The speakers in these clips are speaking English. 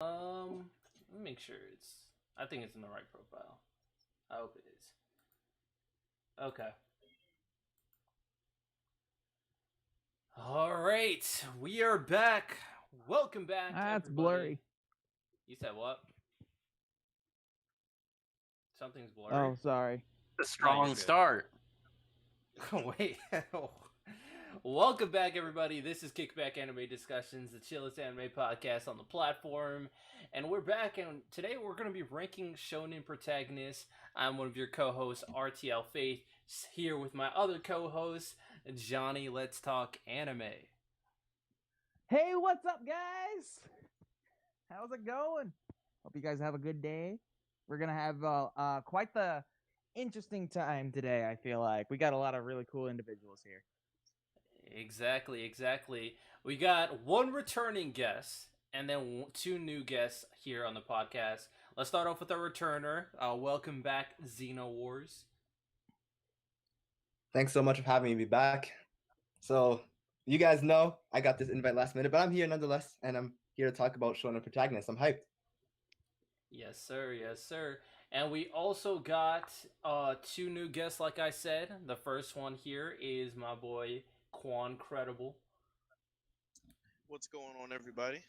Let me make sure it's. I think it's in the right profile. I hope it is. Okay. All right, we are back. Welcome back, That's everybody. blurry. You said what? Something's blurry. Oh, sorry. A No, you're strong good. start. Wait. Welcome back, everybody. This is Kickback Anime Discussions, the chillest anime podcast on the platform. And we're back, and today we're going to be ranking Shonen Protagonists. I'm one of your co hosts, RTL Faith, here with my other co host, Johnny. Let's talk anime. Hey, what's up, guys? How's it going? Hope you guys have a good day. We're gonna have quite the interesting time today. I feel like we got a lot of really cool individuals here. Exactly. We got one returning guest and then two new guests here on the podcast. Let's start off with our returner. Welcome back, Xeno Wars. Thanks so much for having me back. So, you guys know I got this invite last minute, but I'm here nonetheless, and I'm here to talk about Shonen Protagonist. I'm hyped. Yes, sir. Yes, sir. And we also got two new guests, like I said. The first one here is my boy Quancredible. What's going on, everybody?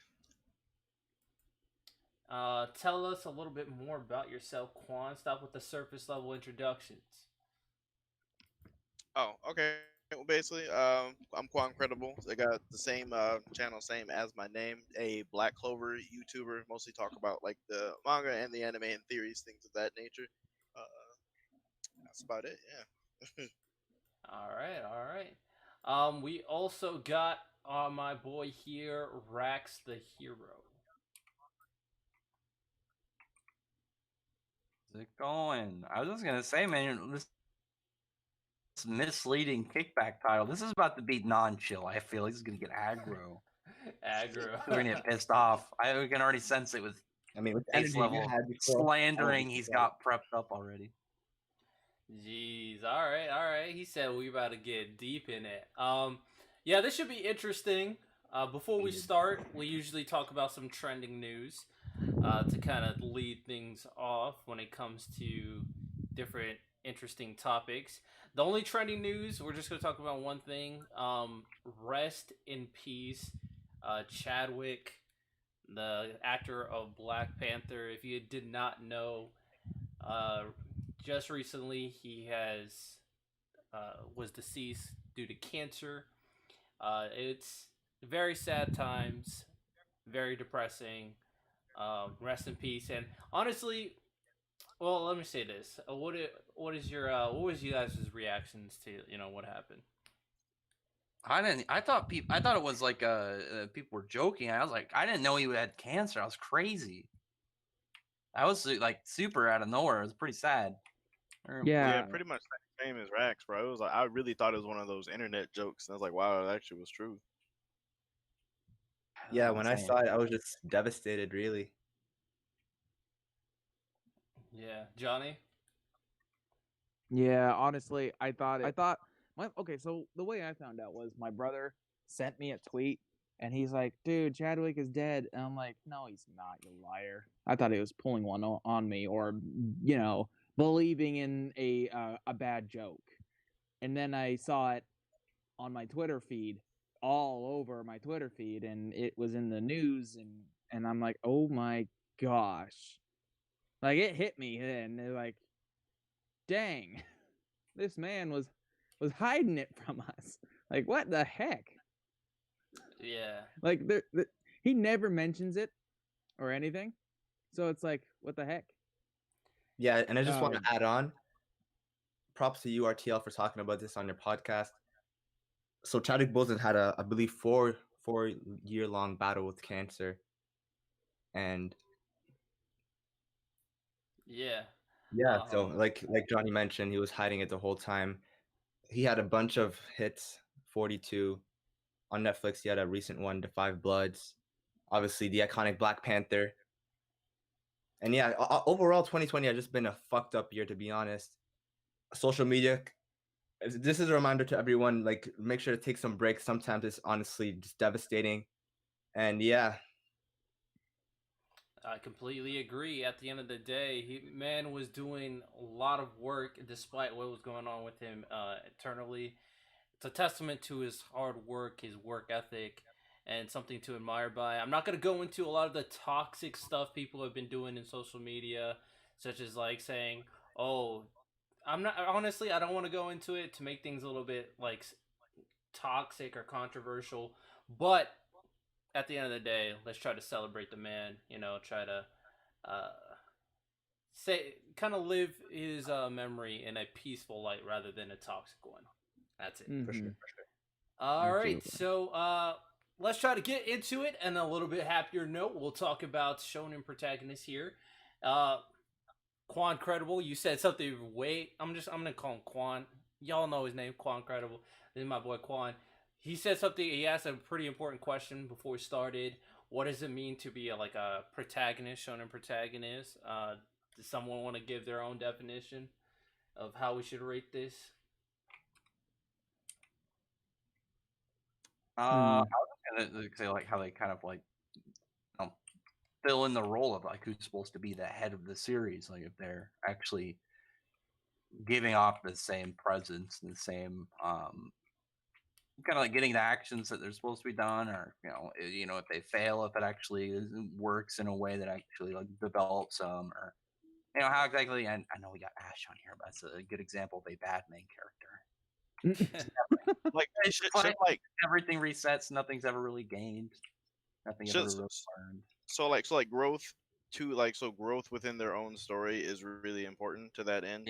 Tell us a little bit more about yourself, Quan. Stop with the surface level introductions. Oh, okay. Well, basically, I'm Quancredible. I got the same channel, same as my name. A Black Clover YouTuber. Mostly talk about like the manga and the anime and theories, things of that nature. Uh, that's about it. Yeah. All right, all right. We also got my boy here, Rax the Hero. How's it going? I was just gonna say, man, this misleading kickback title. This is about to be non-chill. I feel he's gonna get aggro. Aggro. We're gonna get pissed off. I can already sense it with I mean, with the face energy level you had before, slandering. He's got prepped up already. Jeez. All right, all right. He said we about to get deep in it. Yeah, this should be interesting. Before we start, we usually talk about some trending news to kind of lead things off when it comes to different interesting topics. The only trending news, we're just going to talk about one thing. Rest in peace, Chadwick, the actor of Black Panther. If you did not know, uh, just recently he has was deceased due to cancer. It's very sad times, very depressing. Rest in peace. And honestly, well, let me say this: what is your what was you guys' reactions to what happened? I didn't. I thought people. I thought it was like people were joking. I was like, I didn't know he had cancer. I was crazy. I was like super out of nowhere. It was pretty sad. Yeah, Yeah. pretty much the same as Rax, bro. It was like I really thought it was one of those internet jokes, and I was like, wow, it actually was true. Yeah, when I Insane. saw it, I was just devastated, really. Yeah, Johnny. Yeah, honestly, I thought okay, so the way I found out was my brother sent me a tweet and he's like, "Dude, Chadwick is dead." And I'm like, "No, he's not, you liar." I thought he was pulling one on me or believing in a bad joke. And then I saw it on my Twitter feed, all over my Twitter feed, and it was in the news, and I'm like, "Oh my gosh." Like it hit me and they're like, "Dang. This man was hiding it from us. Like what the heck?" Yeah. Like he never mentions it or anything. So it's like, what the heck? Yeah, and I just want to add on. Props to you, RTL, for talking about this on your podcast. So Chadwick Boseman had I believe, four-year long battle with cancer, and Yeah. yeah, so like Johnny mentioned, he was hiding it the whole time. He had a bunch of hits, 42 on Netflix. He had a recent one, The Five Bloods, obviously the iconic Black Panther. And yeah, overall 2020 has just been a fucked up year, to be honest. Social media, this is a reminder to everyone, like, make sure to take some breaks. Sometimes it's honestly just devastating. And yeah. I completely agree. At the end of the day, man was doing a lot of work despite what was going on with him internally. It's a testament to his hard work, his work ethic, and something to admire by. I'm not going to go into a lot of the toxic stuff people have been doing in social media, such as like saying, "Oh, I'm not." Honestly, I don't want to go into it to make things a little bit like toxic or controversial, but at the end of the day, let's try to celebrate the man. You know, try to uh, say kind of live his memory in a peaceful light rather than a toxic one. That's it. For sure, Mhm. for sure. All right, Absolutely. so let's try to get into it. And a little bit happier note, we'll talk about Shonen Protagonist here. Uh, Quancredible, you said something way. I'm gonna call him Quan. Y'all know his name, Quancredible. This is my boy Quan. He said something. He asked a pretty important question before we started. What does it mean to be like a protagonist, Shonen protagonist? Does someone want to give their own definition of how we should rate this? I was gonna say like how they kind of like you know, fill in the role of like who's supposed to be the head of the series. Like if they're actually giving off the same presence, the same kind of like getting the actions that they're supposed to be done, or if they fail, if it actually works in a way that actually like develops them, or how exactly. And I know we got Ash on here, but that's a good example of a bad main character. Like It's should, just should like everything resets, nothing's ever really gained, nothing should ever really learned. so like growth to like so growth within their own story is really important to that end.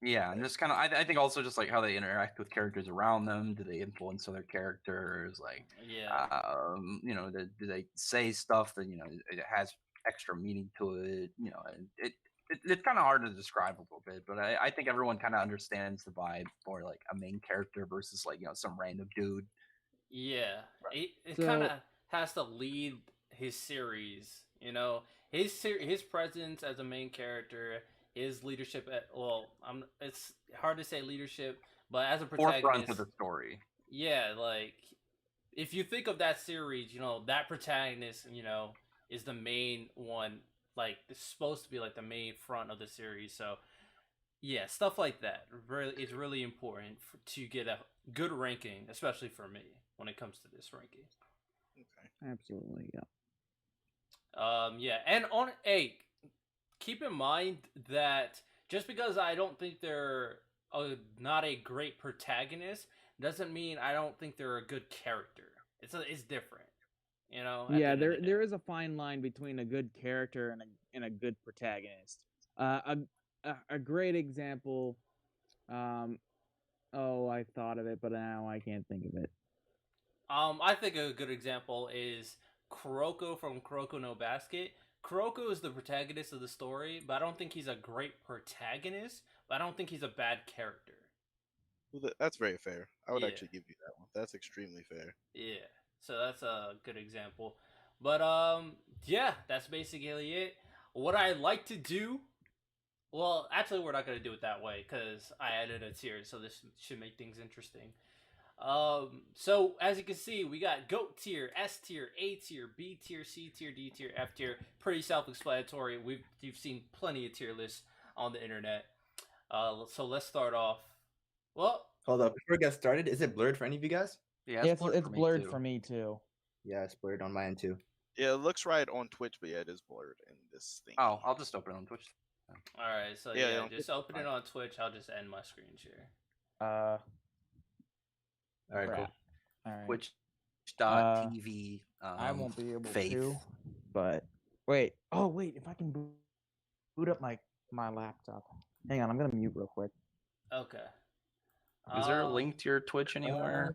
Yeah, and just kind of, I think also just like how they interact with characters around them. Do they influence other characters? Like, Yeah. do they say stuff that it has extra meaning to it? And it's kind of hard to describe a little bit, but I think everyone kind of understands the vibe for like a main character versus like some random dude. Yeah, it kind So of has to lead his series. You know, his presence as a main character, his leadership. It's hard to say leadership, but as a Forefront protagonist, of the story. yeah, like if you think of that series, that protagonist, is the main one. Like it's supposed to be like the main front of the series. So yeah, stuff like that really is really important to get a good ranking, especially for me when it comes to this ranking. Okay. absolutely, yeah. Yeah, and keep in mind that just because I don't think they're not a great protagonist doesn't mean I don't think they're a good character. It's different, at the Yeah, end of the day. there is a fine line between a good character and a good protagonist. A great example. Oh, I thought of it, but now I can't think of it. I think a good example is Kuroko from Kuroko no Basket. Kuroko is the protagonist of the story, but I don't think he's a great protagonist. But I don't think he's a bad character. Well, that's very fair. I would Yeah. actually give you that one. That's extremely fair. Yeah, so that's a good example. But yeah, that's basically it. What I like to do, well, actually, we're not gonna do it that way because I added a tier, so this should make things interesting. So as you can see, we got GOAT tier, S tier, A tier, B tier, C tier, D tier, F tier. Pretty self-explanatory. You've seen plenty of tier lists on the internet. So let's start off. Well, Hold up. Before we get started, is it blurred for any of you guys? Yeah, It's for me blurred too. for me too. Yeah, it's blurred on my end too. Yeah, it looks right on Twitch, but yeah, it is blurred in this thing. Oh, I'll just open it on Twitch. all right. So Yeah, yeah, yeah. just open it on Twitch. I'll just end my screen share. All right, cool. Crap. All right. Twitch.tv. I won't be able Faith. to. But wait. Oh wait, if I can boot up my laptop. Hang on, I'm gonna mute real quick. Okay. Is there a link to your Twitch anywhere?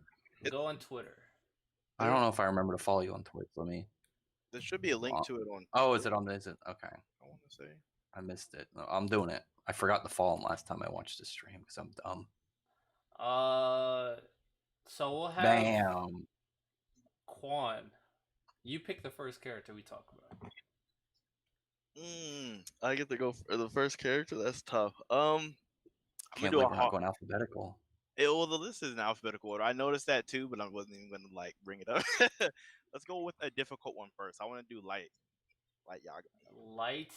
Go on Twitter. I don't know if I remember to follow you on Twitch. Let me. There should be a link to it on. Oh, is it on? Is it okay? I want to say. I missed it. No, I'm doing it. I forgot to follow him last time I watched the stream because I'm dumb. So we'll have Bam. Quan. You pick the first character we talk about. I get to go for the first character. That's tough. I'm Can't gonna do believe a we're not going alphabetical. Well, the list is in alphabetical order. I noticed that too, but I wasn't even gonna like bring it up. Let's go with a difficult one first. I want to do light. Light Yagami. Light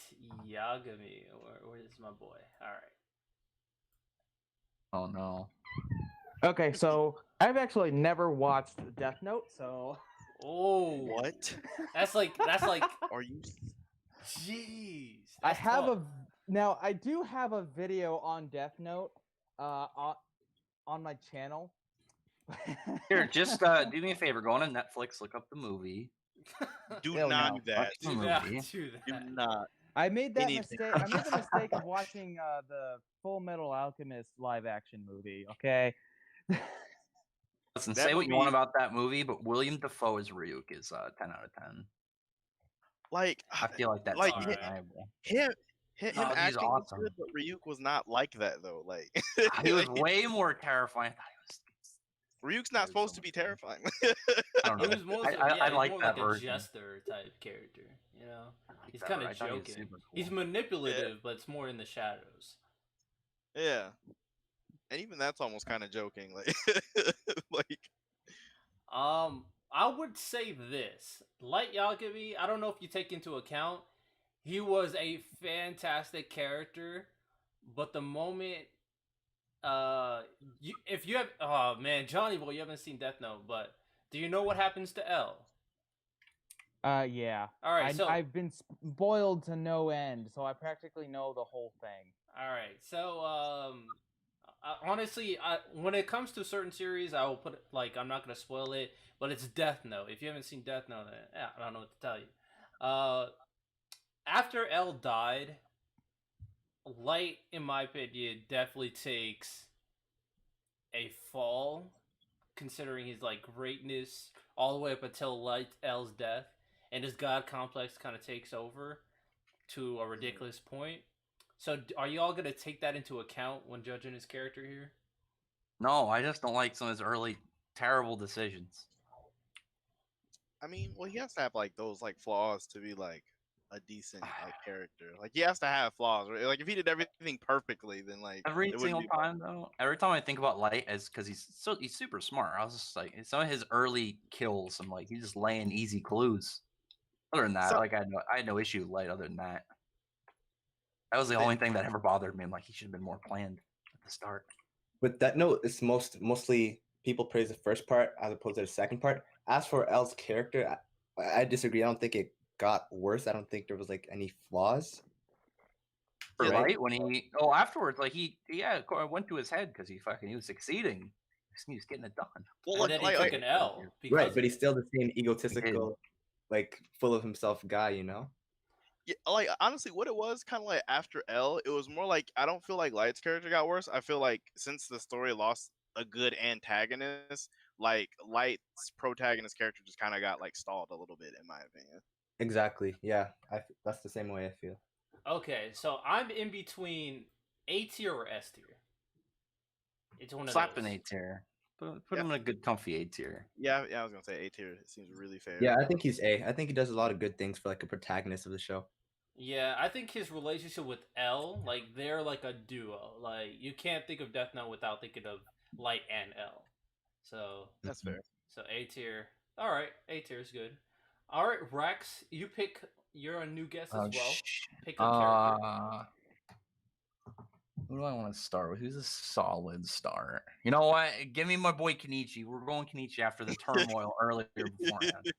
Yagami. Where's my boy? All right. Oh no. Okay, so I've actually never watched Death Note, so Oh, What? That's like Are you? jeez. I That's have tough. now I do have a video on Death Note on my channel. Here, just do me a favor. Go on to Netflix, look up the movie. Do Hell not no. do that. The Do not movie. do Do that. not. I made that Anything. mistake. I made the mistake of watching the Full Metal Alchemist live action movie. Okay. Listen, That say what you want movie- about that movie, but William Dafoe as Ryuk is 10 out of 10. Like, I feel like that's like alright. undeniable. him No, him he's acting was awesome. good, but Ryuk was not like that though. Like He was like, way more terrifying. I thought Ryuk's not There's supposed so to be much better. terrifying. I don't He know. was more, I he's like more that like a version. jester type character. You know, he's that kind ver- of I thought he was joking. super He's cool. manipulative, but it's more in the shadows. Yeah, and even that's almost kind of joking. Like, like I would say this Light Yagami. I don't know if you take into account he was a fantastic character, but the moment if you have, oh man, Johnny boy, you haven't seen Death Note, but do you know what happens to L? Yeah. All right, so I've been spoiled to no end, so I practically know the whole thing. all right, so honestly, when it comes to certain series, I will put it, like, I'm not gonna spoil it, but it's Death Note. If you haven't seen Death Note, then yeah, I don't know what to tell you. After L died, Light, in my opinion, definitely takes a fall, considering his like greatness all the way up until Light L's death, and his god complex kind of takes over to a ridiculous point. So, are you all gonna take that into account when judging his character here? No, I just don't like some of his early terrible decisions. I mean, well, he has to have like those like flaws to be like a decent like character. Like he has to have flaws. Right? Like if he did everything perfectly, then like Every it wouldn't single be fun. time, though, every time I think about Light, as because he's super smart. I was just like, some of his early kills, I'm like, he's just laying easy clues. Other than that, So- like I had no issue with Light. Other than that, that was the They- only thing that ever bothered me. I'm like, he should have been more planned at the start. With that note, it's mostly people praise the first part as opposed to the second part. As for L's character, I disagree. I don't think it got worse. I don't think there was like any flaws. For Right. Light, when he afterwards, like he went to his head because he was succeeding. He was getting it done. Well, And like, then he like, took like, an L because Right, but he's still the same egotistical, like full of himself guy, you know? yeah, like honestly, what it was kind of like after L, it was more like I don't feel like Light's character got worse. I feel like since the story lost a good antagonist, like Light's protagonist character just kind of got like stalled a little bit, in my opinion. Exactly. Yeah, that's the same way I feel. Okay, so I'm in between A tier or S tier. It's one of Slap those. an A tier. Put Yeah. him in a good, comfy A tier. Yeah, I was gonna say A tier. It seems really fair. Yeah, I think he's A. I think he does a lot of good things for like a protagonist of the show. Yeah, I think his relationship with L, like they're like a duo. Like you can't think of Death Note without thinking of Light and L. So That's fair. so A tier. All right, A tier is good. All right, Rex, you pick. You're a new guest as well. Pick a character. Who do I want to start with? Who's a solid start? You know what? Give me my boy Kenichi. We're going Kenichi after the turmoil earlier beforehand.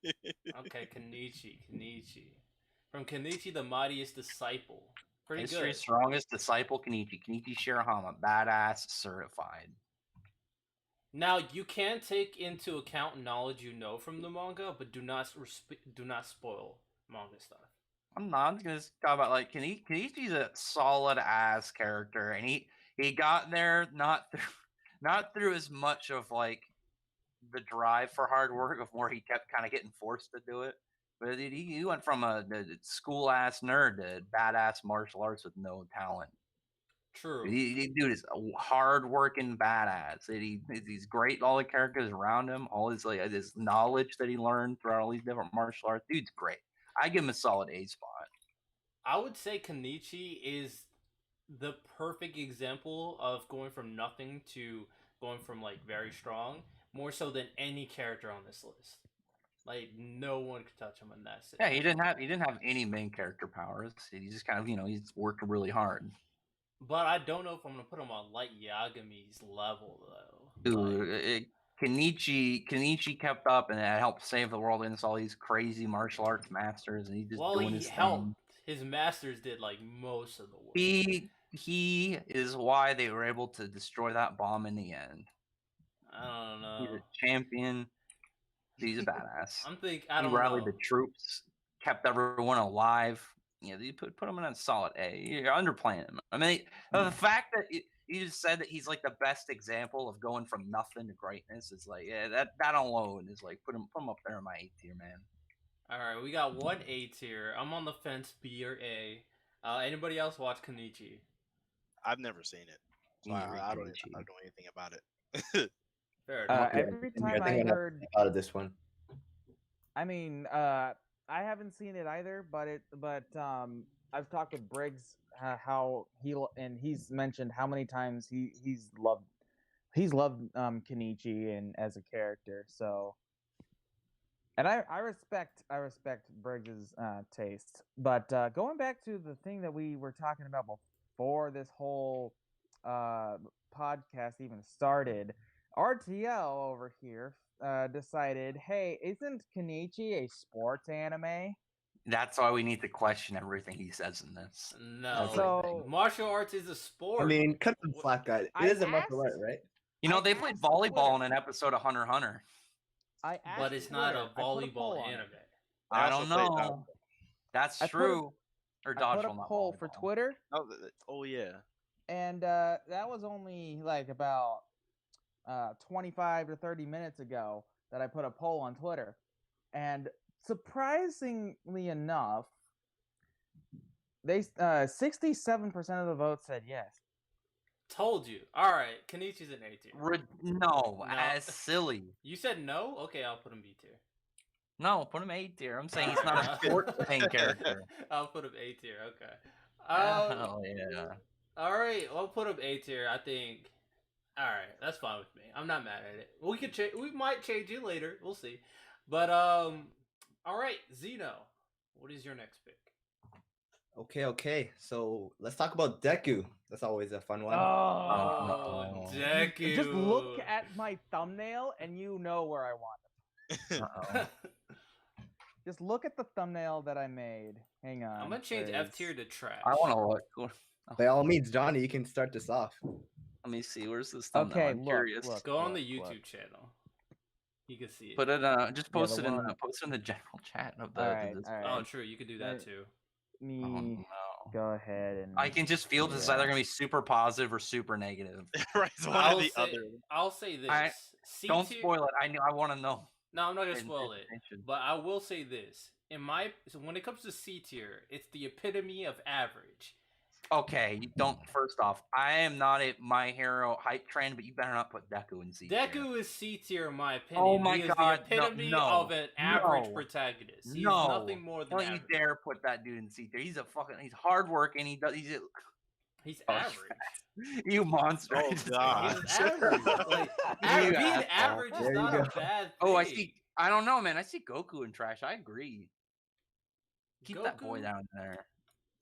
Okay, Kenichi. From Kenichi, the mightiest disciple. Pretty History's good. strongest disciple, Kenichi Shirahama, badass certified. Now you can take into account knowledge you know from the manga, but do not spoil manga stuff. I'm not gonna talk about like Kenichi's a solid ass character, and he got there not through as much of like the drive for hard work, of more he kept kind of getting forced to do it. But he went from a school ass nerd to badass martial arts with no talent. True. Dude is a hard working badass. He's great. All the characters around him, all his like his knowledge that he learned throughout all these different martial arts. Dude's great. I give him a solid A spot. I would say Kenichi is the perfect example of going from nothing to going from like very strong, more so than any character on this list. Like no one could touch him in that. Yeah, he didn't have any main character powers. He just kind of he's worked really hard. But I don't know if I'm gonna put him on Light Yagami's level though. Dude, Kenichi kept up and it helped save the world against all these crazy martial arts masters, and he just doing he his helped. thing. His masters did like most of the work. He is why they were able to destroy that bomb in the end. I don't know. He's a champion. He's a badass. I He don't rallied know. the troops, kept everyone alive. You put him in a solid A. You're underplaying him. I mean, the fact that you just said that he's like the best example of going from nothing to greatness is like, yeah, that alone is like put him up there in my A tier, man. All right, we got one A tier. I'm on the fence, B or A. Anybody else watch Kenichi? I've never seen it, so I don't know anything about it. Fair enough. Every time I heard out of this one. I mean, I haven't seen it either, but I've talked with Briggs how he's mentioned how many times he's loved Kenichi and as a character. So, and I respect Briggs's taste. But going back to the thing that we were talking about before this whole podcast even started, RTL over here decided, hey, isn't Kenichi a sports anime? That's why we need to question everything he says in this. No. So martial arts is a sport. I mean, cut some slack, guys. It is a martial art, right? They played volleyball in an episode of Hunter x Hunter. But it's not a volleyball anime. I don't know. That's true. Or dodgeball. I put a poll for Twitter. Oh yeah. And that was only like about 25 to 30 minutes ago that I put a poll on Twitter. And surprisingly enough, they 67% of the votes said yes. Told you. All right, Kenichi's an A tier. No, that's silly. You said no? Okay, I'll put him B tier. No, put him A tier. I'm saying he's not a sports main character. I'll put him A tier. Okay. Oh yeah. All right, I'll put him A tier. I think. All right, that's fine with me. I'm not mad at it. We could we might change it later. We'll see. But all right, Zeno, what is your next pick? Okay. So let's talk about Deku. That's always a fun one. Oh, Deku. Just look at my thumbnail and you know where I want it. Just look at the thumbnail that I made. Hang on. I'm gonna change F tier to trash. I want to look. By all means, Johnny, you can start this off. Let me see. Where's this thumbnail? Okay, I'm curious. Go on the YouTube channel. You can see it. Put it. Just post it in the general chat of the. All right. Oh, true. You could do that too. Go ahead and. I can just feel this is either gonna be super positive or super negative. Right. It's one or the other. I'll say this. Don't spoil it. I want to know. No, I'm not gonna spoil it. But I will say this: so when it comes to C tier, it's the epitome of average. Okay, you don't. First off, I am not a My Hero hype train, but you better not put Deku in C tier. Deku is C tier in my opinion. Oh my he god, is the epitome of an average protagonist. He's nothing more than average. Don't you dare put that dude in C tier. He's he's hardworking. He's average. You monster. Oh god. He's average. Being average is not a bad thing. Oh, I see. I don't know, man. I see Goku in trash. I agree. Keep that boy down there.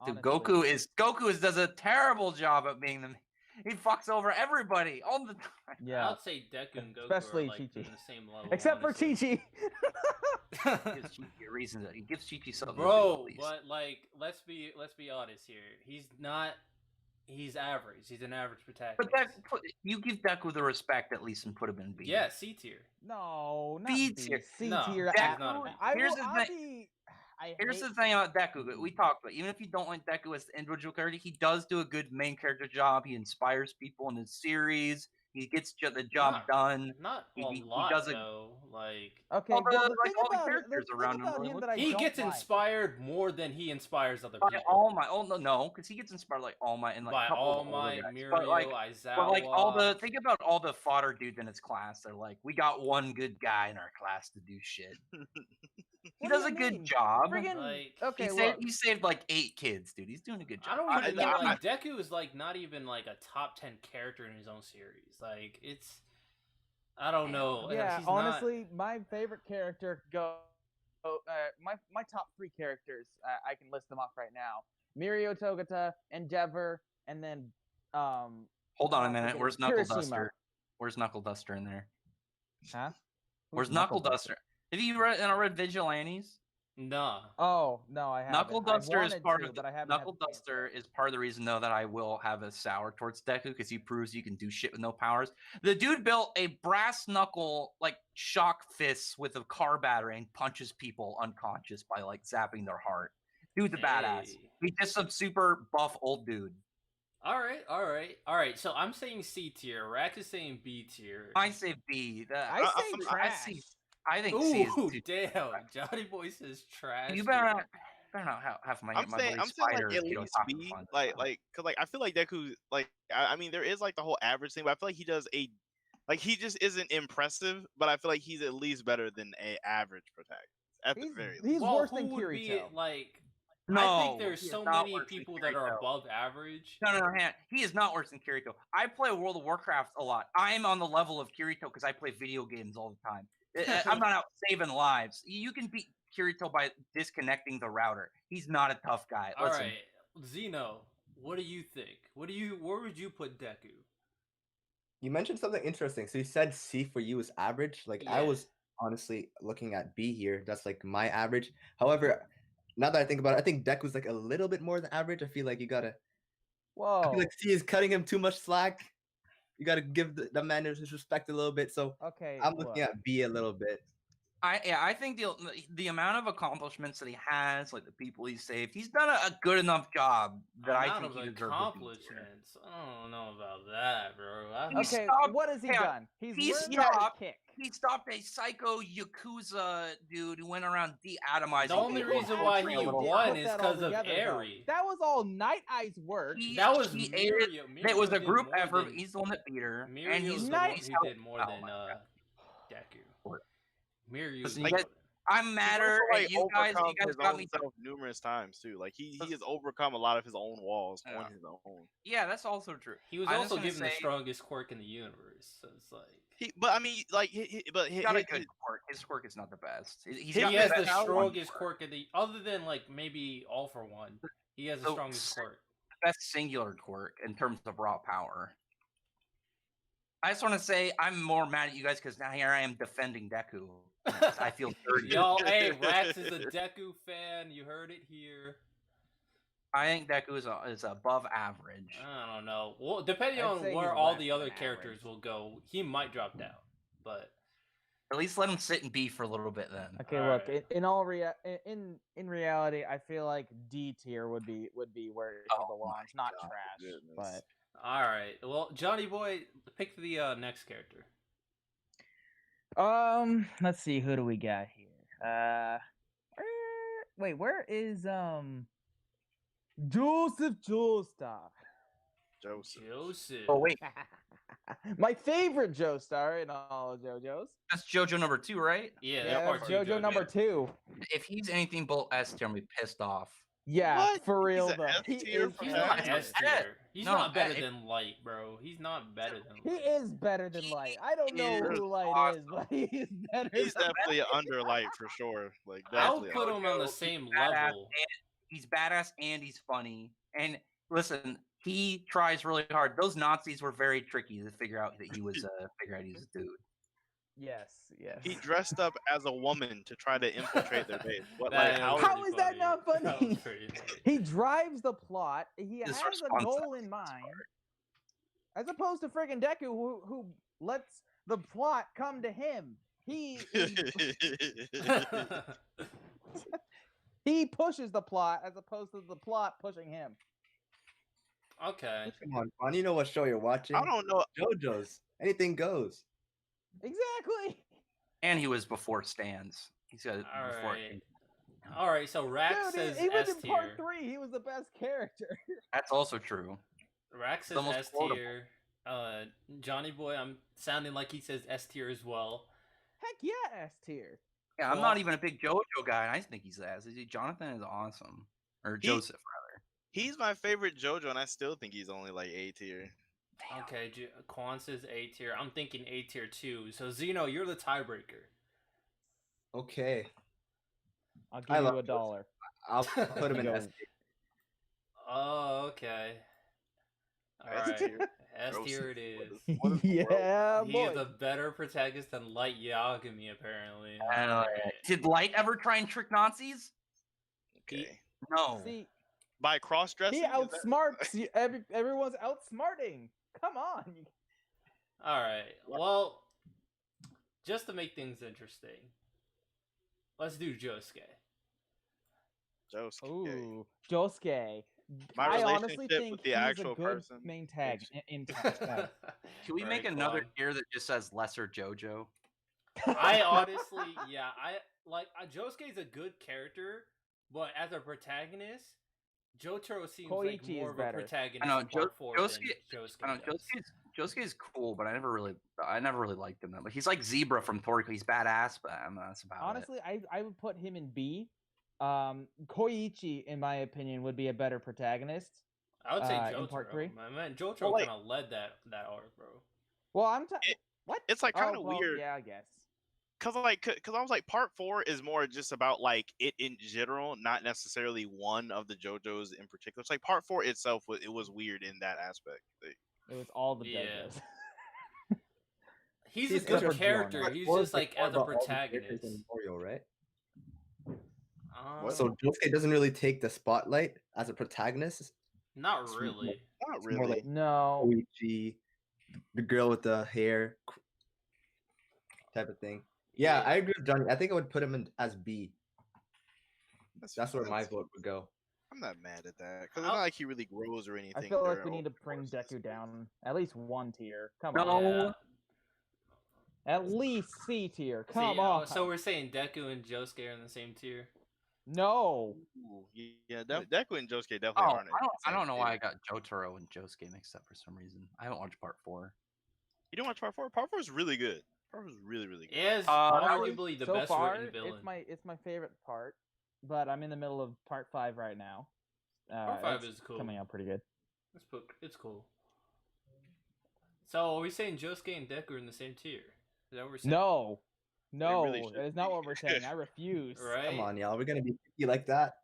Dude, Goku does a terrible job at being he fucks over everybody all the time. Yeah, I'd say Deku and Goku especially are like Chi-Chi. in the same level. Except for Chi-Chi. Gives Chi-Chi a reason he gives Chi-Chi something. Bro, but like, let's be honest here. He's average. He's an average protagonist. But you give Deku the respect at least and put him in B. Yeah, C tier. No, not B B. tier. C No, tier. Here's the thing about Deku. We talked about even if you don't like Deku as the individual character, he does do a good main character job. He inspires people in his series. He gets the job done. Not a he lot, does though. Like okay, all the the characters around him. He gets inspired more than he inspires other By people. All Might. Oh no, because he gets inspired like All Might and like by a couple All of Might, guys. Mirio, But like Aizawa. think about all the fodder dudes in his class. They're like, we got one good guy in our class to do shit. He does a good job. He saved like 8 kids, dude. He's doing a good job. I don't even know. Like Deku is like not even like a top 10 character in his own series. Like I don't know. Yeah, honestly, my favorite character my top 3 characters, I can list them off right now: Mirio, Togata, Endeavor, and then Hold on a oh, minute. forget Where's it, Knuckle Kirishima. Duster? Where's Knuckle Duster in there? Huh? Where's Who's Knuckle Duster? Have you read Vigilantes? Nah. Oh no, I haven't. Knuckle I Duster is wanted part to, of but I haven't. Knuckle Duster is part of the reason though that I will have a sour towards Deku because he proves you can do shit with no powers. The dude built a brass knuckle like shock fists with a car battery and punches people unconscious by like zapping their heart. Dude's a badass. Hey. He's just some super buff old dude. All right. So I'm saying C tier. Rack is saying B tier. I say B. I say I trash. I think C is Ooh, too. damn! Johnny Boy says trash. You tier. better not have my I'm saying spider, like at you know, least talking B, fun. cause like I feel like Deku, like I mean there is like the whole average thing, but I feel like he does he just isn't impressive, but I feel like he's at least better than a average protagonist at the very least. He's Well, worse who than would be Kirito. like? I No, think there's he is so not many worse than people that are Kirito. above average. No, he is not worse than Kirito. I play World of Warcraft a lot. I'm on the level of Kirito because I play video games all the time. I'm not out saving lives. You can beat Kirito by disconnecting the router. He's not a tough guy. All Listen, right, Zeno, what do you think? Where would you put Deku? You mentioned something interesting. So you said C for you is average. Like I Yeah. was honestly looking at B here. That's like my average. However, now that I think about it, I think Deku's like a little bit more than average. I feel like you gotta. I Whoa. feel like C is cutting him too much slack. You gotta give the man his respect a little bit. So Okay. I'm looking at B a little bit. I think the amount of accomplishments that he has, like the people he saved, he's done a good enough job that I Amount think of he deserves a B tier. accomplishments. I don't know about that, bro. Okay, stopped- what has he yeah, done? He's he learned how to stopped- kick. He stopped a psycho Yakuza dude who went around de-atomizing The only people. reason Who why actually he did won put is that all because of together, though? Eri. That was all Night Eye's work. That was he Mirio. It was Mirio a did group more effort. than- He's the one that beat her, and Mirio's he's the Night- one he's who helped- did more oh than my God. Deku. Mirio. Listen, Like, I'm madder He's at you guys. overcome You guys his got own me. self numerous times too. Like he has overcome a lot of his own walls Yeah. on his own. Yeah, that's also true. He was I'm just also gonna given the say- strongest quirk in the universe. So it's like But I mean, like, but He's got a good quirk. His quirk is not the best. He's He got he has best the one strongest quirk. quirk in the other than like maybe All for One. He has the So, strongest quirk. Best singular quirk in terms of raw power. I just want to say I'm more mad at you guys because now here I am defending Deku. I feel dirty. Yo, hey, Rax is a Deku fan. You heard it here. I think Deku is above average. I don't know. Well, depending I'd on say where he's all less the than other average. characters will go, he might drop down. But At least let him sit and be for a little bit then. Okay, All look. right. In reality, I feel like D tier would be where he Oh belongs, my not God, trash. goodness. But all right. Well, Johnny Boy, pick the next character. let's see, who do we got here? Wait, where is Joseph Joestar? Joseph. Joseph. Oh wait, My favorite Joestar in all of JoJo's. that's JoJo number 2, right? Yeah, Yeah, part that's two, JoJo number 2. If he's anything but S tier, I'm gonna be pissed off. Yeah, What? for He's real a though. S He tier is. for He's Yeah, not he's S not- tier. He's No, not better if- than Light, bro. He's not better than He Light. is better than Light. I don't know is who Light awesome. is, but he is better. He's than definitely under light for sure. Like I'll definitely. put under- him on the Jojo, same badass level. He's badass and he's funny. And listen, he tries really hard. Those Nazis were very tricky to figure out that he was a dude. Yes, yes. He dressed up as a woman to try to infiltrate their base. What That like is how? How pretty is that not That funny? was pretty funny. He drives the plot. He His has a response goal is in mind, as opposed to friggin' Deku, who lets the plot come to him. He pushes the plot as opposed to the plot pushing him. Okay. Come on, Quan. You know what show you're watching? I don't know. JoJo's. Anything goes. Exactly. And he was before stands. He's got All before right. All right. So Rax Dude, says even S in part tier. 3, he was the best character. That's also true. Rax says almost S quotable. tier. Johnny Boy, I'm sounding like he says S tier as well. Heck yeah, S tier. Yeah, I'm Well- not even a big JoJo guy. And I think he's ass. Jonathan is awesome, or He- Joseph rather. He's my favorite JoJo, and I still think he's only like A tier. Damn. Okay, Quan says A tier. I'm thinking A tier too. So Zeno, you're the tiebreaker. Okay. I'll I give love you a Josuke. dollar. I'll put him in Go. S. Oh, okay. All S right. tier. S Gross. tier it is. What is the world? Yeah, He boy. is a better protagonist than Light Yagami, apparently. I know, Alright. Did Light ever try and trick Nazis? Okay. No. See, By cross dressing. he outsmarts you. Everyone's outsmarting. Come on. Alright. Well, just to make things interesting, let's do Josuke. Josuke. Ooh, Josuke. My I relationship honestly with think the he's actual a good person main tag makes- in tag. Can we make Right, another Quan? tier that just says lesser JoJo? I honestly, yeah, I like Josuke's a good character, but as a protagonist, Jotaro seems like Koichi more is of a better. protagonist I know, in part 4 than Josuke I know does. Josuke's cool, but I never really liked him that much. He's like Zebra from Toriko. He's badass, but that's about Honestly, I would put him in B. Koichi, in my opinion, would be a better protagonist. I would say in Jotaro. part 3. Man, Jotaro Well, like- kind of led that arc, bro. Well, what? It's like kind of well, weird. Yeah, I guess. Cause I was like, part 4 is more just about like it in general, not necessarily one of the JoJos in particular. It's like part 4 itself was weird in that aspect. It was all the Yeah. JoJos. He's See, a it's good different character. genre. He's Or just like more as a about all the characters protagonist. in Naruto, right? What? So Josuke doesn't really take the spotlight as a protagonist. Not It's really. Not It's more really. like No. Koichi, the girl with the hair type of thing. Yeah, Yeah. I agree with Johnny. I think I would put him in as B. That's where my vote would go. I'm not mad at that because it's not like he really grows or anything. I feel like during we need to the bring course of the Deku series. down at least 1 tier. Come No. on. Yeah. At least C tier. See, Come on. So we're saying Deku and Josuke are in the same tier. No. Ooh, yeah, Deku and Josuke definitely Oh, aren't. I don't know why I got Jotaro and Josuke mixed up for some reason. I haven't watched part 4. You didn't watch part 4? Part 4 is really good. Part 4 is really, really good. It is Honestly, arguably the so best far, written villain. it's my favorite part, but I'm in the middle of part 5 right now. Part 5 it's is cool. coming out pretty good. It's cool. So are we saying Josuke and Deku are in the same tier? Is that what we're saying? No. No, really should that is not be. what we're saying. I refuse. Right? Come on, y'all. We're gonna be picky like that.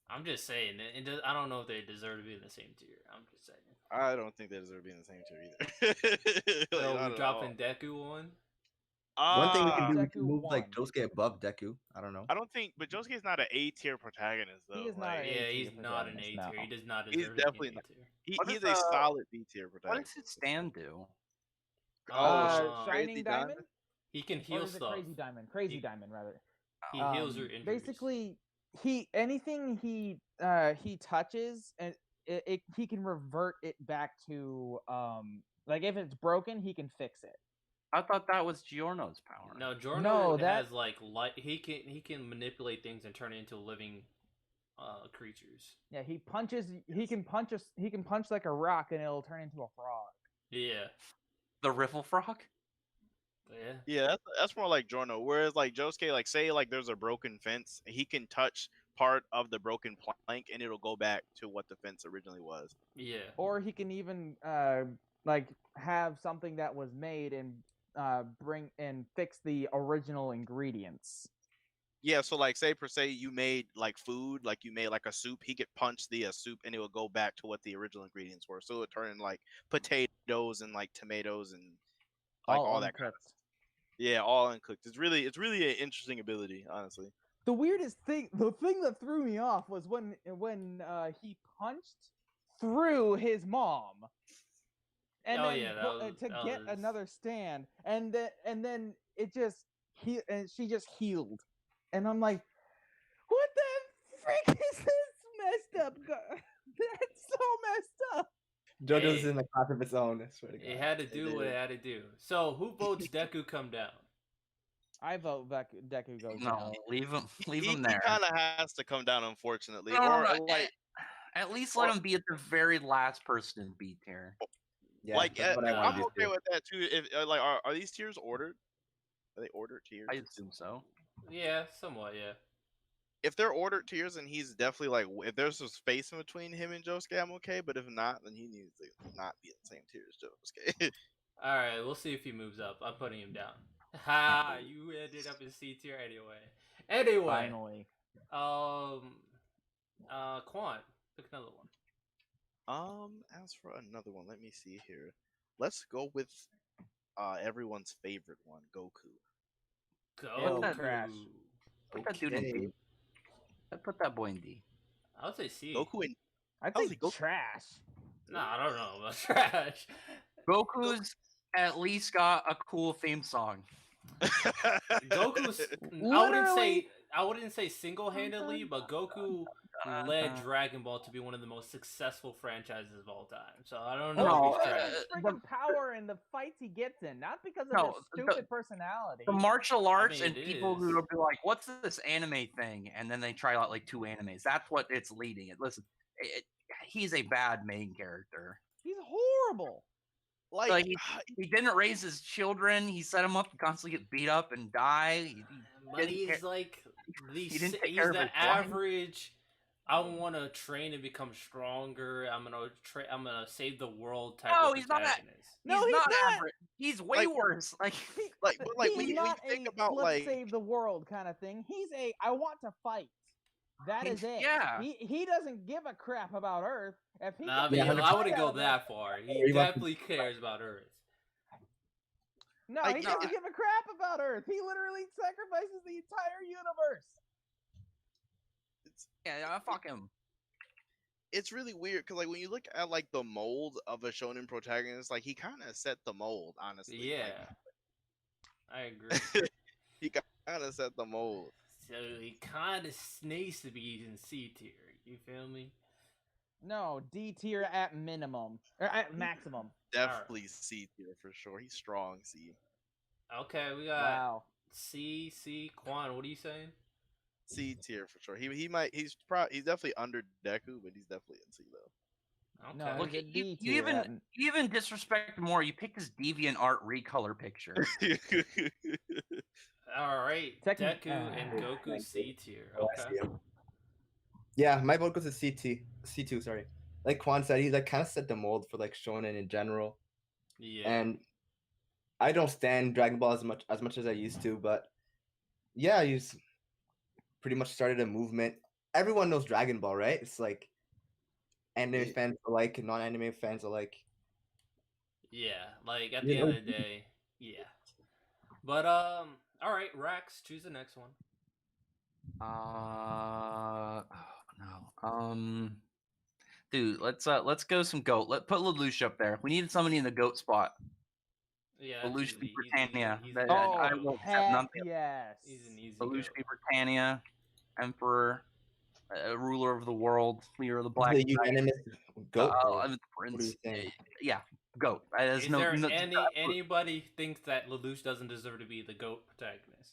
I'm just saying. I don't know if they deserve to be in the same tier. I'm just saying. I don't think they deserve to be in the same tier either. So Like, not we're at all. dropping Deku one. One thing we can do, we Deku can move like won. Josuke above Deku. I don't know. I don't think, but Josuke's not an A tier protagonist though. He is not like, an Yeah, A he's tier not an A protagonist, tier. no. He does not He's deserve definitely to be not. an A tier. What he's is, a solid B tier What protagonist. does his stand do? Oh, Shining Crazy Diamond? Diamond? He can Or heal is it stuff. Crazy Diamond? Crazy He- Diamond, rather. He heals your injuries. Basically, anything he touches, and he can revert it back to like if it's broken, he can fix it. I thought that was Giorno's power. No, Jorno No, has like light. He can manipulate things and turn it into living creatures. Yeah, he punches. He can punch us. He can punch like a rock, and it'll turn into a frog. Yeah, The Riffle Frog? yeah. Yeah, that's more like Jorno. Whereas like Josuke, like say like there's a broken fence, he can touch part of the broken plank and it'll go back to what the fence originally was. Yeah. Or he can even like have something that was made and bring and fix the original ingredients. Yeah, so like say per se you made like food, like you made like a soup, he could punch the soup and it would go back to what the original ingredients were. So it would turn in like potatoes and like tomatoes and like all that kind of uncooked. stuff. Yeah, all uncooked. It's really an interesting ability, honestly. The weirdest thing, the thing that threw me off was when he punched through his mom, and Oh, then yeah, to that get was- another stand, and then it just she just healed, and I'm like, what the frick is this messed up? That's so messed up. JoJo's Hey. in a class of its own. I swear to God. It had to do what it had to do. So who votes Deku come down? I vote Deku goes No, down. leave him He there. kind of has to come down, unfortunately. No, or no, like, At least let or- him be at the very last person in B tier. Yeah, like that's what I I'm want to okay do. with that too. If like, are these tiers ordered? Are they ordered tiers? I assume so. Yeah, somewhat. Yeah. If they're ordered tiers, and he's definitely like, if there's some space in between him and Josuke, I'm okay. But if not, then he needs to not be in the same tier as Josuke. All right, we'll see if he moves up. I'm putting him down. Ha! You ended up in C tier anyway. Anyway, Finally, Quan, pick another one. As for another one, let me see here. Let's go with everyone's favorite one, Goku. Ew, that- trash. Put that dude in Okay. D. Put that boy in D. I would say C. Goku and I How's think he go- trash. Nah, I don't know about trash. Goku's at least got a cool theme song. Goku's. Literally- I wouldn't say single-handedly, but Goku led Dragon Ball to be one of the most successful franchises of all time. So I don't know No, if he's trash. Freaking power in the fights he gets in, not because of No, his stupid personality. The martial arts mean, and it people is. who will be like, "What's this anime thing?" and then they try out like 2 animes. That's what it's leading it. Listen, he's a bad main character. He's horrible. Like he didn't raise his children. He set them up to constantly get beat up and die. But didn't he's care- like he didn't take he's care of the his wife. average. I want to train and become stronger. I'm gonna save the world type No, of he's not that- protagonist. No, he's he's not not. average. He's way Like- worse. Like but like He's when you not think a about let's like save the world kind of thing. He's a I want to fight. That is it. Yeah. He doesn't give a crap about Earth. If he Nah, I gets mean, a I fight wouldn't out go of it- that far. He He wants to- definitely cares about Earth. No, Like, he no, doesn't give a crap about Earth. He literally sacrifices the entire universe. yeah, fuck him. it's really weird because like when you look at like the mold of a shonen protagonist, like he kind of set the mold, honestly. Yeah, I agree. Like, he kind of set the mold. So he kind of needs to be in C tier. You feel me? No, D tier at minimum or at maximum. Definitely C tier for sure. He's strong C. Okay, we got Wow. C. Quan, what are you saying? C tier for sure. He's definitely under Deku, but he's definitely in C though. Okay. No, Look, he's a you, D you tier. you even disrespect more. You picked his deviant art recolor picture. All right, Techni- Deku and Goku C tier. Oh, I Okay. see him. Yeah, my vote goes to C2. Sorry, like Quan said, he like kind of set the mold for like shonen in general. Yeah. And I don't stand Dragon Ball as much as I used to, but yeah, he's pretty much started a movement. Everyone knows Dragon Ball, right? It's like anime Yeah. fans alike, non-anime fans alike. Yeah, like at Yeah, the end no- of the day, yeah. But all right, Rax, choose the next one. Oh no. Dude, let's go some goat. Put Lelouch up there. We needed somebody in the goat spot. Yeah, that's Lelouch easy. v. He's Britannia. He's That- an Oh, I easy will goat. accept heck nothing. yes. He's an easy Lelouch goat. v. Britannia, Emperor, ruler of the world, leader of the Black The Knight. unanimous goat. or I'm the what are you prince. saying? Yeah, goat. There's Is no, there no- anybody thinks that Lelouch doesn't deserve to be the goat protagonist?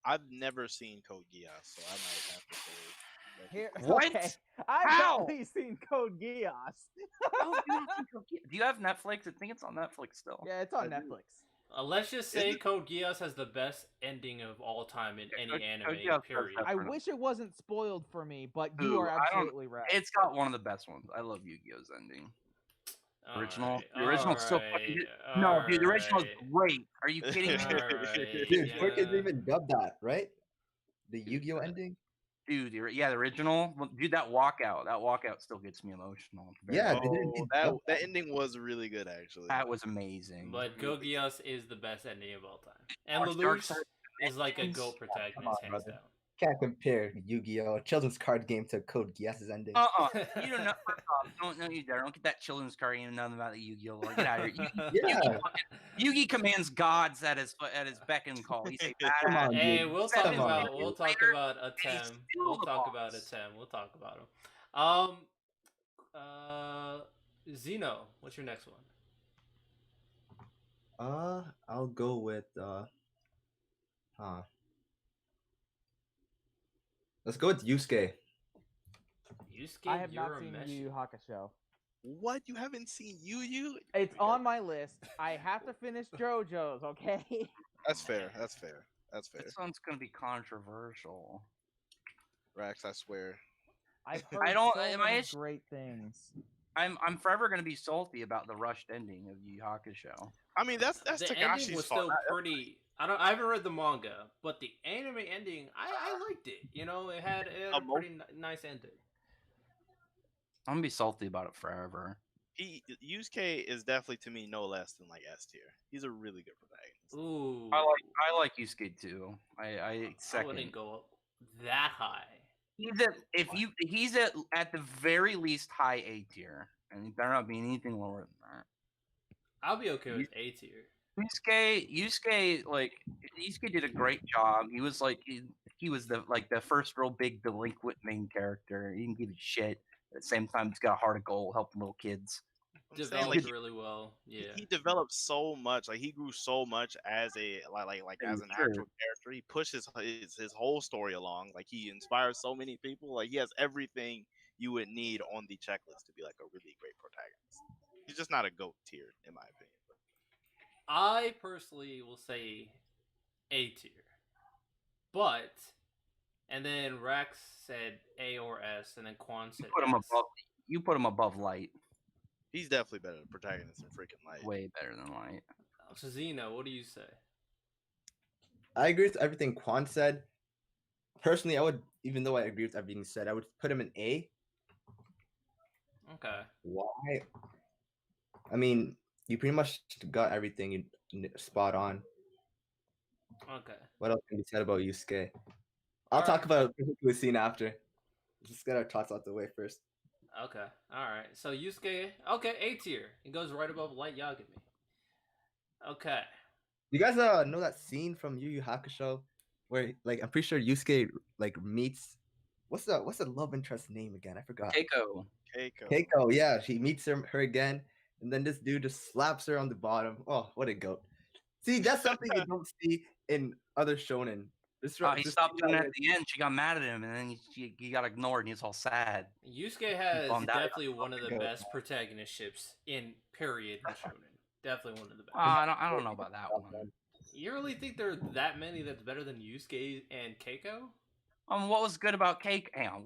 I've never seen Code Geass, so I might have to say. Here, What? okay. I've How? definitely seen Code Geass. Oh, do you have Netflix? I think it's on Netflix still. Yeah, it's on I do. Netflix. Let's just say it- Code Geass has the best ending of all time in any Code anime. Geass does Period. have- I wish it wasn't spoiled for me, but Dude, you are I don't- absolutely right. It's got one of the best ones. I love Yu-Gi-Oh's ending. Original. Alright, The original's so fucking good. No, dude, the original is alright. great. Are you kidding me? Alright, Dude, yeah. Twerk is even dubbed that, right? The Yu-Gi-Oh ending. Dude, the original. Dude, that walkout still gets me emotional. Very Yeah, good. they didn't Oh, dub that ending was really good actually. That was amazing. But Code Geass is the best ending of all time. And Dark Lelouch Side is like a Dimensions. goat protagonist, Come on, hands brother. down. Can't compare Yu-Gi-Oh, a children's card game, to Code Geass's ending. You don't know. First off, don't you dare! Don't get that children's card. You know nothing about the Yu-Gi-Oh lore. Get out of here. Yeah. Yugi commands gods at his beck and call. He's a Come badass. on, Hey, dude. we'll Come talk on, about dude. we'll talk Later, about a and he's 10. still We'll the talk about a boss. 10. We'll talk about him. Zeno, what's your next one? I'll go with let's go with Yusuke. Yusuke I have not seen Urameshi. Yu Yu Hakusho. What? You haven't seen Yu? It's on my list. I have to finish JoJo's, okay? That's fair. That's fair. That's fair. This one's gonna be controversial. Rax, I swear. I've heard don't- so am I many issue- great things. I'm forever gonna be salty about the rushed ending of Yu Yu Hakusho. I mean, that's The ending Takashi's was fault. still pretty. I haven't read the manga, but the anime ending, I liked it. You know, it had a pretty nice ending. I'm gonna be salty about it forever. Yusuke is definitely to me no less than like S tier. He's a really good protagonist. Ooh, I like Yusuke too. I I second. wouldn't go up that high. He's at the very least high A tier, and he better not be anything lower than that. I'll be okay with A tier. Yusuke did a great job. He was like he was the first real big delinquent main character. He didn't give a shit. At the same time, he's got a heart of gold, helping little kids. Developed really well. Yeah, he developed so much. Like he grew so much as a as an actual character. He pushed his whole story along. Like he inspires so many people. Like he has everything you would need on the checklist to be like a really great protagonist. He's just not a GOAT tier, in my opinion. I personally will say A tier, but and then Rex said A or S, and then Quan said S. You put him above Light. He's definitely better than protagonist than freaking Light. Way better than Light. So Zeno, what do you say? I agree with everything Quan said. Personally, I would, even though I agree with everything he said, I would put him in A. Okay. Why? I mean, you pretty much got everything spot on. Okay. What else can be said about Yusuke? I'll talk about a particular scene after. Just get our thoughts out the way first. Okay. All right. So Yusuke, okay, A tier. He goes right above Light Yagami. Okay. You guys know that scene from Yu Yu Hakusho where I'm pretty sure Yusuke meets what's the love interest name again? I forgot. Keiko. Yeah, she meets her again, and then this dude just slaps her on the bottom. Oh, what a goat! See, that's something you don't see in other shonen. He stopped doing it at the end. She got mad at him, and then he got ignored, and he's all sad. Yusuke has definitely one of the best protagonists in period in shonen. Definitely one of the best. I don't know about that one. You really think there are that many that's better than Yusuke and Keiko? What was good about Keiko? Hang on,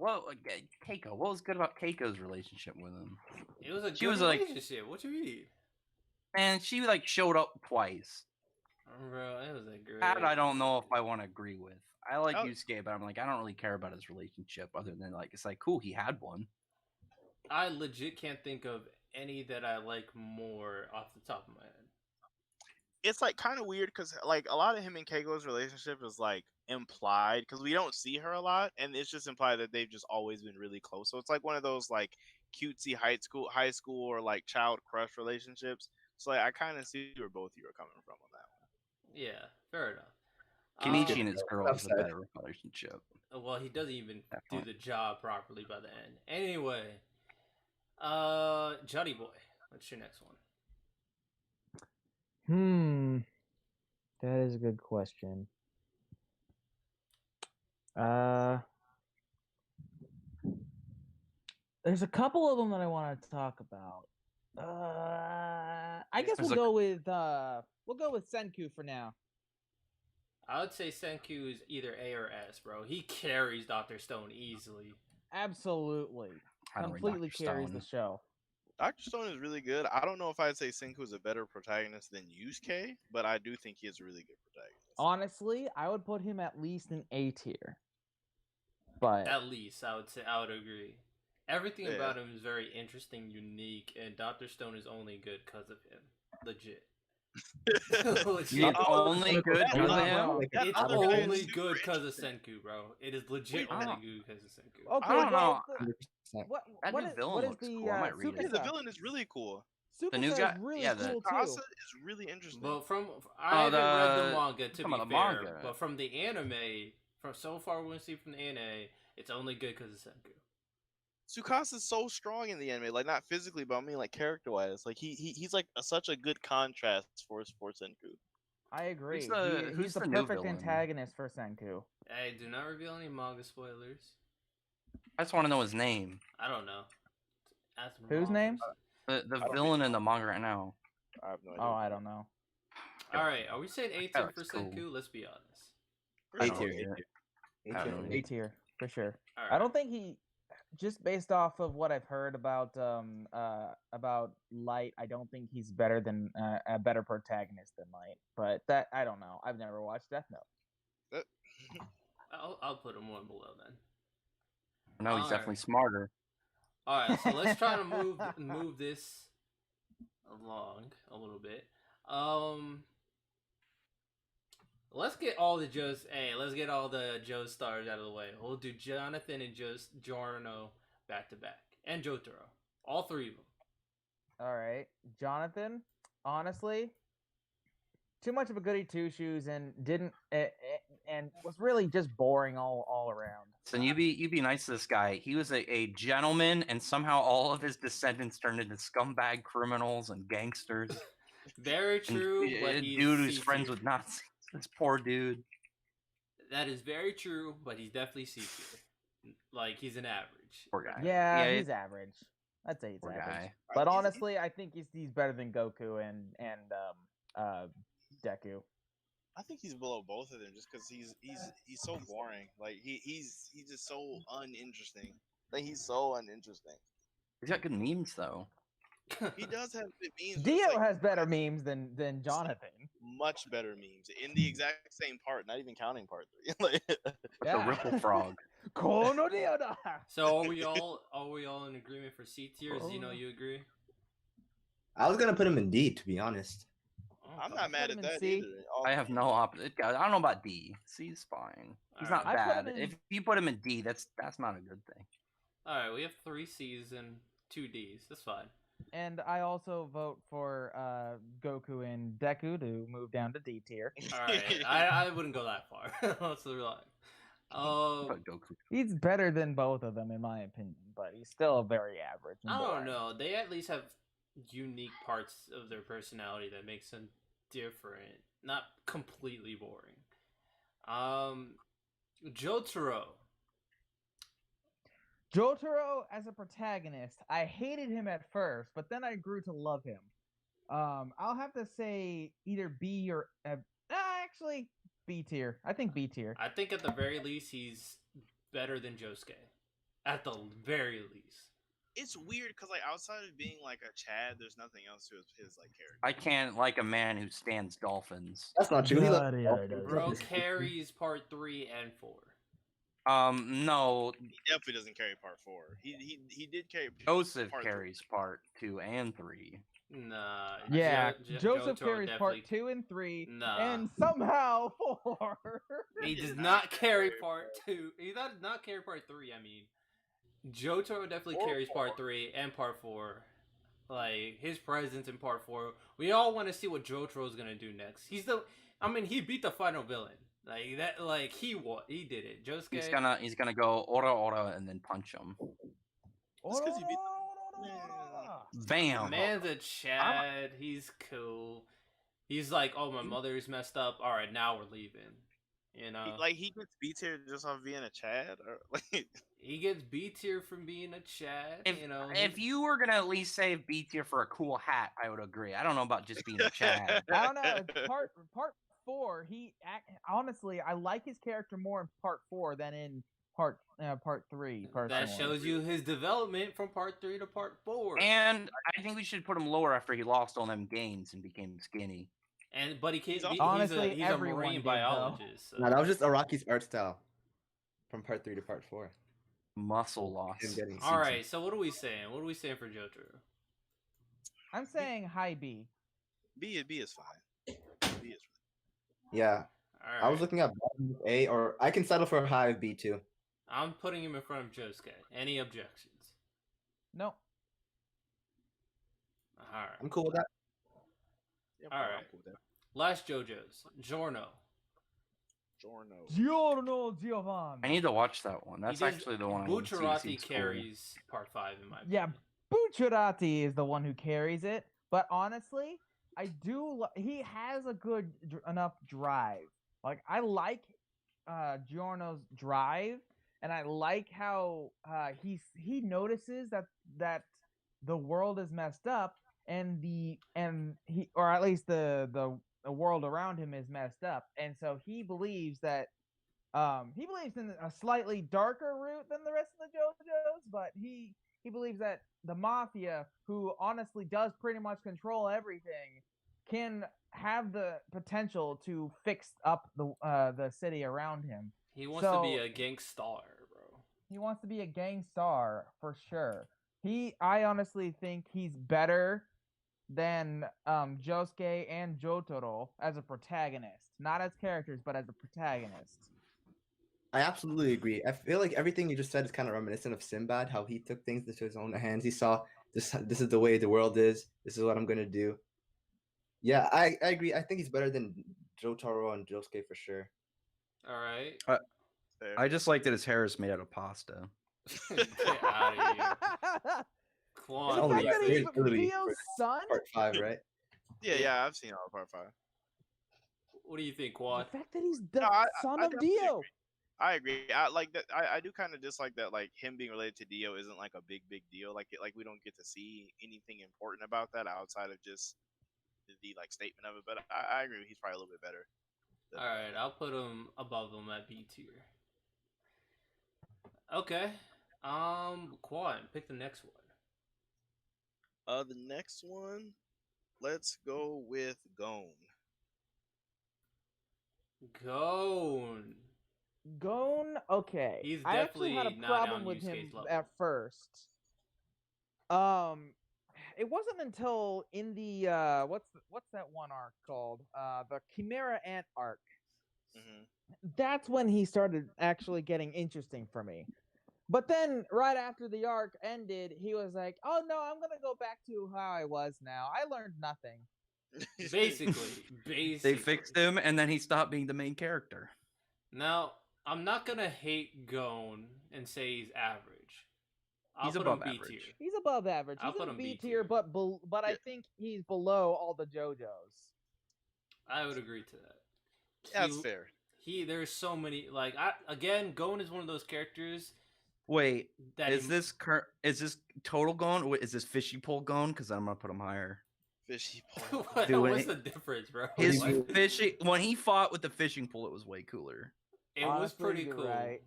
Keiko? What was good about Keiko's relationship with him? It was a good relationship. What you mean? And she showed up twice. Bro, it was a great. That I don't know if I want to agree with. I like Yusuke, but I'm I don't really care about his relationship other than it's cool he had one. I legit can't think of any that I like more off the top of my head. It's kind of weird because a lot of him and Keiko's relationship is implied because we don't see her a lot, and it's just implied that they've just always been really close. So it's one of those cutesy high school or child crush relationships. So I kind of see where both of you are coming from on that one. Yeah, fair enough. Kenichi and his girl is a better relationship. Well, he doesn't even do the job properly by the end. Anyway, Johnny Boy, what's your next one? That is a good question. There's a couple of them that I want to talk about. I guess we'll go with Senku for now. I would say Senku is either A or S, bro. He carries Dr. Stone easily. Absolutely. Completely carries the show. Dr. Stone is really good. I don't know if I'd say Senku is a better protagonist than Yusuke, but I do think he is a really good protagonist. Honestly, I would put him at least in A tier. But at least, I would agree. Everything about him is very interesting, unique, and Dr. Stone is only good because of him. Legit. Only good because of him? It's only good because of Senku, bro. It is legit only good because of Senku. Okay, I don't know. What is cool. I might read it. The villain is really cool. The new guy, really yeah, cool Tsukasa too. is really interesting. But I haven't read the manga to be fair, but from the anime, from so far we see from the anime, it's only good because of Senku. Tsukasa's so strong in the anime, not physically, but I mean character-wise. He's such a good contrast for Senku. I agree. Who's the perfect antagonist for Senku. Hey, do not reveal any manga spoilers. I just want to know his name. I don't know. Whose name? The villain in the manga right now. I have no idea. Oh, I don't know. Alright, are we saying A tier for Senku? Let's be honest. A tier. A tier, for sure. Right. I don't think just based off of what I've heard about Light, I don't think he's better than a better protagonist than Light. But that I don't know. I've never watched Death Note. I'll put him one below then. No, he's definitely smarter. All right, so let's try to move this along a little bit. Let's get all the Joe stars out of the way. We'll do Jonathan and Giorno back to back, and Jotaro, all three of them. All right, Jonathan. Honestly, too much of a goody two shoes, and didn't and was really just boring all around. So you be nice to this guy. He was a gentleman, and somehow all of his descendants turned into scumbag criminals and gangsters. Very true. And, but a he's dude who's C-tier. friends with Nazis. This poor dude. That is very true, but he's definitely C-tier. Like, he's an average. Poor guy. Yeah, he's average. I'd say he's poor average. guy. But honestly, I think he's better than Goku and Deku. I think he's below both of them just because he's so boring. Like he's just so uninteresting. Like he's so uninteresting. He's got good memes though. He does have good memes. but it's Dio like has better memes than Jonathan. much better memes in the exact same part, not even counting part 3. Like, With the Ripple Frog. Kono Dio da! So are we all in agreement for C-tier? Zeno, you agree? I was gonna put him in D, to be honest. I'm not mad him at in that C. either. I have no opposite. I don't know about D. C's fine. He's not Alright. I put bad. him in- If you put him in D, that's not a good thing. Alright, we have 3 C's and 2 D's. That's fine. And I also vote for Goku and Deku to move down to D tier. Alright, I wouldn't go that far. Let's relax. But Goku. He's better than both of them in my opinion, but he's still very average. and I don't boring. know. They at least have unique parts of their personality that makes them different. Not completely boring. Jotaro. Jotaro as a protagonist, I hated him at first, but then I grew to love him. I'll have to say either B or actually B tier. I think B tier. I think at the very least he's better than Josuke. At the very least. It's weird because like outside of being like a Chad, there's nothing else to his like character. I can't like a man who stands dolphins. That's not true. He loves Yada, dolphins. yada, Bro carries part 3 and 4. No, He definitely doesn't carry part 4. He did carry Joseph part 3. carries part 2 and 3. Nah. Yeah, Jotaro Joseph carries part definitely- 2 and 3, Nah. and somehow 4. He does not carry part 2. He does not carry part 3, I mean. Jotaro definitely Or carries part 3 and part 4. Like, his presence in part 4. We all want to see what Jotaro's gonna do next. He beat the final villain. Like, that, like, he did it. Josuke. He's gonna go ora and then punch him. Just 'cause you beat Bam. Man's a Chad. He's cool. He's like, oh, my mother's messed up. Alright, now we're leaving. You know? He gets B tier just off being a Chad, or like He gets B tier from being a Chad. If you were gonna at least save B tier for a cool hat, I would agree. I don't know about just being a Chad. I don't know. Part 4, honestly, I like his character more in part 4 than in part 3. That Personally. shows you his development from part 3 to part 4. And I think we should put him lower after he lost all them gains and became skinny. But he can't. Honestly, he's a everyone marine did, though. biologist. So. No, that was just Araki's art style from part 3 to part 4. Muscle loss. Him getting All CG. right. So what are we saying? What are we saying for Jotaro? I'm saying high B. B is fine. B is Yeah, All right. I was looking at bottom A, or I can settle for a high B too. I'm putting him in front of Josuke. Any objections? No. All right. I'm cool with that. yeah, All I'm right. cool with that. Last JoJo's Giorno. Giorno. Giorno Giovanni. I need to watch that one. That's He does- actually the one I want to see. Bucciarati Seems cool. carries part 5 in my Yeah, opinion. Bucciarati is the one who carries it. But honestly, I do. He has a good enough drive. Like I like Giorno's drive, and I like how he notices that the world is messed up, and he, or at least the world around him is messed up, and so he believes that He believes in a slightly darker route than the rest of the JoJos, but he believes that the mafia, who honestly does pretty much control everything, can have the potential to fix up the city around him. He wants to be a gangstar, bro. He wants to be a gangstar for sure. I honestly think he's better than Josuke and Jotaro as a protagonist, not as characters, but as a protagonist. I absolutely agree. I feel like everything you just said is kind of reminiscent of Sinbad, how he took things into his own hands. He saw this is the way the world is. This is what I'm gonna do. Yeah, I agree. I think he's better than Jotaro and Josuke for sure. All right. Fair. I just like that his hair is made out of pasta. Get out of here. Quan, The only fact that he's ability Dio's for son. Part 5, right? Yeah, I've seen all of part 5. what do you think, The Quan? fact that he's the No, son I of definitely Dio. I agree. I like that. I do kind of dislike that. Like him being related to Dio isn't like a big deal. Like we don't get to see anything important about that outside of just the like statement of it. But I agree. He's probably a little bit better. All right, I'll put him above him at B tier. Okay. Quan, pick the next one. The next one, let's go with Gon. Gon, okay. He's I actually had a definitely not problem on with him Yusuke's level. at first. It wasn't until in the what's that one arc called? The Chimera Ant arc. Mm-hmm. That's when he started actually getting interesting for me. But then, right after the arc ended, he was like, "Oh no, I'm gonna go back to how I was now. I learned nothing." Basically. They fixed him, and then he stopped being the main character. Now, I'm not gonna hate Gon and say he's average. I'll He's put above him B average. tier. He's above average. I'll He's put in him B B tier, tier. but I think he's below all the JoJos. I would agree to that. That's fair. There's so many Gon is one of those characters. Wait, That is this total Gon? Or is this fishy pole Gon? Because I'm gonna put him higher. Fishy pole. What's the difference, bro? His What? fishing when he fought with the fishing pole, it was way cooler. It was Honestly, pretty you're cool. right.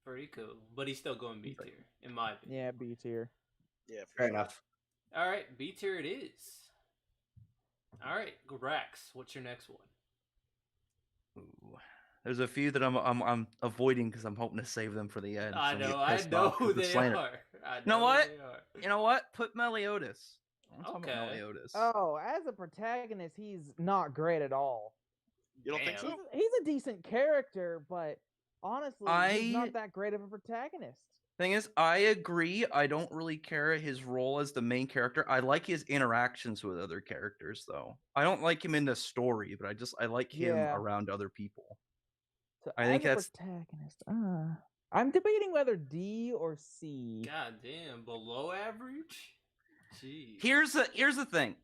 Pretty cool. But he's still going B tier, in my opinion. Yeah, B tier. Yeah, Fair enough. All right, B tier it is. All right, Rax, what's your next one? Ooh. There's a few that I'm avoiding because I'm hoping to save them for the end. I so I'm know getting pissed who off 'cause they it's slander. are. You know what? They are. You know what? Put Meliodas. I'm talking about Okay. Meliodas. Oh, as a protagonist, he's not great at all. You don't think Damn. so? He's a decent character, but honestly, he's not that great of a protagonist. Thing is, I agree. I don't really care his role as the main character. I like his interactions with other characters, though. I don't like him in the story, but I like him Yeah. around other people. So I think as a that's- protagonist. I'm debating whether D or C. God damn, below average? Jeez. Here's the thing.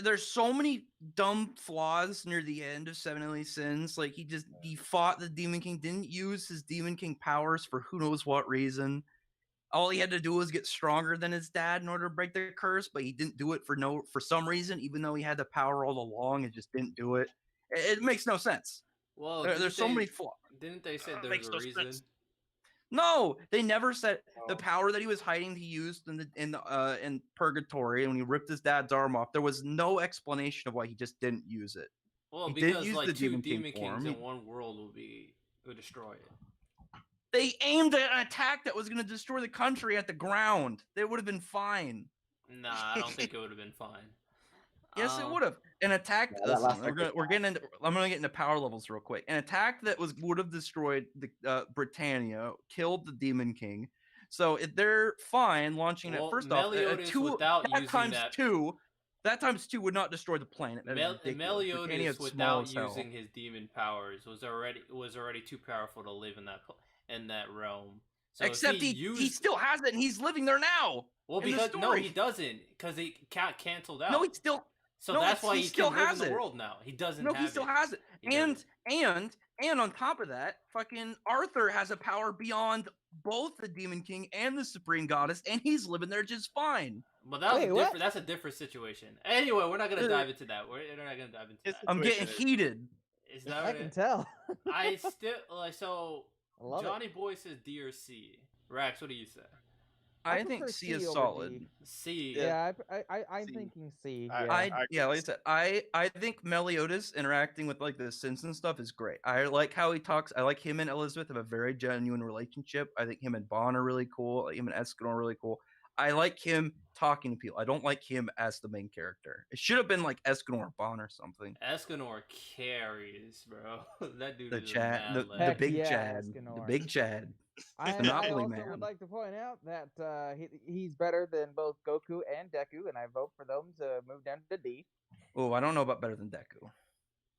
There's so many dumb flaws near the end of Seven Deadly Sins. Like he fought the Demon King, didn't use his Demon King powers for who knows what reason. All he had to do was get stronger than his dad in order to break the curse, but he didn't do it for some reason, even though he had the power all along and just didn't do it. It makes no sense. Well, There's so many flaws. Didn't they say Makes there's a no reason? sense. No, they never said the Oh. power that he was hiding. He used in Purgatory, and when he ripped his dad's arm off, there was no explanation of why he just didn't use it. Well, He didn't because use like the two Demon King Demon Kings form. in one world would destroy it. They aimed at an attack that was going to destroy the country at the ground. They would have been fine. Nah, I don't think it would have been fine. Yes, it would have. An attack. Yeah, that last Listen, we're getting into. I'm going to get into power levels real quick. An attack that would have destroyed the Britannia, killed the Demon King. So they're fine launching Well, it. First off, Meliodas without that using times that- two. That times two would not destroy the planet. That is ridiculous. Britannia Meliodas, is small without as hell. using his demon powers, was already too powerful to live in that realm. So if Except he still has it, and he's living there now. well in the because no, story. he doesn't, because he got canceled out. No, he still. so no, that's why he he still can live has in the it. world now. He doesn't. No, have he still it. has it. He And doesn't. on top of that, fucking Arthur has a power beyond both the Demon King and the Supreme Goddess, and he's living there just fine. But that was Wait, different. what? That's a different situation. Anyway, we're not gonna dive into that. We're not gonna dive into It's that. I'm getting Situation heated. Is that I what can it- tell. I still like so. I love Johnny Boy says D or C. Rax, what do you say? I think prefer C C is over solid. D. C. Yeah, I'm C. thinking C. I- Yeah. I agree yeah, like I with said, I think Meliodas interacting with like the Simpsons stuff is great. I like how he talks. I like him and Elizabeth have a very genuine relationship. I think him and Bond are really cool. Him and Escanor are really cool. I like him talking to people. I don't like him as the main character. It should have been like Escanor or Bond or something. Escanor carries, bro. That dude The is Chad, a the, mad the lad. Heck big yeah, Chad, the Escanor. big Chad. I Monopoly also Man. would like to point out that he's better than both Goku and Deku, and I vote for them to move down to D. Oh, I don't know about better than Deku.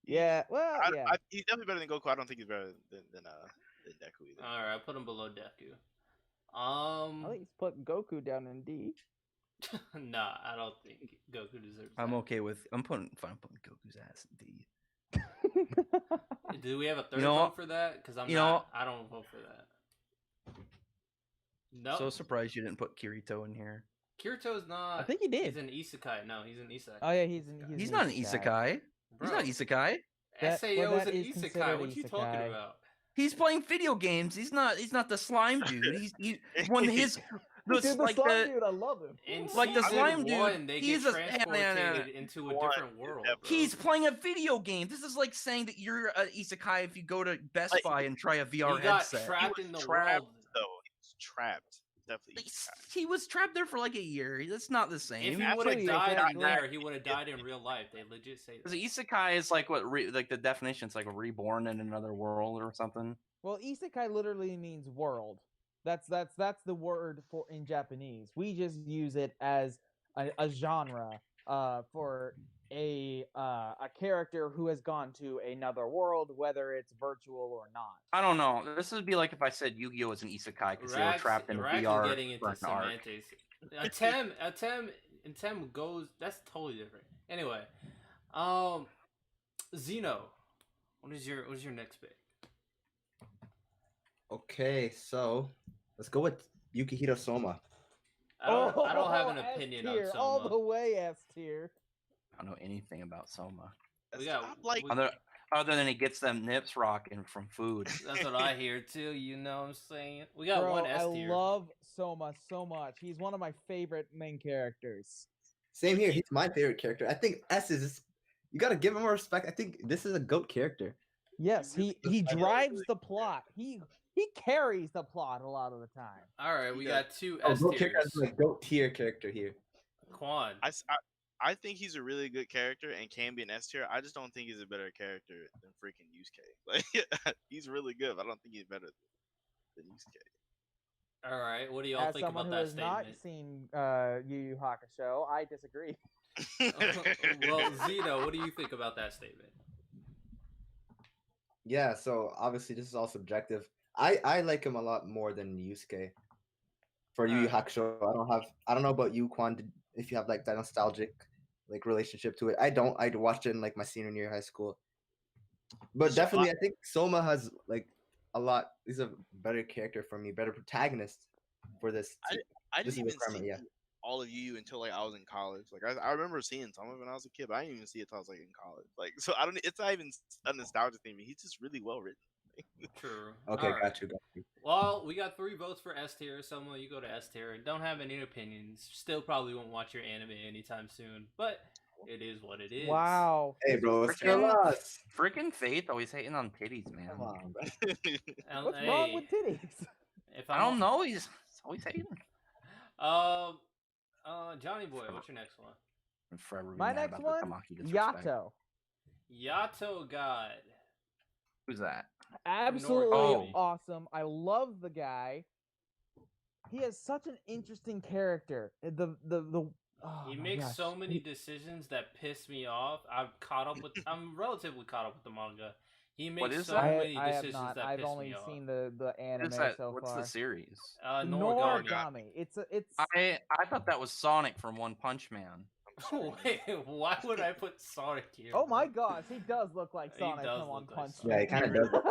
Yeah, well, yeah. He's definitely better than Goku. I don't think he's better than Deku either. All right, I put him below Deku. At least put Goku down in D. Nah, I don't think Goku deserves. I'm that. okay with. I'm putting Goku's ass in D. Do we have a third know vote what? for that? Because I'm You not. I don't vote for that. No, So surprised you didn't put Kirito in here. Kirito's not. I think he did. He's an isekai. No, he's an isekai. Oh yeah, he's He's not an isekai. He's not isekai. That- Sao well, is that an is isekai. considered What you talking isekai. about? He's playing video games. He's not the slime dude. He when his Dude, the like slime dude, I love him. In Like the season slime dude, one, they he's get a- transported into a different world. Bro. he's playing a video game. This is like saying that you're an isekai if you go to Best Like, Buy and try a VR he got headset. trapped He in was the trapped, world. though. He was trapped. Definitely. He was trapped there for like a year. That's not the If same. he would Absolutely, have died in exactly. there, he would have died in real life. They legit say that. Because isekai is like what like the definition. It's like a reborn in another world or something. Well, isekai literally means world. That's the word for in Japanese. We just use it as a genre for a character who has gone to another world, whether it's virtual or not. I don't know. This would be like if I said Yu-Gi-Oh was an isekai because they were trapped in a Rax VR is getting into for an arc. semantics. Atem goes. That's totally different. Anyway, Zeno, what is your next pick? Okay, so let's go with Yukihiro Soma. I don't have an opinion on S-tier, Soma. all the way S tier. I don't know anything about Soma. We got Stop, like, Other than he gets them nips rocking from food. That's what I hear too. You know what I'm saying? We got Bro, one S I tier. love Soma so much. He's one of my favorite main characters. Same here. He's my favorite character. I think S is. You gotta give him more respect. I think this is a goat character. Yes, really he does. I drives the plot. He carries the plot a lot of the time. All right, we Yeah. got two Oh, S goat character tiers. is a goat tier character here. Quan. I think he's a really good character and can be an S tier. I just don't think he's a better character than freaking Yusuke. Like, he's really good, but I don't think he's better than Yusuke. All right, what do y'all As think someone about who that has not statement? seen Yu Yu Hakusho, I disagree. Well, Zeno, what do you think about that statement? Yeah, so obviously this is all subjective. I like him a lot more than Yusuke. For Yu Yu Alright. Hakusho, I don't know about you, Quan, if you have like that nostalgic like relationship to it. I don't. I watched it in like my senior year of high school. But So, definitely, I think Soma has like a lot. He's a better character for me, better protagonist for this. I This didn't is even a requirement, see all of Yu until like I was in college. Like I remember seeing some of it when I was a kid, but I didn't even see it until I was like in college. Like so, I don't. It's not even a nostalgia thing. He's just really well written. True. Okay, All right. got you. Well, we got 3 votes for S tier. Soma, you go to S tier. Don't have any opinions. Still probably won't watch your anime anytime soon, but it is what it is. Wow. Hey, bro, it's your Freaking- loss. Freaking Faith always hating on titties, man. Come on, bro. What's Hey, wrong with titties? If I don't know. He's always hating. Johnny Boy, what's your next one? I'm forever be My mad next about the one, Tamaki disrespect. Yato. Yato God. Who's that? Absolutely Oh. awesome. I love the guy. He has such an interesting character. Oh He my makes gosh. so many decisions that piss me off. I'm relatively caught up with the manga. He makes is so that? many I have decisions not. that I've piss only me off. seen the anime What's that? so What's far. the series? Noragami. Noragami. It's I thought that was Sonic from One Punch Man. Wait, why would I put Sonic here? Oh my bro? gosh, he does look like He Sonic does from One look like Punch Sonic. Yeah, he kind of does.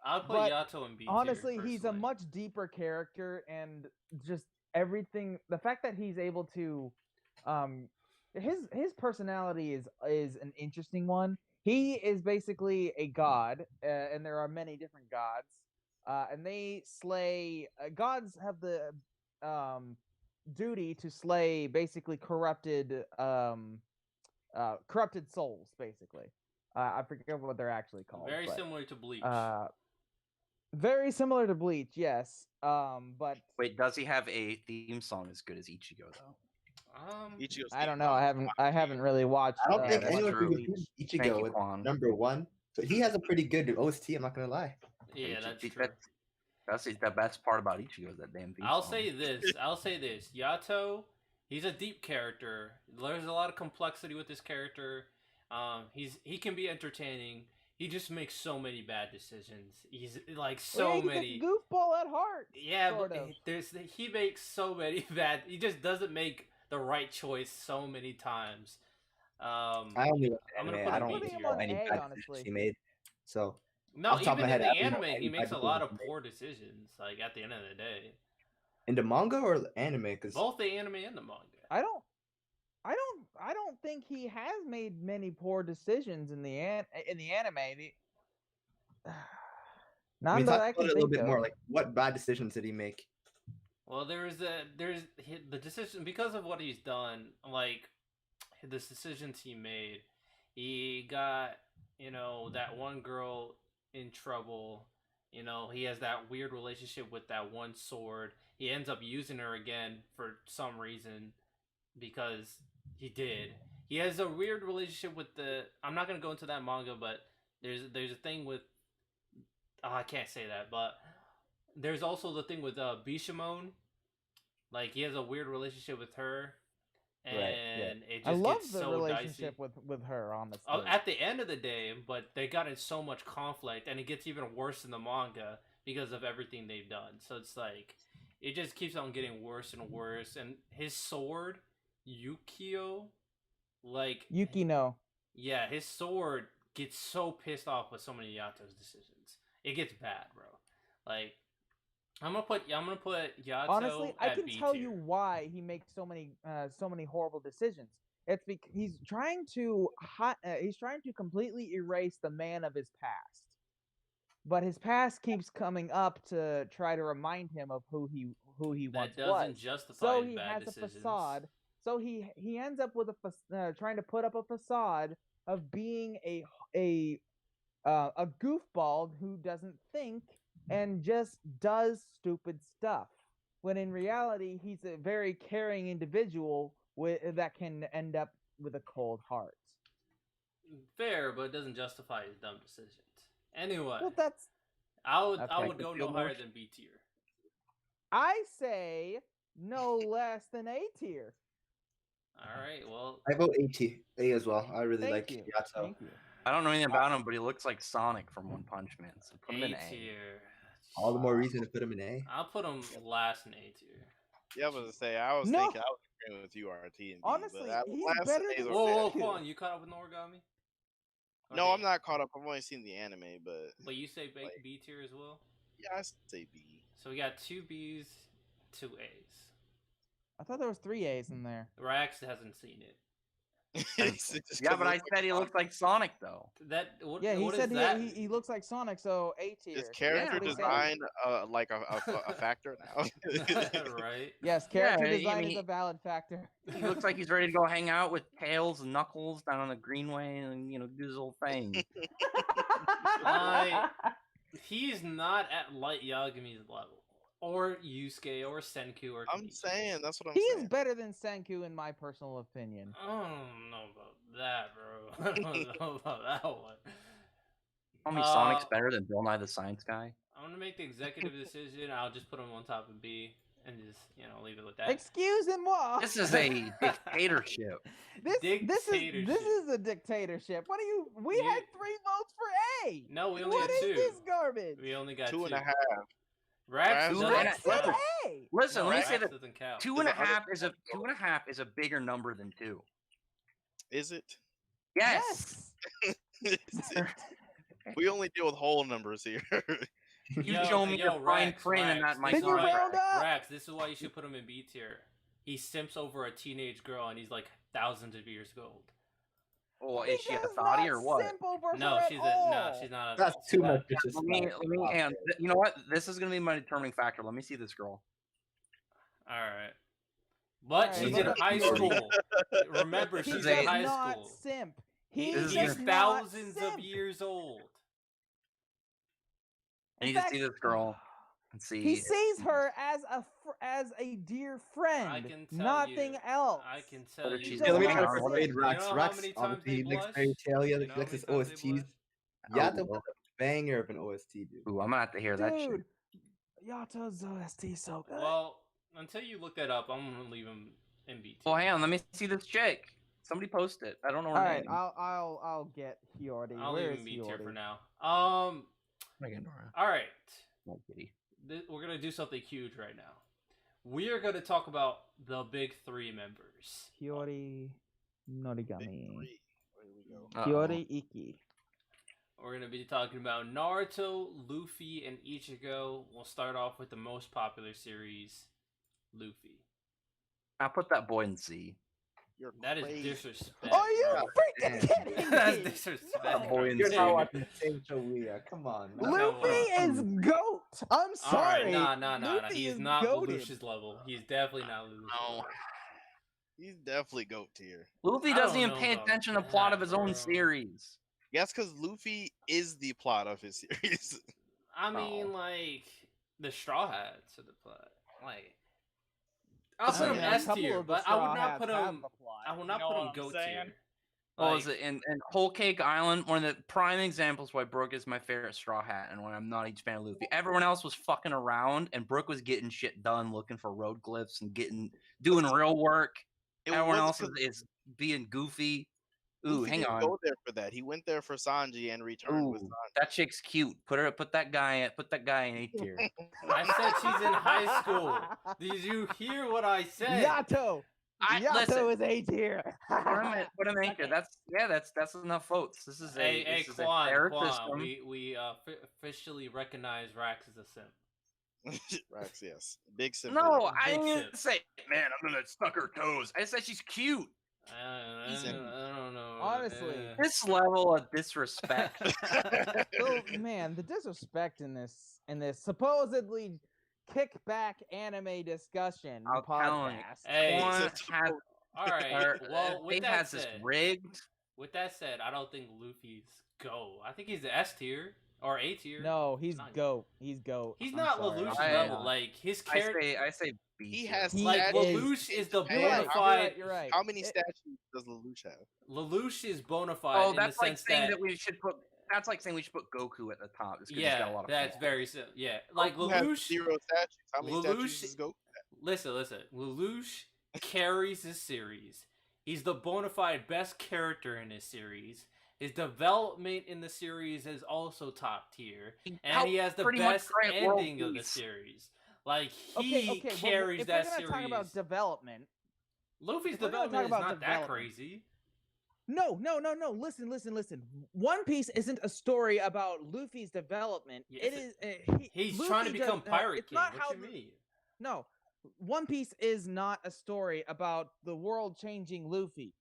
I'll put But Yato in B tier, honestly, he's a personally. much deeper character, and just everything. The fact that he's able to, his personality is an interesting one. He is basically a god, and there are many different gods, and they slay. Gods have the duty to slay basically corrupted souls. Basically, I forget what they're actually called. Very but, similar to Bleach. Very similar to Bleach, yes. But Wait, does he have a theme song as good as Ichigo though? Ichigo's I don't theme know. song. I haven't really watched. I don't think that's anyone true. can beat Thank Ichigo you, with Quan. number 1. So he has a pretty good OST. I'm not gonna lie. Yeah, that's true. That's the best part about Ichigo is that damn theme I'll song. say this. Yato, he's a deep character. There's a lot of complexity with this character. He can be entertaining. He just makes so many bad decisions. He's like he's many. a goofball at heart. Yeah, sort but of. he makes so many bad. He just doesn't make the right choice so many times. I only watch I'm gonna anime. put I him don't B putting him tier. on any A, bad honestly. decisions he made. So No, off the top even of my in head, the I don't know anime, any he bad makes a decisions lot of he made. poor decisions. Like at the end of the day, in the manga or the anime? Because both the anime and the manga. I don't think he has made many poor decisions in the anime. Not I mean, that talk I about can it a little think bit of. more. Like, what bad decisions did he make? Well, there's the decision because of what he's done. Like the decisions he made, he got that one girl in trouble. He has that weird relationship with that one sword. He ends up using her again for some reason because he did. He has a weird relationship with the. I'm not gonna go into that manga, but there's a thing with. I can't say that, but there's also the thing with Bishamon. Like he has a weird relationship with her, and it just I love gets the so relationship dicey. with her, honestly. At the end of the day, but they got in so much conflict, and it gets even worse in the manga because of everything they've done. So it's like it just keeps on getting worse and worse. And his sword, Yukio, like Yukino. yeah, his sword gets so pissed off with so many Yato's decisions. It gets bad, bro. Like I'm gonna put Yato. Honestly, I can B tell tier. you why he makes so many horrible decisions. It's because he's trying to completely erase the man of his past. But his past keeps coming up to try to remind him of who he once That doesn't was. justify So his he bad has decisions. a facade. So he ends up with trying to put up a facade of being a goofball who doesn't think and just does stupid stuff. When in reality, he's a very caring individual that can end up with a cold heart. Fair, but it doesn't justify his dumb decisions. Anyway, Well, that's I would affected go feel no more. higher than B tier. I say no less than A tier. All right, well, I vote A as well. I really Thank like you. Yato. Thank you. I don't know anything about him, but he looks like Sonic from One Punch Man. So put him in A A. tier. All the more reason to put him in A. I'll put him last in A tier. Yeah, I was gonna say I was No. thinking I was agreeing with you, RT and B, Honestly, but he's last better A's than are Whoa, dead. Senku. Quan, you caught up with Norigami? No, Okay, I'm not caught up. I've only seen the anime, but But you say like- B tier as well. yeah, I say B. So we got 2 Bs, 2 As. I thought there was 3 A's in there. Rax hasn't seen it. Yeah, but I said he looked like Sonic though. Yeah, he what said is that? he looks like Sonic, so A tier. Is character That's what he said. design like a factor now? Right? Yes, character Yeah, I design is mean- a valid factor. He looks like he's ready to go hang out with Tails and Knuckles down on the Greenway and do his whole thing. He's not at Light Yagami's level. Or Yusuke, or Senku, or I'm Kenichi. saying that's what I'm He saying. is better than Senku in my personal opinion. I don't know about that, bro. I don't know about that one. Tell me Sonic's better than Bill Nye the Science Guy? I'm gonna make the executive decision. I'll just put him on top of B and just leave it with that. Excusez-moi. This is a dictatorship. This Dictatorship. is a dictatorship. What are you? We Yeah. had 3 votes for A. No, we only What had is 2. this garbage? We only got 2.5. 2. Rax Rax doesn't Rax count. said Listen, A. Listen, let me Rax say that doesn't count. 2.5 is a bigger number than 2. Is it? Yes. We only deal with whole numbers here. You show me your fine Rax, print and Rax, that might Then be you right. round up. Rax, this is why you should put him in B tier. He simps over a teenage girl and he's like thousands of years old. Well, He is she a does thotty not or what? simp over No, her she's at a all. no. She's not. That's she's too not- much disrespect. Let me, and you know what? This is gonna be my determining factor. Let me see this girl. All right, but Alright, she's look in up high Kiori. school. Remember, He she's does in high not school. simp. He This is He's does not thousands of simp. years old. I In need to fact, see this girl and see. He sees her as a dear friend, I can tell nothing you. else. I can tell But you. she's Yeah, let me does try not to simp. persuade You know Rax. how Rax, many times obviously, they he likes blush? fairy tale. You He know how likes many his times they OSTs. blush? Yato Oh, was a banger of an OST, dude. Ooh, I'm gonna have to hear that shit. Dude, Yato's OST so good. Well, until you look that up, I'm gonna leave him in BT. Well, hang on. Let me see this chick. Somebody post it. I don't know her all right, name. I'll get Hyordi. I'll Where leave is him B tier for Hyordi? now. Megan Dora. All right. No kitty. We're gonna do something huge right now. We are gonna talk about the big three members. Hyordi, Big Norigami, three. Where do we go? Hyordi, Iki. We're gonna be talking about Naruto, Luffy, and Ichigo. We'll start off with the most popular series, Luffy. I put that boy in C. You're That is crazy. disrespect. Are you bro. freaking kidding me? That's disrespect. No. Boy in You're C. not watching the same show we are. Come on, man. Luffy is goat. I'm sorry. Alright, nah. Luffy He's is not goated. Lelouch's level. He's definitely not Lelouch's No. level. He's definitely GOAT tier. Luffy I doesn't don't even know pay about attention to the that, plot of his bro. own series. Yes, because Luffy is the plot of his series. I mean, Oh. like, the Straw Hats of the plot. Like, I'll put I him mean, a S couple tier, of the but I would Straw not Hats put have him. the plot, I will you not know put what him I'm GOAT saying? tier. Well, Like, is it in Whole Cake Island? One of the prime examples why Brooke is my favorite Straw Hat, and when I'm not a huge fan of Luffy. Everyone else was fucking around, and Brooke was getting shit done, looking for road glyphs and doing real work. It Everyone was else is being goofy. Ooh, Luffy hang didn't on. go there for that. He went there for Sanji and returned with Ooh, Sanji. that chick's cute. Put that guy in A tier. I said she's in high school. Did you hear what I said? Yato. Yato Listen, is A tier. put him A tier. That's enough votes. This is Hey, this is a Quan, fair system. we officially recognize Rax as a simp. Rax, yes. Big simp. No, I Big didn't shit. say, man, I'm gonna suck her toes. I said she's cute. I don't know. Honestly. This level of disrespect. So, man, the disrespect in this supposedly kickback anime discussion I'm telling you. podcast. Hey, One It's a- has, all right. Well, with Dave that has this said, rigged. I don't think Luffy's go. I think he's the S tier or A tier. No, he's not goat. He's goat. He's I'm not sorry. Lelouch's I- level. Like his character, I say B. He tier. has He like statues. Lelouch is the You're You're right, bona right. fide. You're right. How many statues does Lelouch have? Lelouch is bona fide Oh, in that's the like sense saying that that we should put. That's like saying we should put Goku at the top. Just 'cause he's got yeah, a lot of that's fans. very simple. Yeah, like Goku has Lelouch. 0 statues. How many Lelouch- statues does Goku have? Listen. Lelouch carries his series. He's the bona fide best character in his series. His development in the series is also top tier, and he has the pretty much best create world ending of the peace. series. Like he Okay, well, carries if that we're gonna series. talk about development, Luffy's if we're gonna development is talk not about that development- crazy. no. Listen. One Piece isn't a story about Luffy's development. Yes, it is. He's Luffy trying to does- become Pirate it's King. not What how you the- mean? No, One Piece is not a story about the world changing Luffy.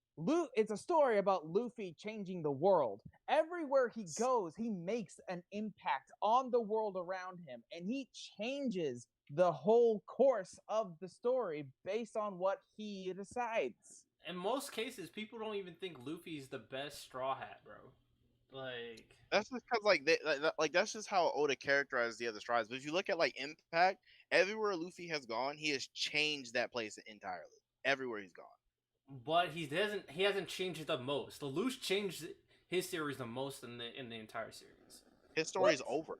It's a story about Luffy changing the world. Everywhere he goes, he makes an impact on the world around him, and he changes the whole course of the story based on what he decides. In most cases, people don't even think Luffy's the best Straw Hat, bro. Like, That's just because like that's just how Oda characterized the other tribes. But if you look at like Impact, everywhere Luffy has gone, he has changed that place entirely. Everywhere he's gone. but he hasn't changed it the most. Lelouch changed his series the most in the entire series. His story's over.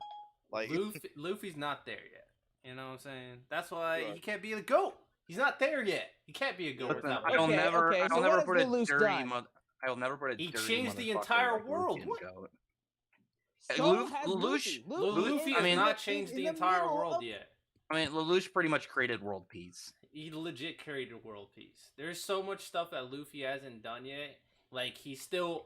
Like Luffy's not there yet. You know what I'm saying? That's why Right. he can't be a GOAT. He's not there yet. He can't be a GOAT Listen, without I'll Okay, never, okay, I'll so never what put has a Lelouch dirty done? mother. I'll never put a He dirty changed the motherfucker entire like Luffy world. and What? Goat. So Lelouch- has Lelouch- Luffy I has mean- not changed the entire world of, yet. I mean, Lelouch pretty much created world peace. He legit created world peace. There's so much stuff that Luffy hasn't done yet. Like he still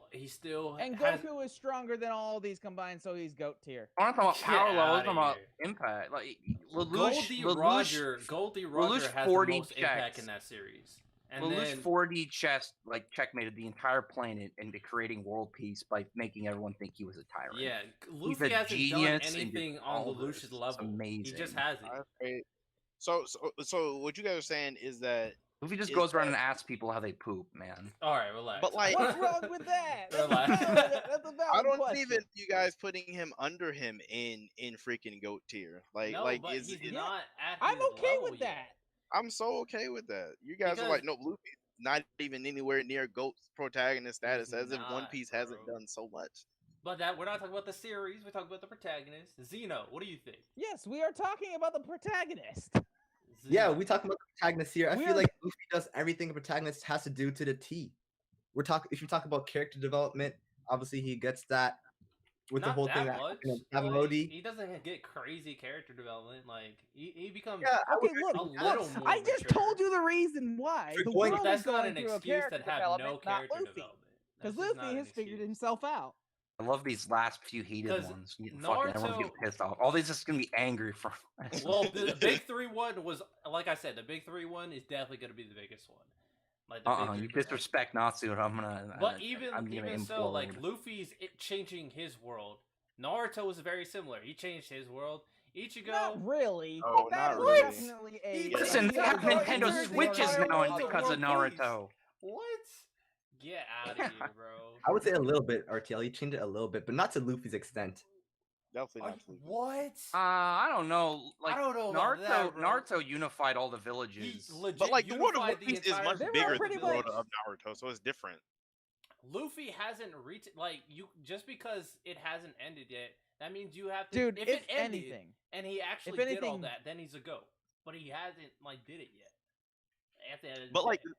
And has, Goku is stronger than all these combined, so he's GOAT tier. I'm not talking about Get power level. I'm outta talking about here. impact. Like Goldie Roger has the Lelouch most 40 impact checks. in that series. And Lelouch's then 4D chess like checkmated the entire planet into creating world peace by making everyone think he was a tyrant. yeah, He's Luffy a hasn't done genius and did anything on all Lelouch's this. It's level. He just amazing. hasn't. Alright. So what you guys are saying is that Luffy just is goes around that- and asks people how they poop, man. All right, relax. But, like- What's wrong with that? Relax. That's a valid I don't question. even you guys putting him under him in freaking goat tier. no, Like but is he's it- not at I'm his okay level with yet. that. I'm so okay with that. You guys Because- are like, no, Luffy's not even anywhere near GOAT protagonist status, He's as if One not, Piece hasn't bro. done so much. But that we're not talking about the series. We're talking about the protagonist. Zeno, what do you think? Yes, we are talking about the protagonist. Yeah, Zeno. we talking about the protagonist here. I We're- feel like Luffy does everything a protagonist has to do to the T. If you talk about character development, obviously he gets that with the Not whole thing that that much. happened in Like, Savarodi. he doesn't get crazy character development. Like he becomes Yeah, I Okay, would look, a look, little more I just mature. told you the reason why. For The going- world But that's is not going an through a excuse character to have development, no character not Luffy. development. Because That's just Luffy not has an figured excuse. himself out. I love these last few heated 'Cause ones. Everyone's Naruto- getting pissed off. All these just gonna be angry for. Well, the big 3-1 was, like I said, the big 3-1 is definitely going to be the biggest one. Like the big You 3%. disrespect Natsu, and I'm gonna. But I'm even gonna so, like implode. Luffy's changing his world. Naruto was very similar. He changed his world. Ichigo. Not really. Oh, That not is really. definitely a. Yeah, Listen, they Yeah, have no, Nintendo it's Switches entire now world because of One Piece. Naruto. What? Get out of here, bro. I would say a little bit, RTL. You changed it a little bit, but not to Luffy's extent. Definitely Are not. you- what? I don't know. Like I don't know about Naruto, that, bro. Naruto unified all the He villages. legit But like the world of unified One Piece the is entire much They were bigger pretty than the world much- of Naruto, so it's different. Luffy hasn't reached just because it hasn't ended yet. That means you have to. Dude, if if it ended anything, and he actually if did all anything- that, then he's a goat. But he hasn't did it yet. At the end of the But like, day.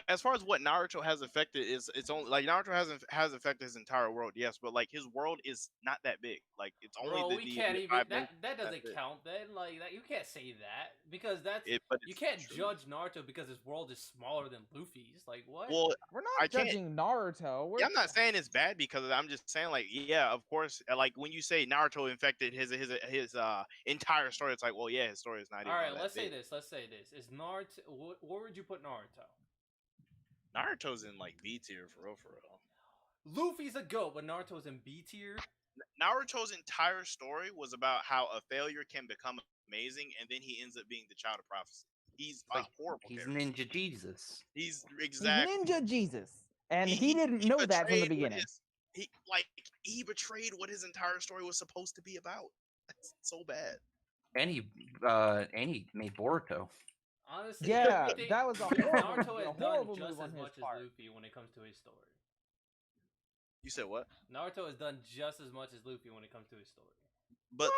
as far as what Naruto has affected is it's only like Naruto has affected his entire world, yes, but like his world is not that big. Like it's only Bro, the, we the, can't the even. five That men- that doesn't that's it. count. Then that you can't say that because that's But you it's can't true. judge Naruto because his world is smaller than Luffy's. Like what? Well, we're I not can't- judging Naruto. We're yeah, I'm not saying it's bad because of that. I'm just saying like, yeah, of course, like when you say Naruto infected his entire story, it's like, well, yeah, his story is not even. all right, that let's say big. this. Let's say this. Is Naruto? Where would you put Naruto? Naruto's in like B tier for real, for real. Luffy's a goat, but Naruto's in B tier. Naruto's entire story was about how a failure can become amazing, and then he ends up being the child of prophecy. He's a horrible He's character. Ninja Jesus. He's He's exactly. Ninja Jesus, and he didn't know that from the betrayed what beginning. he betrayed what his entire story was supposed to be about. That's so bad. And he made Boruto. Honestly, Yeah, I think that was a horrible, Naruto has a horrible done move just on as his much part. as Luffy when it comes to his story. You said what? Naruto has done just as much as Luffy when it comes to his story. But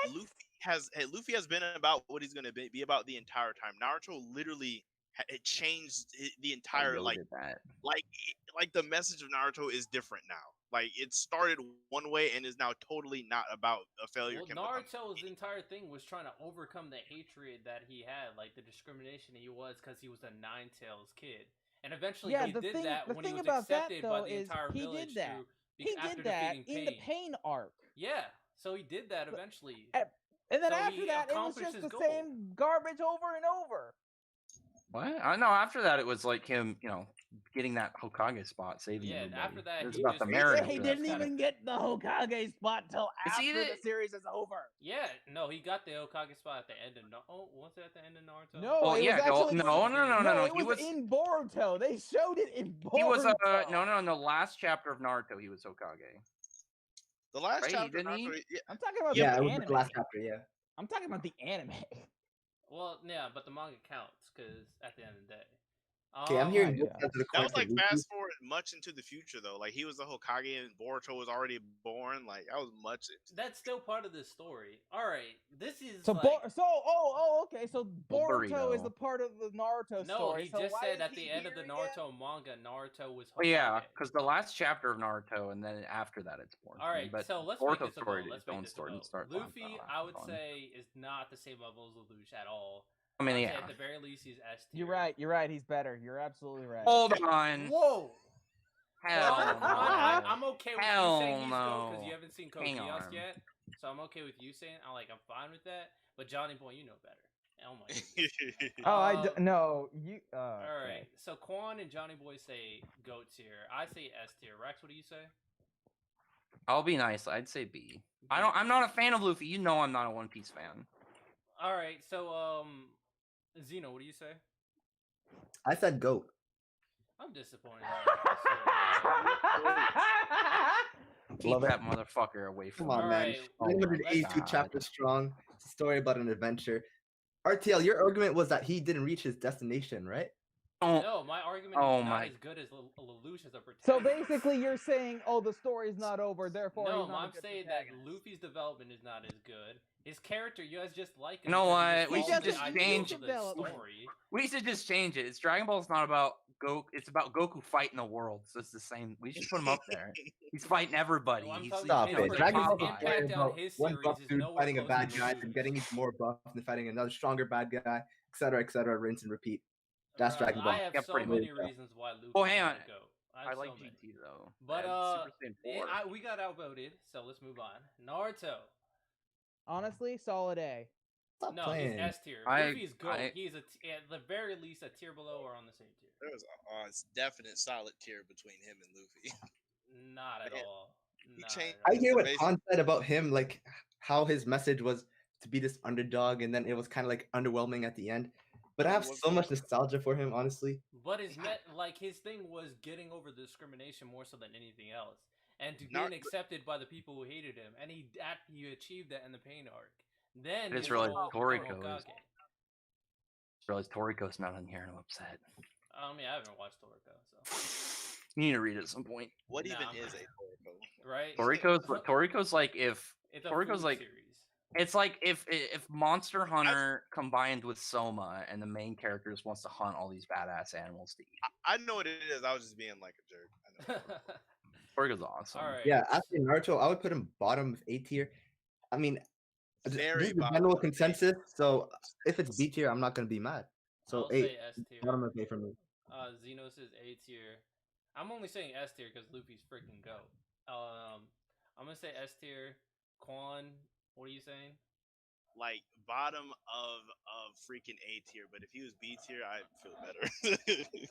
Luffy has been about what he's gonna be about the entire time. Naruto literally it changed the entire I noted that. like the message of Naruto is different now. Like it started one way and is now totally not about a failure. Well, can become Naruto's entire thing was trying to overcome the hatred that he had, like the discrimination he was because he was a Nine-Tails kid. And eventually Yeah, he the did thing- that the when he thing was about that, accepted by though, the is entire he did village that. to He after did that defeating in the Pain arc, Yeah, so he did that eventually. and then So after he that, it was accomplished just his the goal. same garbage over and over. What? I know. After that, it was like him, getting that Hokage spot, saving Yeah, everybody. after that, it was he about just- the He merit. said after He that. didn't kinda- even get the Hokage spot till Is he after the the- series is over. Yeah, no, he got the Hokage spot at the end of was it at the end of Naruto? No, Well, it yeah, was actually no. It He was was in Boruto. They showed it in Boruto. he was no. Last chapter of Naruto, he was Hokage. the last Right, chapter. didn't he? Naruto, yeah, I'm talking about Yeah, the it was anime. the last chapter. Yeah. I'm talking about the anime. Well, yeah, but the manga counts because at the end of the day. Okay, I'm hearing yeah. both sides of the that coin. was for like Luffy. fast forward much into the future though. Like he was the Hokage and Boruto was already born. Like that was much. That's still part of the story. All right, this is So, like, okay. So Boruto is burrito. the part of the Naruto no. story. He so just why said is at he the end of the here Naruto again? manga, Naruto was Hokage. Well, yeah, because the last chapter of Naruto, and then after that, it's Boruto. All right, but so let's make Boruto's this a story vote. is Let's its own make this a story. vote. Start Luffy, I would say, is not the same level as Lelouch at all. I mean, I'd say yeah. at the very least, he's S tier. You're right. You're right. He's better. You're absolutely right. Hold on. Whoa. Hell Well, no. I'm okay with Hell you saying he's goat because no. you haven't seen Code Hang Geass on. yet. So I'm okay with you saying I'm fine with that. But Johnny Boy, you know better. Oh my goodness. Oh, no, you. All right. Okay. So Quan and Johnny Boy say GOAT tier. I say S tier. Rex, what do you say? I'll be nice. I'd say B. I'm not a fan of Luffy. You know I'm not a One Piece fan. All right. So Zeno, what do you say? I said goat. I'm disappointed. Keep Love it. that motherfucker away from Come on, me. man. Alright, Oh my 182 God. chapters strong. It's a story about an adventure. RTL, your argument was that he didn't reach his destination, right? Oh, No, my argument Oh is not my- as good as Lelouch as a protagonist. So basically, you're saying, oh, the story's not over, therefore no, he's not I'm a good saying protagonist. that Luffy's development is not as good. His character, you guys just like him. You know because he what? We follows should the just ideals change of the development. story. we should just change it. It's Dragon Ball's not about Goku. It's about Goku fighting the world. So it's the same. We should put him up there. He's fighting everybody. No, I'm He's, talking Stop his, it. Dragon his Ball's a top story impact on about his one series buff is dude nowhere fighting a close bad to guy, then getting Lelouch's. even more buff, and fighting another stronger bad guy, etc., rinse and repeat. That's Bruh, Dragon Ball. I have Yeah, so pretty many much. reasons why Luffy Oh, hang on. should go. I have like so many. GT though. But I had Super Saiyan 4. we got outvoted, so let's move on. Naruto. Honestly, solid A. Stop No, playing. he's S tier. I- Luffy is GOAT. I- He's at the very least a tier below or on the same tier. There's a definite solid tier between him and Luffy. Not at Yeah. all. He Not changed- at I all. hear what Basic- Han said about him, like how his message was to be this underdog, and then it was kind of like underwhelming at the end. But I have so much nostalgia for him, honestly. But his thing was getting over the discrimination more so than anything else, and to Nar- being accepted by the people who hated him, and he achieved that in the Pain arc. Then It's his really whole Toriko Hokage. is- realize Toriko's not in here and I'm upset. I mean, I haven't watched Toriko, so You need to read it at some point. What Nah, even I'm is good. a Toriko? right. Toriko's like if It's a Toriko's food like series. it's like if Monster Hunter combined with Soma and the main character just wants to hunt all these badass animals to eat. I know what it is. I was just being like a jerk. I know. Toriko's awesome. All right. Yeah, after Naruto, I would put him bottom of A tier. I mean, this Very is the bottom general of A. consensus. So if it's B tier, I'm not gonna be mad. So I'll 8, say S tier. bottom of A for me. Zeno says A tier. I'm only saying S tier because Luffy's freaking GOAT. I'm gonna say S tier. Quan, what are you saying? Like bottom of freaking A tier, but if he was B tier, I'd feel better.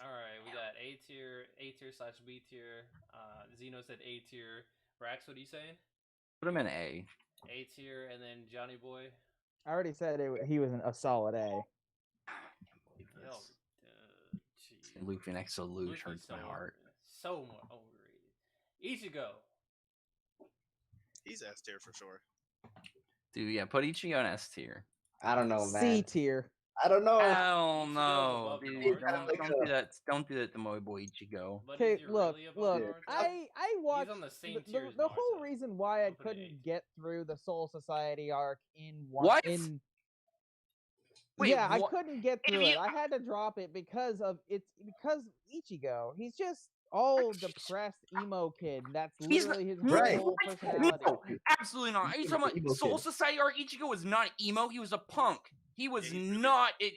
All right, we got A tier / B tier. Zeno said A tier. Rax, what are you saying? Put him in A. A tier, and then Johnny Boy. I already said he was a solid A. Yo, Seeing Luffy next to Luge Luffy's hurts my heart. So more overrated. Ichigo. He's S tier for sure. Dude, yeah, put Ichigo in S tier. I don't know, man. C tier. I don't know. Hell Ichigo's no, above dude. Naruto. Don't do that. Don't do that to my boy Ichigo. But Okay, is he look. really above Naruto? I watched on the same the, tier as the whole Naruto. reason why I I'll put it couldn't A. get through the Soul Society arc in one What? in Wait, yeah, I what? couldn't get If through you- it. I had to drop it because Ichigo. He's just all depressed emo kid. That's He's literally his Right. whole What? personality. No, absolutely not. Are you He's talking an emo about Soul kid. Society arc? Ichigo was not emo. He was a punk. He was Yeah, he's really- not. And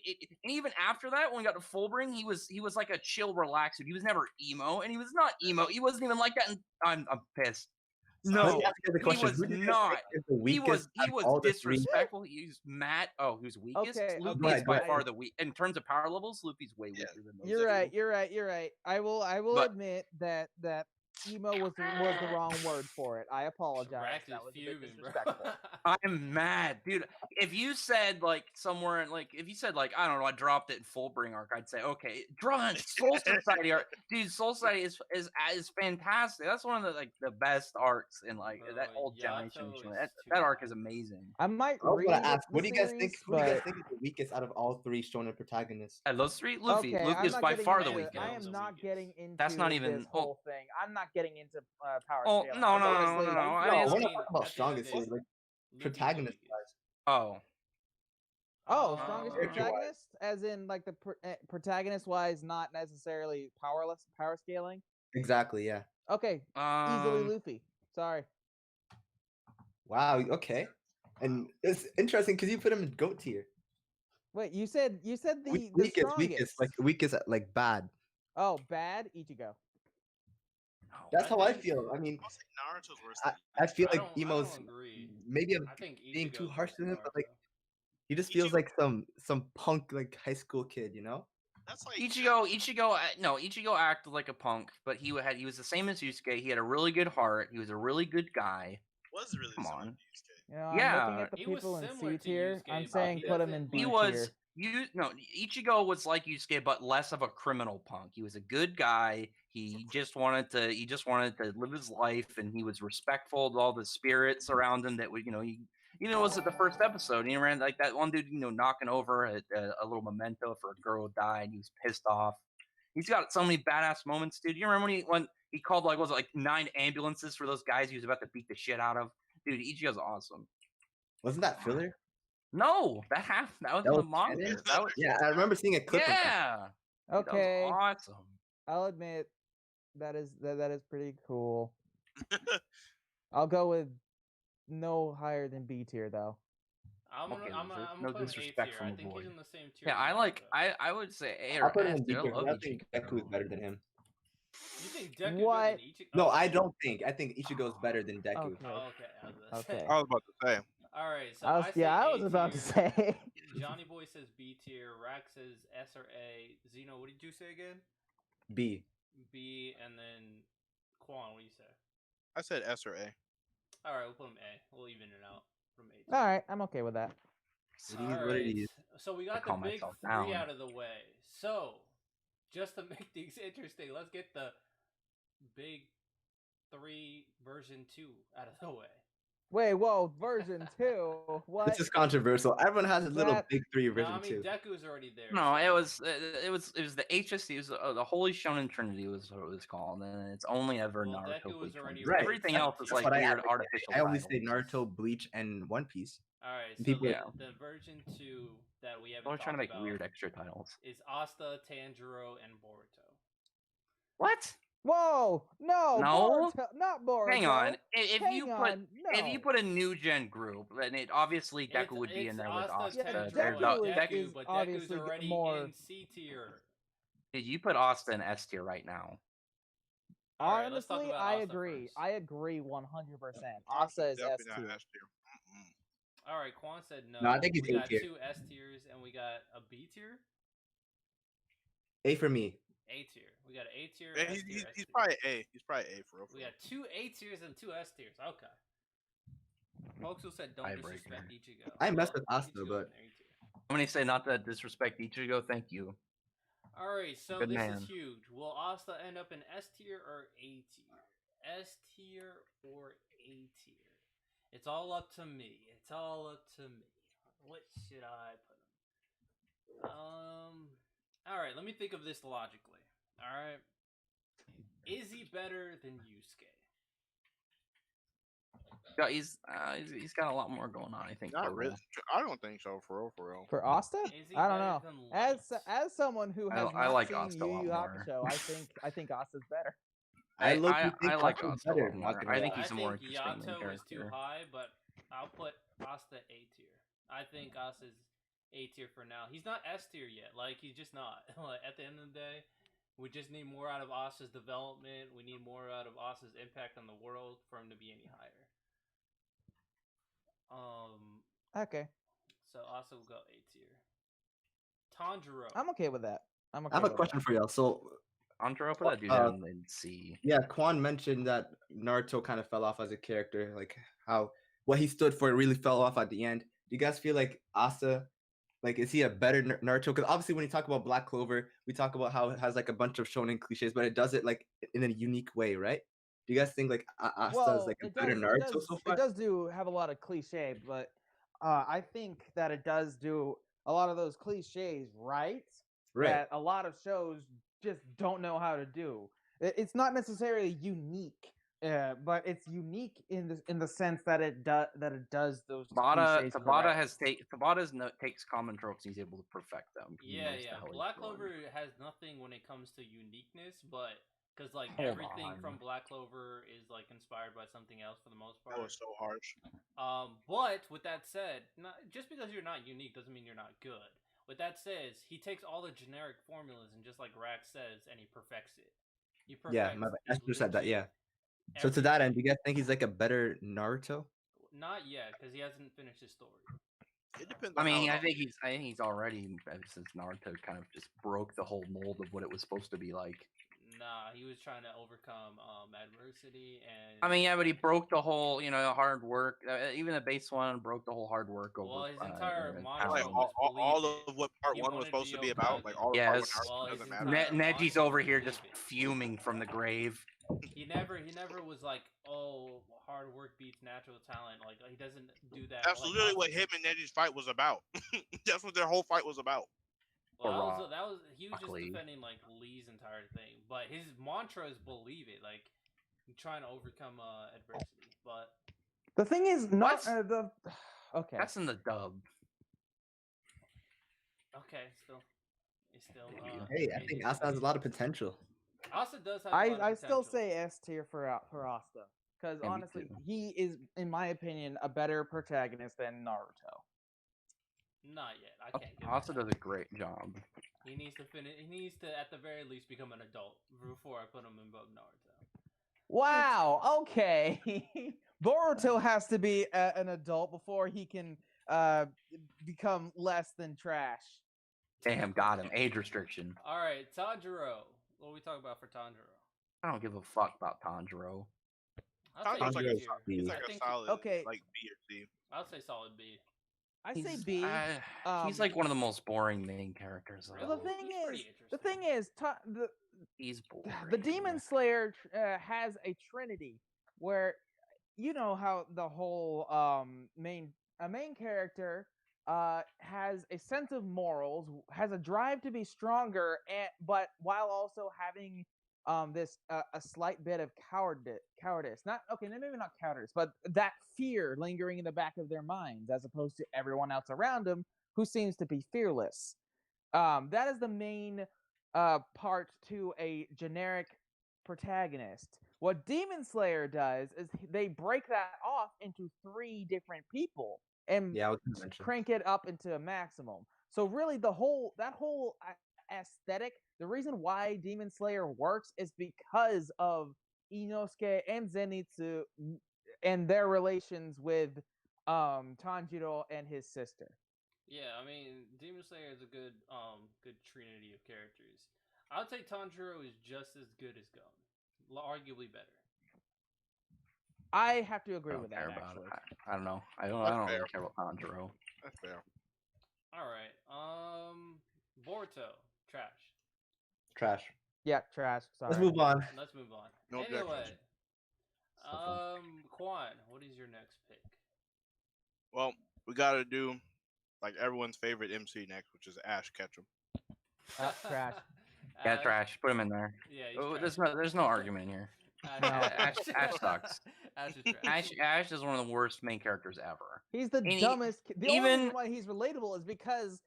even after that, when we got to Fullbring, he was like a chill, relaxed dude. He was never emo, and he was not emo. He wasn't even like that. And I'm pissed. Let No, me ask you the he question. was Who do you guys not. think is the He weakest was out of all the three? disrespectful. He was mad. Oh, he was weakest. Okay, Luffy okay, is by right. far the weak in terms of power levels. Luffy's way weaker than those. You're two. right. You're right. I will But- admit that emo was the wrong word for it. I apologize. Rax is That was a bit fuming, bro. disrespectful. I'm mad, dude. If you said like somewhere, like if you said like I don't know, I dropped it in Fullbring arc, I'd say okay. Draw in Soul Society arc, dude. Soul Society is fantastic. That's one of the best arcs in like Bro, that old Yato generation. is That too arc bad. is amazing. I might I was read gonna ask, the what do you guys series, think? Who do you guys but- think is the weakest out of all three Shonen protagonists? And those three, Luffy. Okay, Luffy I'm is not by getting far the into- weakest. I Weakest. am not getting into That's not even- this whole thing. I'm not getting into power Oh, scaling. no, because no, no, honestly, no, no. I No, mean, we're it's- not talking about at the end of the strongest day, here, like Luffy's the protagonist weakest. wise. Oh, Oh, strongest character-wise. protagonist, as in like the protagonist wise, not necessarily power scaling. Exactly, yeah. Okay, easily um, Luffy. Sorry. Wow, okay. And it's interesting because you put him in GOAT tier. Wait, you said the Weakest, strongest. weakest, like bad. Oh, bad Ichigo. no. That's how I think- feel. I mean, I'll say Naruto's worse. I, than I feel I like don't Emo's agree. maybe I'm I think being Ichigo's too harsh worse to than him, but like Naruto. He just feels like some punk like high school kid, you know? That's like Ichigo acted like a punk, but he was the same as Yusuke. He had a really good heart. He was a really good guy. was really Come similar on. to Yusuke. You know, I'm Yeah, looking at the he was people in similar C to tier. Yusuke, I'm but saying he put him in doesn't, B he like- was. tier. Ichigo was like Yusuke, but less of a criminal punk. He was a good guy. He just wanted to live his life, and he was respectful to all the spirits around him. That would, was it the first episode? He ran like that one dude, knocking over a little memento for a girl who died. He was pissed off. He's got so many badass moments, dude. You remember when he called like 9 ambulances for those guys he was about to beat the shit out of? Dude, Ichigo's awesome. Wasn't that filler? No, that was That the was manga. canon? That was Yeah, I remember seeing a clip of that. yeah. Dude, Okay, that was awesome. I'll admit that is pretty cool. I'll go with no higher than B tier though. I'm Okay, gonna there's I'm no gonna put him A disrespect tier. from I the think boy. he's in the same tier. Yeah, as Naruto. I would say A I'll or put him S, in B dude. I tier. love I don't think Deku is Ichigo. better than him. You think Deku What? better than Ichigo? No, Oh, I don't think. I think Ichigo's better than Deku. Okay. Oh, okay. I was gonna say. Okay. I was about to say. All right. So I was say A about to tier. say. Johnny Boy says B tier. Rax says S or A. Zeno, what did you say again? B. B, and then Quan, what do you say? I said S or A. All right, we'll put him A. We'll even it out from A. All right, I'm okay with that. It is what it is. So we I got the calm big myself three down. out of the way. So, just to make things interesting, let's get the big 3 version 2 out of the way. Wait, whoa, version 2. What? This is controversial. Everyone has a little That- big 3 No, version I mean 2. Deku's already there. No, so- it was the HSC. It was the Holy Shonen Trinity was what it was called, and it's only ever Well, Naruto. Deku was Bleach, already One Piece. Right. Everything That's- else is that's like what I weird advocate. artificial. I only say titles. Naruto, Bleach, and One Piece. All right, so People- the version 2 that we haven't They're talked trying to make about weird extra titles. is Asta, Tanjiro, and Boruto. What? Whoa, no, No? Boruto, not Boruto. Hang on. If you Hang put on, if you no. put a new gen group, then it obviously Deku would be in there with Asta. Yeah, Tanjiro, Deku and is Deku, but Deku's obviously already more- in C tier. Dude, you put Asta in S tier right now. All right, let's talk Honestly, about I Asta agree. first. I agree 100%. Asta is S Definitely not tier. S tier. Mm-mm. All right, Quan said no. No, I think he's we A got tier. 2 S tiers and we got a B tier, A for me. A tier. We got an A tier. Yeah, S he's, tier, he's, S he's tier. probably A. He's probably A for real. We got 2 A tiers and 2 S tiers. Okay. Folks who said don't Tiebreaker. disrespect Ichigo. I messed Well, with Asta, Ichigo's but- in A tier. I'm gonna say not to disrespect Ichigo. Thank you. All right, so Good this man. is huge. Will Asta end up in S tier or A tier? S tier or A tier? It's all up to me. It's all up to me. What should I put him? All right, let me think of this logically. All right, is he better than Yusuke? Yeah, he's got a lot more going on. I think. Not for really. real. I don't think so for real. For real. For Asta? Is he I don't better know. than As someone who I- has I not like seen Asta a Yu lot Yu more. Hakusho, I think Asta's better. I look- I think like Asta's Asta a better, lot not more. gonna I lie. think I he's a more think interesting main Yato is too character. high, but I'll put Asta A tier. I think Asta's A tier for now. He's not S tier yet. Like he's just not. Like, at the end of the day, we just need more out of Asta's development. We need more out of Asta's impact on the world for him to be any higher. Okay, So Asta will go A tier. Tanjiro. I'm okay with that. I'm okay I have a with question that. for y'all. So, Antero, put that dude in C. yeah, Quan mentioned that Naruto kind of fell off as a character, like how what he stood for really fell off at the end. Do you guys feel like Asta, like, is he a better Naruto? Because obviously, when you talk about Black Clover, we talk about how it has like a bunch of shonen cliches, but it does it like in a unique way, right? Do you guys think like Asta is like a better Naruto so far? It does do have a lot of cliche, but I think that it does do a lot of those cliches right. Right. That a lot of shows just don't know how to do. It's not necessarily unique, but it's unique in the sense that it does those cliches Tabata takes common tropes and he's able to perfect them. He Yeah, knows the yeah. hell he's Black doing. Clover has nothing when it comes to uniqueness, but because like Hold everything on. from Black Clover is like inspired by something else for the most part. That was so harsh. But with that said, just because you're not unique doesn't mean you're not good. With that said, he takes all the generic formulas and just like Rax says, and he perfects it. He perfects. Yeah, my Esther said that. legit Yeah. So to that everything. end, do you guys think he's like a better Naruto? Not yet, because he hasn't finished his story. It depends I on how mean, it I all- think he's already since Naruto kind of just broke the whole mold of what it was supposed to be like. Nah, he was trying to overcome adversity and. I mean, yeah, but he broke the whole, hard work. Even the base one broke the whole hard work over. Well, his entire mantra like talent. was all believe it. of what part He one was wanted to supposed to be be about, like Hokage. all of Yes. part one Well, doesn't his matter. entire Neji's mantra over was here believe just it. fuming from the grave. He never was like, oh, hard work beats natural talent. Like he doesn't do that. That's like, literally what him and Neji's fight was about. That's what their whole fight was about. Well, that was he was just Broccoli. defending like Lee's entire thing, but his mantra is believe it. Like trying to overcome adversity. But The thing is, not What? Okay. That's in the dub. okay, it's still. Hey, I think Asa has a lot of potential. Asa does have. A lot of I still potential. say S tier for Asta, because Yeah, me honestly, too. he is, in my opinion, a better protagonist than Naruto. Not yet. I can't. Give Asa him that. does a great job. He needs to finish. He needs to, at the very least, become an adult before I put him above Naruto. Wow. Okay. Boruto has to be an adult before he can become less than trash. Damn, got him. Age restriction. All right, Tanjiro. What are we talking about for Tanjiro? I don't give a fuck about Tanjiro. I'll say Tanjiro's B like tier. He's I like a think solid, okay. like B or C. I'll say solid B. I say He's- B. he's like one of the most boring main characters. Really? Well, Though. the thing He's pretty is, the interesting. thing is, He's boring. the Demon Slayer has a trinity where you know how the whole main character has a sense of morals, has a drive to be stronger, but while also having this a slight bit of cowardice. Not okay, maybe not cowardice, but that fear lingering in the back of their minds, as opposed to everyone else around them who seems to be fearless. That is the main part to a generic protagonist. What Demon Slayer does is they break that off into 3 different people and Yeah, I was gonna mention. crank it up into a maximum. So really, that whole aesthetic, the reason why Demon Slayer works is because of Inosuke and Zenitsu and their relations with Tanjiro and his sister. Yeah, I mean, Demon Slayer is a good trinity of characters. I would say Tanjiro is just as good as Gon, arguably better. I have to I agree don't with care that. about Actually, it. I don't know. I don't That's really fair. care about Tanjiro. That's fair. All right, Boruto, trash. Trash. yeah, trash. Sorry. Let's move on. Let's move on. No Anyway, objections. Quan, what is your next pick? Well, we gotta do like everyone's favorite MC next, which is Ash Ketchum. Trash. Yeah, Ash- trash. Put him in there. Yeah, he's Oh, trash. there's no argument here. Ash sucks. Ash is trash. Ash is one of the worst main characters ever. He's the And dumbest. The only even- reason why he's relatable is because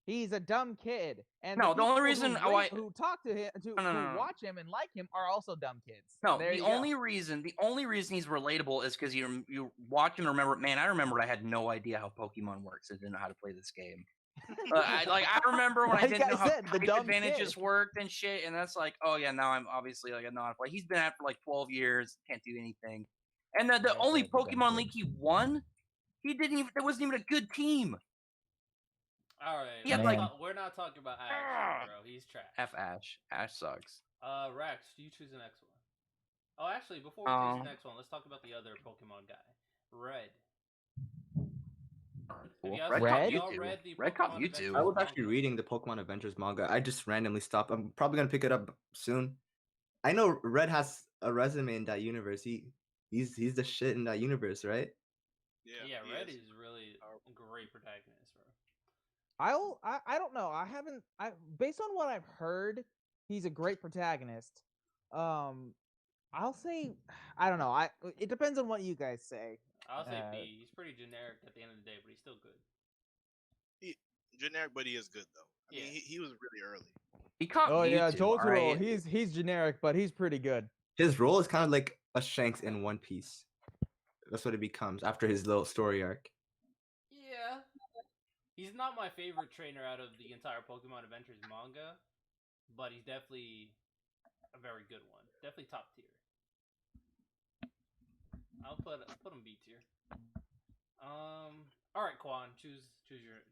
he's a dumb kid. And No, the only people reason who, why- who talk to him, No. who watch him and like him, are also dumb kids. No, There the you go. only reason he's relatable is because you watch him and remember. Man, I remember I had no idea how Pokemon works. I didn't know how to play this game. I remember when I Like didn't I know how said, the type dumb advantages kid. worked and shit, and that's like, oh yeah, now I'm obviously like I know how to play. He's been at it for like 12 years, can't do anything. And the Yeah, only that's a dumb Pokemon kid. League he won, he didn't even. There wasn't even a good team. All right, Yeah, let's like- not- we're not talking about Ash, bro. He's trash. F Ash. Ash sucks. Rex, you choose the next one. Oh, actually, before we choose the Um, next one, let's talk about the other Pokemon guy, Red. Cool. you guys- Red? caught y'all Mewtwo. read the Red caught Pokemon Mewtwo. Adventures I was manga? actually reading the Pokemon Adventures manga. I just randomly stopped. I'm probably gonna pick it up soon. I know Red has a resume in that universe. He's the shit in that universe, right? Yeah, he Red is. is really a great protagonist, bro. I don't know. I haven't. Based on what I've heard, he's a great protagonist. I'll say I don't know. It depends on what you guys say. I'll say Uh, B. He's pretty generic at the end of the day, but he's still good. Generic, but he is good though. I mean, Yeah. he was really early. He caught Mewtwo. Totoro. alright? He's generic, but he's pretty good. His role is kind of like a Shanks in One Piece. That's what it becomes after his little story arc. Yeah. He's not my favorite trainer out of the entire Pokemon Adventures manga, but he's definitely a very good one. Definitely top tier. I'll put him B tier. All right, Quan, choose yours.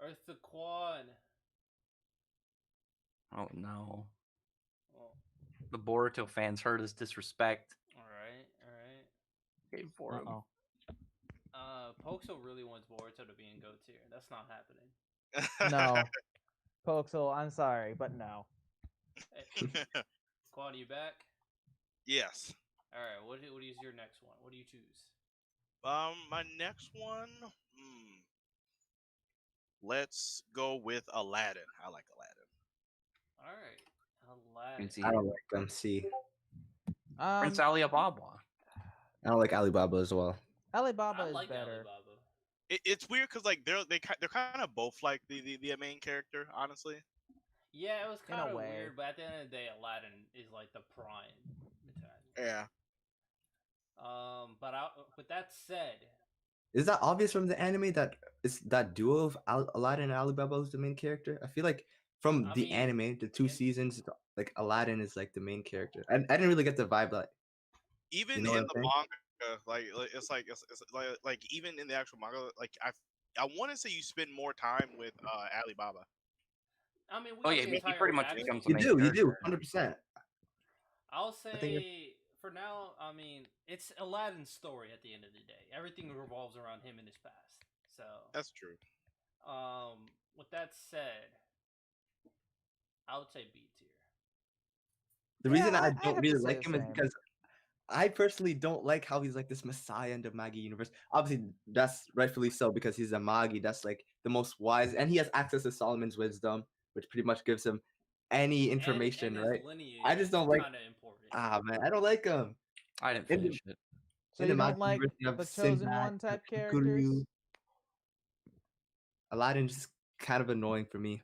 Eartha Quan. Oh no. Oh, The Boruto fans heard his disrespect. all right. Gave for him. Uh-oh. Poxo really wants Boruto to be in GOAT tier. That's not happening. No. Poxel, I'm sorry, but no. Hey, Quan, you back? Yes. All right. What is your next one? What do you choose? My next one. Let's go with Aladdin. I like Aladdin. All right, Aladdin. See, I don't like them. See, Prince Ali Ababa. I don't like Alibaba as well. Alibaba I is like better. Alibaba. It's weird because like they're kind of both like the main character, honestly. Yeah, it was In a kind of way. weird, but at the end of the day, Aladdin is like the prime protagonist. Yeah. But with that said, Is that obvious from the anime that it's that duo of Aladdin and Alibaba who's the main character? I feel like from I the mean, anime, the 2 in- seasons, like Aladdin is like the main character. I didn't really get the vibe like Even You know in what the I'm manga, it's like even in the actual manga, like I want to say you spend more time with Alibaba. I mean, we Oh got yeah, the he entire pretty much backstory. becomes the you main do, character. 100%. I'll think say for now, I mean, it's Aladdin's story at the end of the day. Everything revolves around him and his past. So, That's true. with that said, I would say B tier. The Yeah, reason I I don't have really to say like the him is same. because I personally don't like how he's like this messiah in the Magi universe. Obviously, that's rightfully so because he's a Magi. That's like the most wise, and he has access to Solomon's wisdom, which pretty much gives him any information, and his right? lineage I just don't like. kind of important. Man, I don't like him. I didn't In the- finish it. So in you the don't Magi like universe, you have the chosen Sinbad, one type you have characters? Guru. Aladdin's just kind of annoying for me.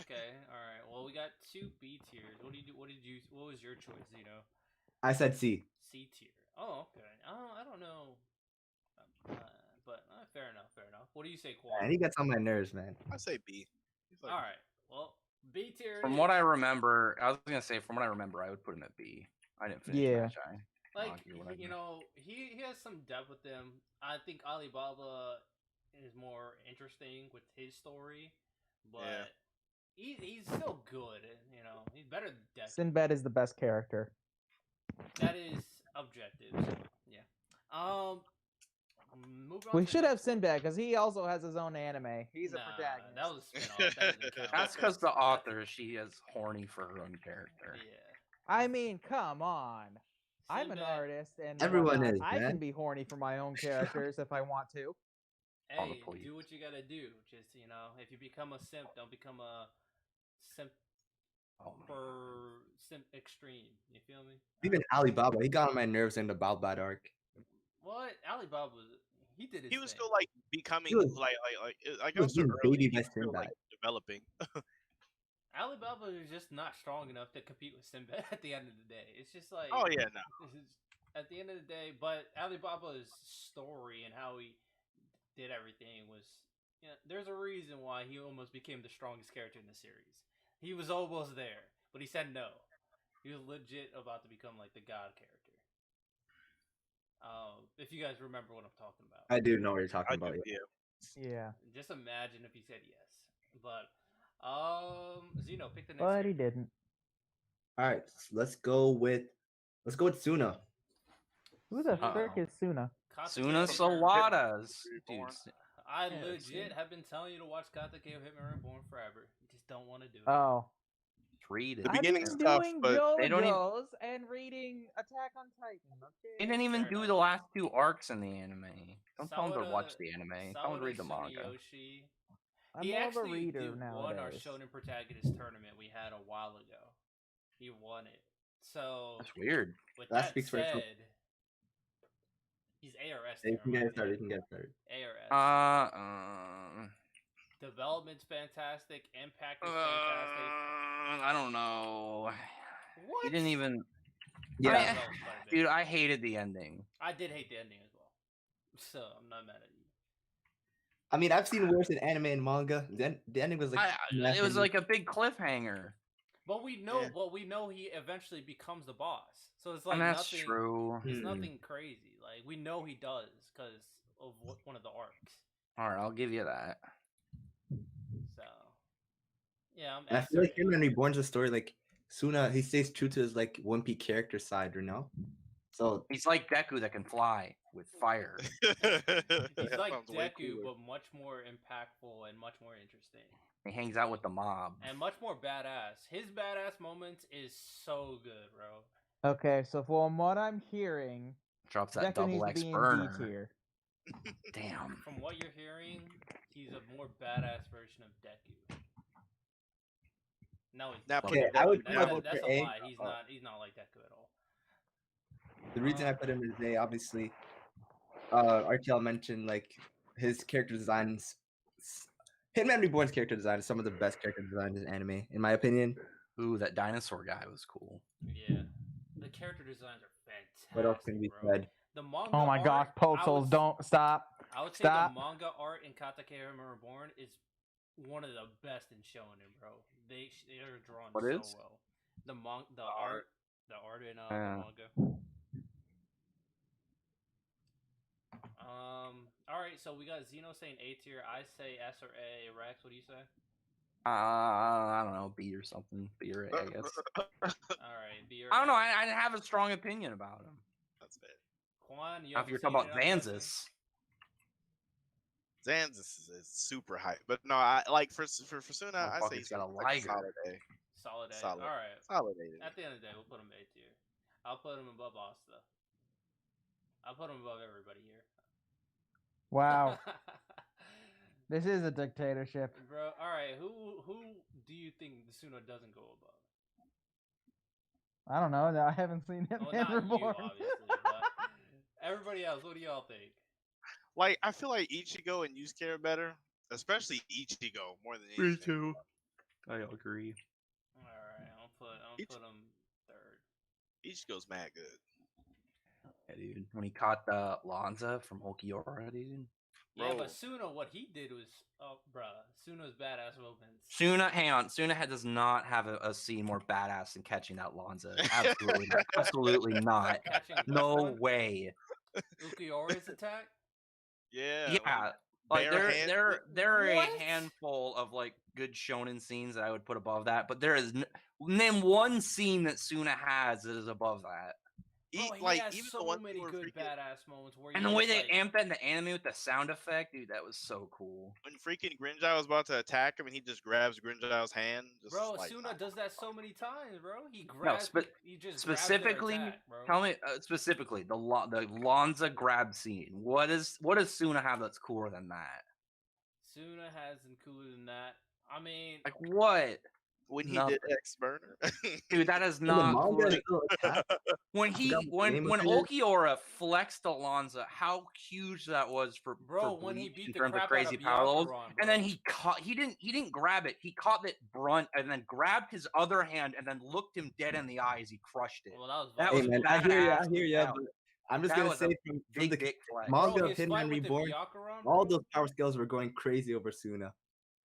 Okay, all right. Well, we got 2 B tiers. What did you? What was your choice? I said C. C tier. Oh, okay. I don't know. But fair enough. What do you say, Quan? Man, he gets on my nerves, man. I say B. He's like, All right. Well, B tier. From it what I is. remember, I was gonna say from what I remember, I would put him at B. I didn't finish Yeah. Magi. Like Magi or whatever. he has some depth with him. I think Alibaba is more interesting with his story, but he's still good. He's better than Deku. Sinbad is the best character. That is objective. So, yeah. Move on. We to should the have next one. Sinbad because he also has his own anime. He's a Nah, protagonist. that was a spinoff. That doesn't count. That's because the author, she is horny for her own character. Yeah. I mean, come on. I'm an Sinbad- artist, and Everyone whatnot. is, I man. can be horny for my own characters if I want to. On the Hey, police. do what you gotta do. Just if you become a simp, don't become a simp Oh, for simp extreme. You feel me? Even Alibaba, he got on my nerves in the Balbad arc. What Alibaba? He did his he was thing. still like becoming He was- like I he was guess so being early. babied He by was still like Sinbad. developing. Alibaba is just not strong enough to compete with Sinbad at the end of the day. It's just like Oh yeah, no. at the end of the day, but Alibaba's story and how he did everything was, there's a reason why he almost became the strongest character in the series. He was almost there, but he said no. He was legit about to become like the god character. If you guys remember what I'm talking about. I do know what you're I talking about. do, Yeah. yeah. Yeah, Just imagine if he said yes. But Zeno, pick the next but he character. didn't. All right, let's go with Suna. Who the Suna. frick is Suna? Suna Katake Sawadas. Dude, Reborn. I Yeah, legit Suna. have been telling you to watch Katake of Hitman Reborn forever. You just don't want to do it. Oh, read it. The I've beginning's been tough, doing but they don't even- JoJo's and reading Attack on Titan. Okay. They didn't even Fair do enough. the last 2 arcs in the anime. Don't tell them to watch Sawada- the anime. Tell them to read the Sawada manga. Suniyoshi. I'm He more of a actually reader won our nowadays. Shonen Protagonist tournament we had a while ago. He won it. So That's weird. with That that speaks for itself. said, he's ARS. You There, can in my get started. You opinion. can get started. ARS. Development's fantastic. Impact is fantastic. I don't know. What? He didn't even. Yeah. That develops quite a bit. Dude, I hated the ending. I did hate the ending as well. So I'm not mad at you. I mean, I've seen worse in anime and manga. The ending was like It was like a big cliffhanger. But we know he eventually becomes the boss. So it's like And that's nothing. true. It's nothing crazy. Like we know he does because of one of the arcs. All right, I'll give you that. So yeah, And I feel like him and Reborn's a story like Suna. He stays true to his like wimpy character side, you know. So He's like Deku that can fly with fire. he's like Sounds way Deku, cooler. but much more impactful and much more interesting. He hangs out with the mob. And much more badass. His badass moments is so good, bro. Okay, so from what I'm hearing, Drops that Deku needs double to X be in burner. D tier. Damn. From what you're hearing, he's a more badass version of Deku. No, he's Now not. put okay, I would Deku put That's for a A. lie. He's not like Deku at all. The reason I put him as A, obviously, RTL mentioned like his character designs. Hitman Reborn's character design is some of the best character designs in anime, in my opinion. Ooh, that dinosaur guy was cool. Yeah, the character designs are fantastic. What else can be bro. said? The manga. Oh my gosh, Potzels, don't stop. I would say Stop. the manga art in Katakei Hitman Reborn is one of the best in Shonen, bro. They're drawn What so is? well. The art in the manga. All right, so we got Zeno saying A tier. I say S or A. Rex, what do you say? I don't know, B or something. B or A, I guess. All right, B or I don't know. A. I have a strong opinion about him. That's fair. Quan, you Now, if haven't you're seen talking about it, I'm guessing? Zanzus, Zanzus is super hype, but no, I like for Suna, I say Motherfucker's got a like liger. solid A. Solid A. Solid. All right. Solid A. At the end of the day, we'll put him A tier. I'll put him above Asta. I'll put him above everybody here. Wow, this is a dictatorship. Bro, all right. Who do you think the Suna doesn't go above? I don't know. I haven't seen him Well, in not you, Reborn. obviously, but everybody else. What do y'all think? Like I feel like Ichigo and Yusuke are better, especially Ichigo more than anything. Me too. I agree. All right, I'll put him third. Ichigo's mad good. Yeah, dude. When he caught the Lanza from Okiora, dude. Yeah, Bro. but Suna, what he did was, bruh, Suna's badass moments. Suna, hang on. Suna does not have a scene more badass than catching that Lanza. Absolutely not. Absolutely not. Catching No one? way. Ukiora's attack? Yeah. Yeah. Like bare hand- there are What? a handful of like good shonen scenes that I would put above that, but there is name one scene that Suna has that is above that. Bro, he like has even so the one many where good freaking, badass moments where And you the way just, they like, amped that in the anime with the sound effect, dude, that was so cool. when freaking Grinjai was about to attack him and he just grabs Grinjai's hand. Just Bro, like, Suna does that so many times, bro. He grabs. He just specifically, grabs their attack, bro. tell me specifically the Lanza grab scene. What does Suna have that's cooler than that? Suna hasn't cooler than that. I mean, Like what? when he Nothing. did X Burner. Dude, that is In not the manga, great. little attack, When forgot what the name of it is. Okiora flexed Alonza, how huge that was for bro, for when he Bleach beat in the terms crap of crazy out of power levels, Byakuran, and then bro. he didn't grab it. He caught it brunt and then grabbed his other hand and then looked him dead in the eye as he crushed it. Well, That Hey was man, I hear badass, you. yeah. But I'm just That gonna was say a from big the dick flex. manga bro, of his fight Hitman with the Reborn, Byakuran, all bro. those power skills were going crazy over Suna.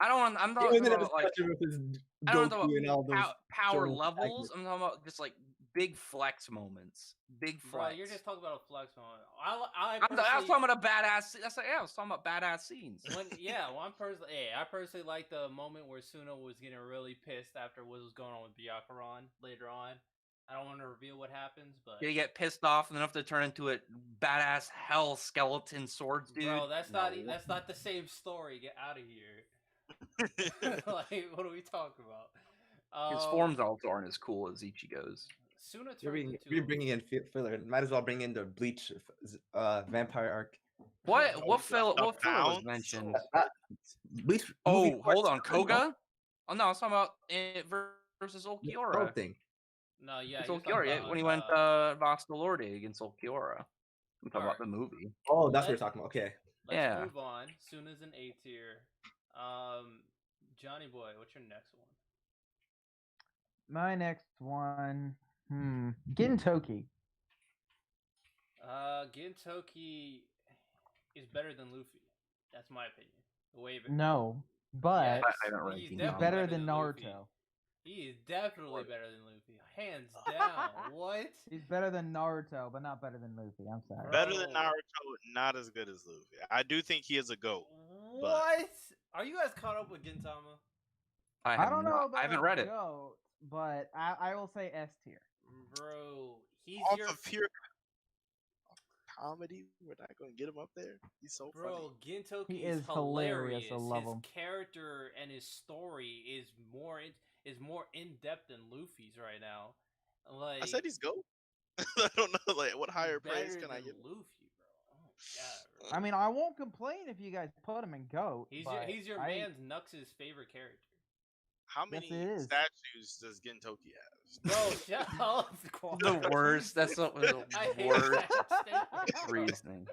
I'm Even talking in a about like discussion with his I don't know Goku and all about those power shonen levels. protagonists. I'm talking about just like big flex moments. Big Bro, flex. you're just talking about a flex moment. I I was talking about a badass. I was talking about badass scenes. I personally like the moment where Suna was getting really pissed after what was going on with Byakuran later on. I don't want to reveal what happens, but You get pissed off and then have to turn into a badass hell skeleton swords, dude. bro, that's No. not the same story. Get out of here. Like, what are we talking about? His forms also aren't as cool as Ichigo's. Suna You're turns bringing, into in filler. Might as well bring in the Bleach vampire arc. What filler was Bounce? mentioned? Bleach. Oh, movie hold on, part seven, no? Koga. Oh no, I was talking about it versus The Ulquiorra. whole thing. no, yeah, It's you're talking Ulquiorra about, when he went Vox Delorde against Ulquiorra. I'm talking about the movie. Oh, that's what you're talking about. Okay. Let's Yeah. move on. Suna's an A tier. Johnny boy, what's your next one? My next one, Gintoki. Gintoki is better than Luffy. That's my opinion. No, but I haven't read he's King he's Kong. better than Luffy. Naruto. He is definitely better than Luffy, hands down. What? He's better than Naruto, but not better than Luffy. I'm sorry. Bro. Better than Naruto, not as good as Luffy. I do think he is a goat. What? Are you guys caught up with Gintama? I don't know about I haven't read it. GOAT, but I will say S tier. Bro, he's Off your of pure comedy, we're not gonna get him up there. He's so funny. bro. Gintoki He is is hilarious, hilarious. I love His him. character and his story is more in depth than Luffy's right now. Like I said he's goat. I don't know, like what higher he's praise better can I than give? Luffy, bro. Oh my god, bro. I mean, I won't complain if you guys put him in GOAT. He's your man's Nux's favorite character. How Yes, many it is. statues does Gintoki have? Bro, shut up, Quan. The worst. That's the I hate worst that statement. reasoning.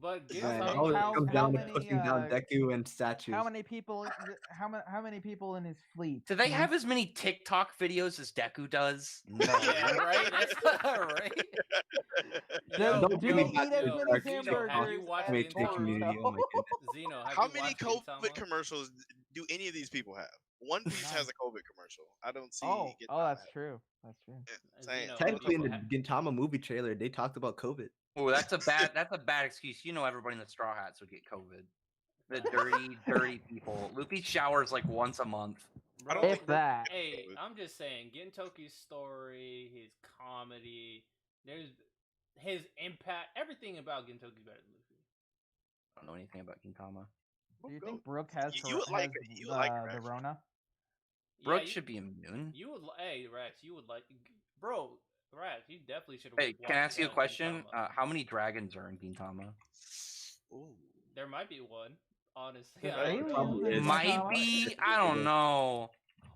But Man, Man, Gintama always how- comes how down to many, pushing down Deku and statues. How many people? How many people in his fleet? Do they Hmm? have as many TikTok videos as Deku does? No. Yeah, right? That's right. Does- Don't do give they me eat that as Zeno, many Zeno, have you hamburgers watched as Gintama? Make community, oh my goodness. Zeno, have How you many watched COVID Gintama? commercials do any of these people have? One Piece has a COVID commercial. I don't see. Oh, Gintama that's have it. true. That's true. Yeah, saying. Zeno, Technically, in the ha- Gintama movie trailer, they talked about COVID. Oh, that's a bad excuse. You know everybody in the Straw Hats would get COVID. The dirty people. Luffy showers like once a month. I don't Bro, think If that. Hey, I'm just saying, Gintoki's story, his comedy, there's his impact, everything about Gintoki's better than Luffy. I don't know anything about Gintama. Do you Goat. think Brooke has You would like has it. You would like her, the actually. Rona? Brooke you, should be immune. You would, hey, Rax, you would like, bro, Rax, you definitely should. Hey, can I ask you a question? How many dragons are in Gintama? Ooh. There might be one, honestly. There's I don't aliens know. in Might Gintama? be. I don't know.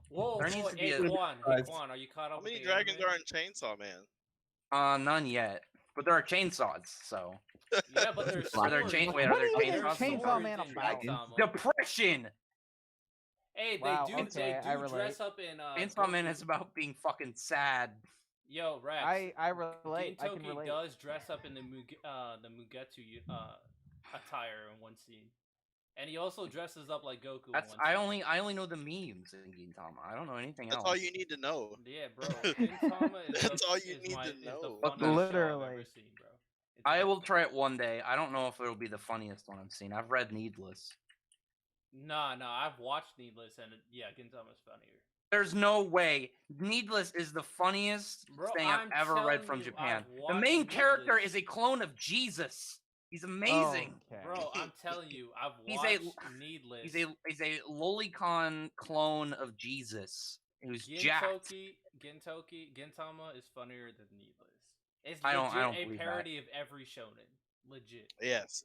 Whoa, There needs to be hey, a- Quan, hey, Quan, are you caught up? How many with the dragons anime? are in Chainsaw Man? None yet. But there are chainsaws, so Yeah, but there's Are there swords. chain- wait, are What there do you mean chainsaws? Chainsaw Swords Man in about? Gintama. depression. Hey, Wow, they do okay, I relate. dress up in Chainsaw Man Goku. is about being fucking sad. Yo, Rex. I relate. I can Gintoki relate. does dress up in the Mugetsu attire in one scene, and he also dresses up like Goku. That's in one scene. I only know the memes in Gintama. I don't know anything That's else. all you need to know. Yeah, bro. Gintama is That's the, all you is need my, to is know. the funniest show I've Literally. ever seen, bro. It's I my will favorite. try it one day. I don't know if it'll be the funniest one I've seen. I've read Needless. Nah, I've watched Needless, and yeah, Gintama's funnier. There's no way. Needless is the funniest Bro, thing I've I'm ever read telling from you, Japan. I've The watched main character Needless. is a clone of Jesus. He's amazing. Okay. Bro, I'm telling you, I've He's watched a- Needless. He's a lolicon clone of Jesus. Who's jacked. Gintama is funnier than Needless. It's I legit don't a believe that. parody of every shonen. Legit. Yes.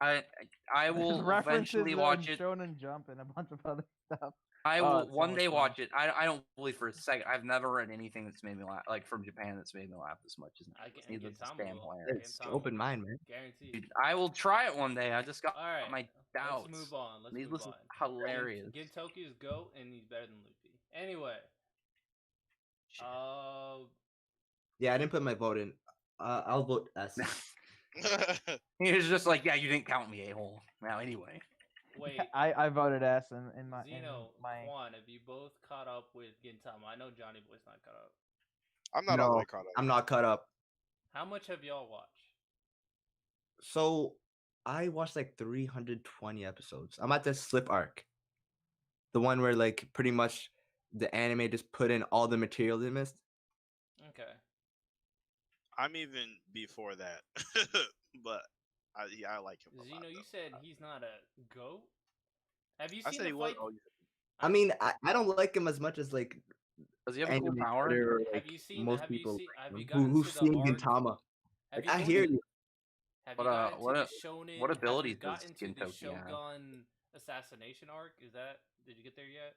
I will References eventually watch it. Shonen Jump and a bunch of other stuff. I Oh, will it's so one much day fun. watch it. I don't believe for a second. I've never read anything that's made me laugh, like from Japan, that's made me laugh this much as Needless is Gintama damn will. hilarious. It's open mind, man. Guaranteed. Dude, I will try it one day. I just got All right. my doubts. Let's move on. Needless move is on. hilarious. Gintoki is GOAT, and he's better than Luffy. Anyway. Shit. Yeah, I didn't put my vote in. I'll vote S. He was just like, yeah, you didn't count me, a-hole. Now, anyway. Wait. I voted S in my Zeno, in my. Quan, have you both caught up with Gintama? I know Johnny Boy's not caught up. I'm not all the No, way caught up. I'm not caught up. How much have y'all watched? So I watched like 320 episodes. I'm at the slip arc. The one where like pretty much the anime just put in all the material they missed. Okay. I'm even before that, but I like him. A Zeno, lot, you though. said he's not a GOAT? Have you I seen said the he was. fight? Oh, I mean, I don't like him as much as like Does he have a cool anime power? Twitter or, Have like, you seen? most Have people you seen? like Have him you gotten who've to seen the arc? Gintama. Have Like, you I gone hear to- you. Have What, you gotten what to a- the Shonen? what have you abilities does gotten to the Gintoki have? Shogun assassination arc? Did you get there yet?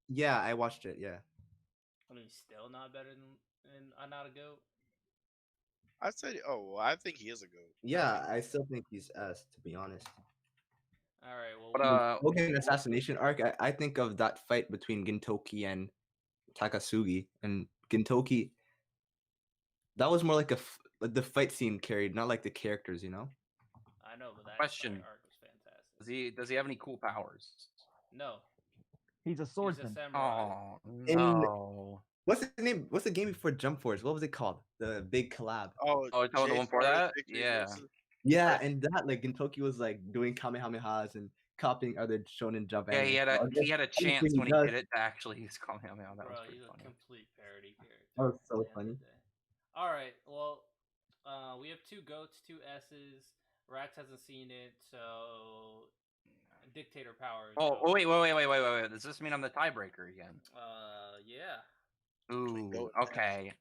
Yeah, I watched it. Yeah. I mean, still not better than I'm not a GOAT. I said. Oh, well, I think he is a goat. Yeah, I still think he's S, to be honest. All right. Well, But, The Hogan assassination arc, I think of that fight between Gintoki and Takasugi. And Gintoki, that was more like like the fight scene carried, not like the characters, you know? I know, but that Question. entire arc was fantastic. does he have any cool powers? No. He's a He's a swordsman. samurai. Oh In- no! What's the name? What's the game before Jump Force? What was it called? The big collab. Oh, Oh, it's the one for that? Victory Yeah. Forces. Yeah, and that like Gintoki was like doing kamehamehas and copying other Shonen Jump Yeah, anime. he had So I a guess he had a anything chance when he does- did it to actually use Kamehameha. That was Bro, pretty he's a funny. complete parody character. That was at so the end of funny. the day. All right, well, we have 2 goats, 2 S's. Rax hasn't seen it, so dictator powers. Oh, wait. Does this mean I'm the tiebreaker again? Yeah. Ooh, goat and okay.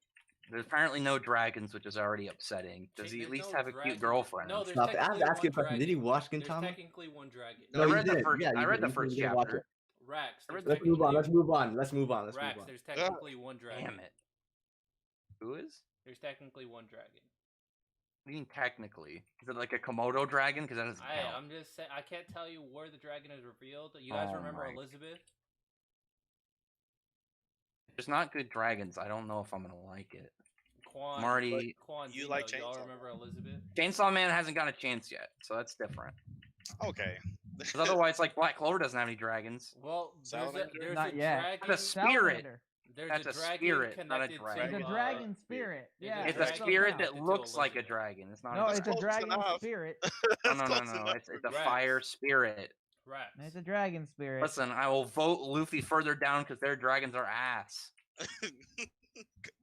There's apparently no dragons, which is already upsetting. Does he at There's least no have a dragon. cute girlfriend? No, there's Stop it. I have technically to ask you a one question. Did he dragon. watch There's Gintama? technically one dragon. I No, you read the didn't. first. Yeah, I you read the didn't. first You didn't watch chapter. it. Rax, I there's read the Let's move on. technically Let's move on. Rax, there's technically one dragon. Damn it. Who is? There's technically one dragon. What do you mean technically? Is it like a Komodo dragon? Because that doesn't count. I'm just saying. I can't tell you where the dragon is revealed. You guys Oh remember my- Elizabeth? There's not good dragons. I don't know if I'm gonna like it. Quan. Marty- Quan. You Zeno, like y'all Chainsaw remember Elizabeth? Chainsaw Man hasn't got a chance yet, so that's different. Okay. Because otherwise, like Black Clover doesn't have any dragons. Well, Salamander? there's Not a yet. dragon. That's a spirit. Salamander. There's That's a a dragon spirit, not a connected dragon. to It's a dragon spirit. there's Yeah, a It's a dragon spirit that connected to looks like a Elizabeth. dragon. It's not No, a it's a dragon. close dragon enough. spirit. No. Close enough It's for a me. Rax. fire spirit. Rax. It's a dragon spirit. Listen, I will vote Luffy further down because their dragons are ass.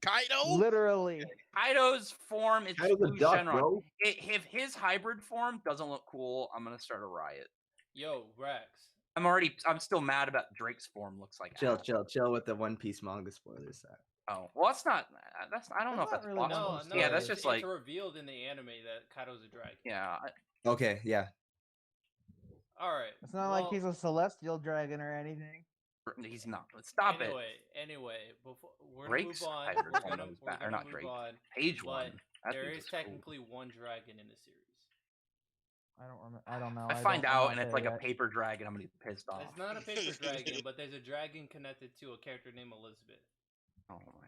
Kaido? Literally. Kaido's form is Kaido's a Blue duck, Shenron. bro. If his hybrid form doesn't look cool, I'm gonna start a riot. Yo, Rex. I'm still mad about Drake's form. Looks like Chill, ass. chill with the One Piece manga spoilers. Oh, well, that's not. I don't know if That's that's not really possible. no Yeah, that's spoilers. just like. it's revealed in the anime that Kaido's a dragon. Yeah, Okay, yeah. All right. It's not like he's a celestial dragon or anything. he's not. Stop it. Anyway, before we're Drake's gonna move on. hybrid We're form gonna, is we're bad- or gonna not move Drake. on. Page But one. That there dude is was cool. technically one dragon in the series. I don't remember. I don't know. I I find don't- I'm out not and it's there like a yet. paper dragon. I'm gonna be pissed off. It's not a paper dragon, but there's a dragon connected to a character named Elizabeth. Oh my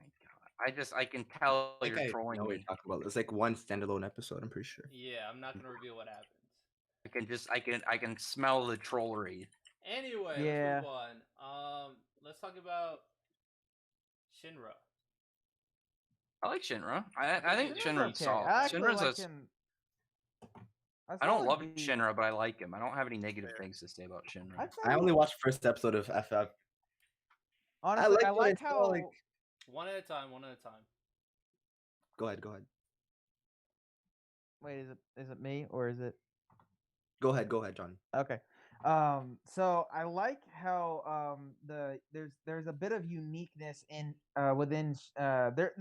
god! I can tell I think you're I trolling know what me. you're talking about. It's like one standalone episode. I'm pretty sure. Yeah, I'm not gonna reveal what happens. I can smell the trollery. Anyway, Yeah. let's move on. Let's talk about Shinra. I like Shinra. I think Shinra's Shinra's Okay. solid. I actually Shinra's like a. him. I don't love Shinra. Shinra, but I like him. I don't have any negative Fair. things to say about Shinra. I'd say I only watched first episode of FF. honestly, I it, like it's how. all, like- One at a time. One at a time. Go ahead. Wait, is it me or is it? Go ahead, John. Okay. So I like how there's a bit of uniqueness in within there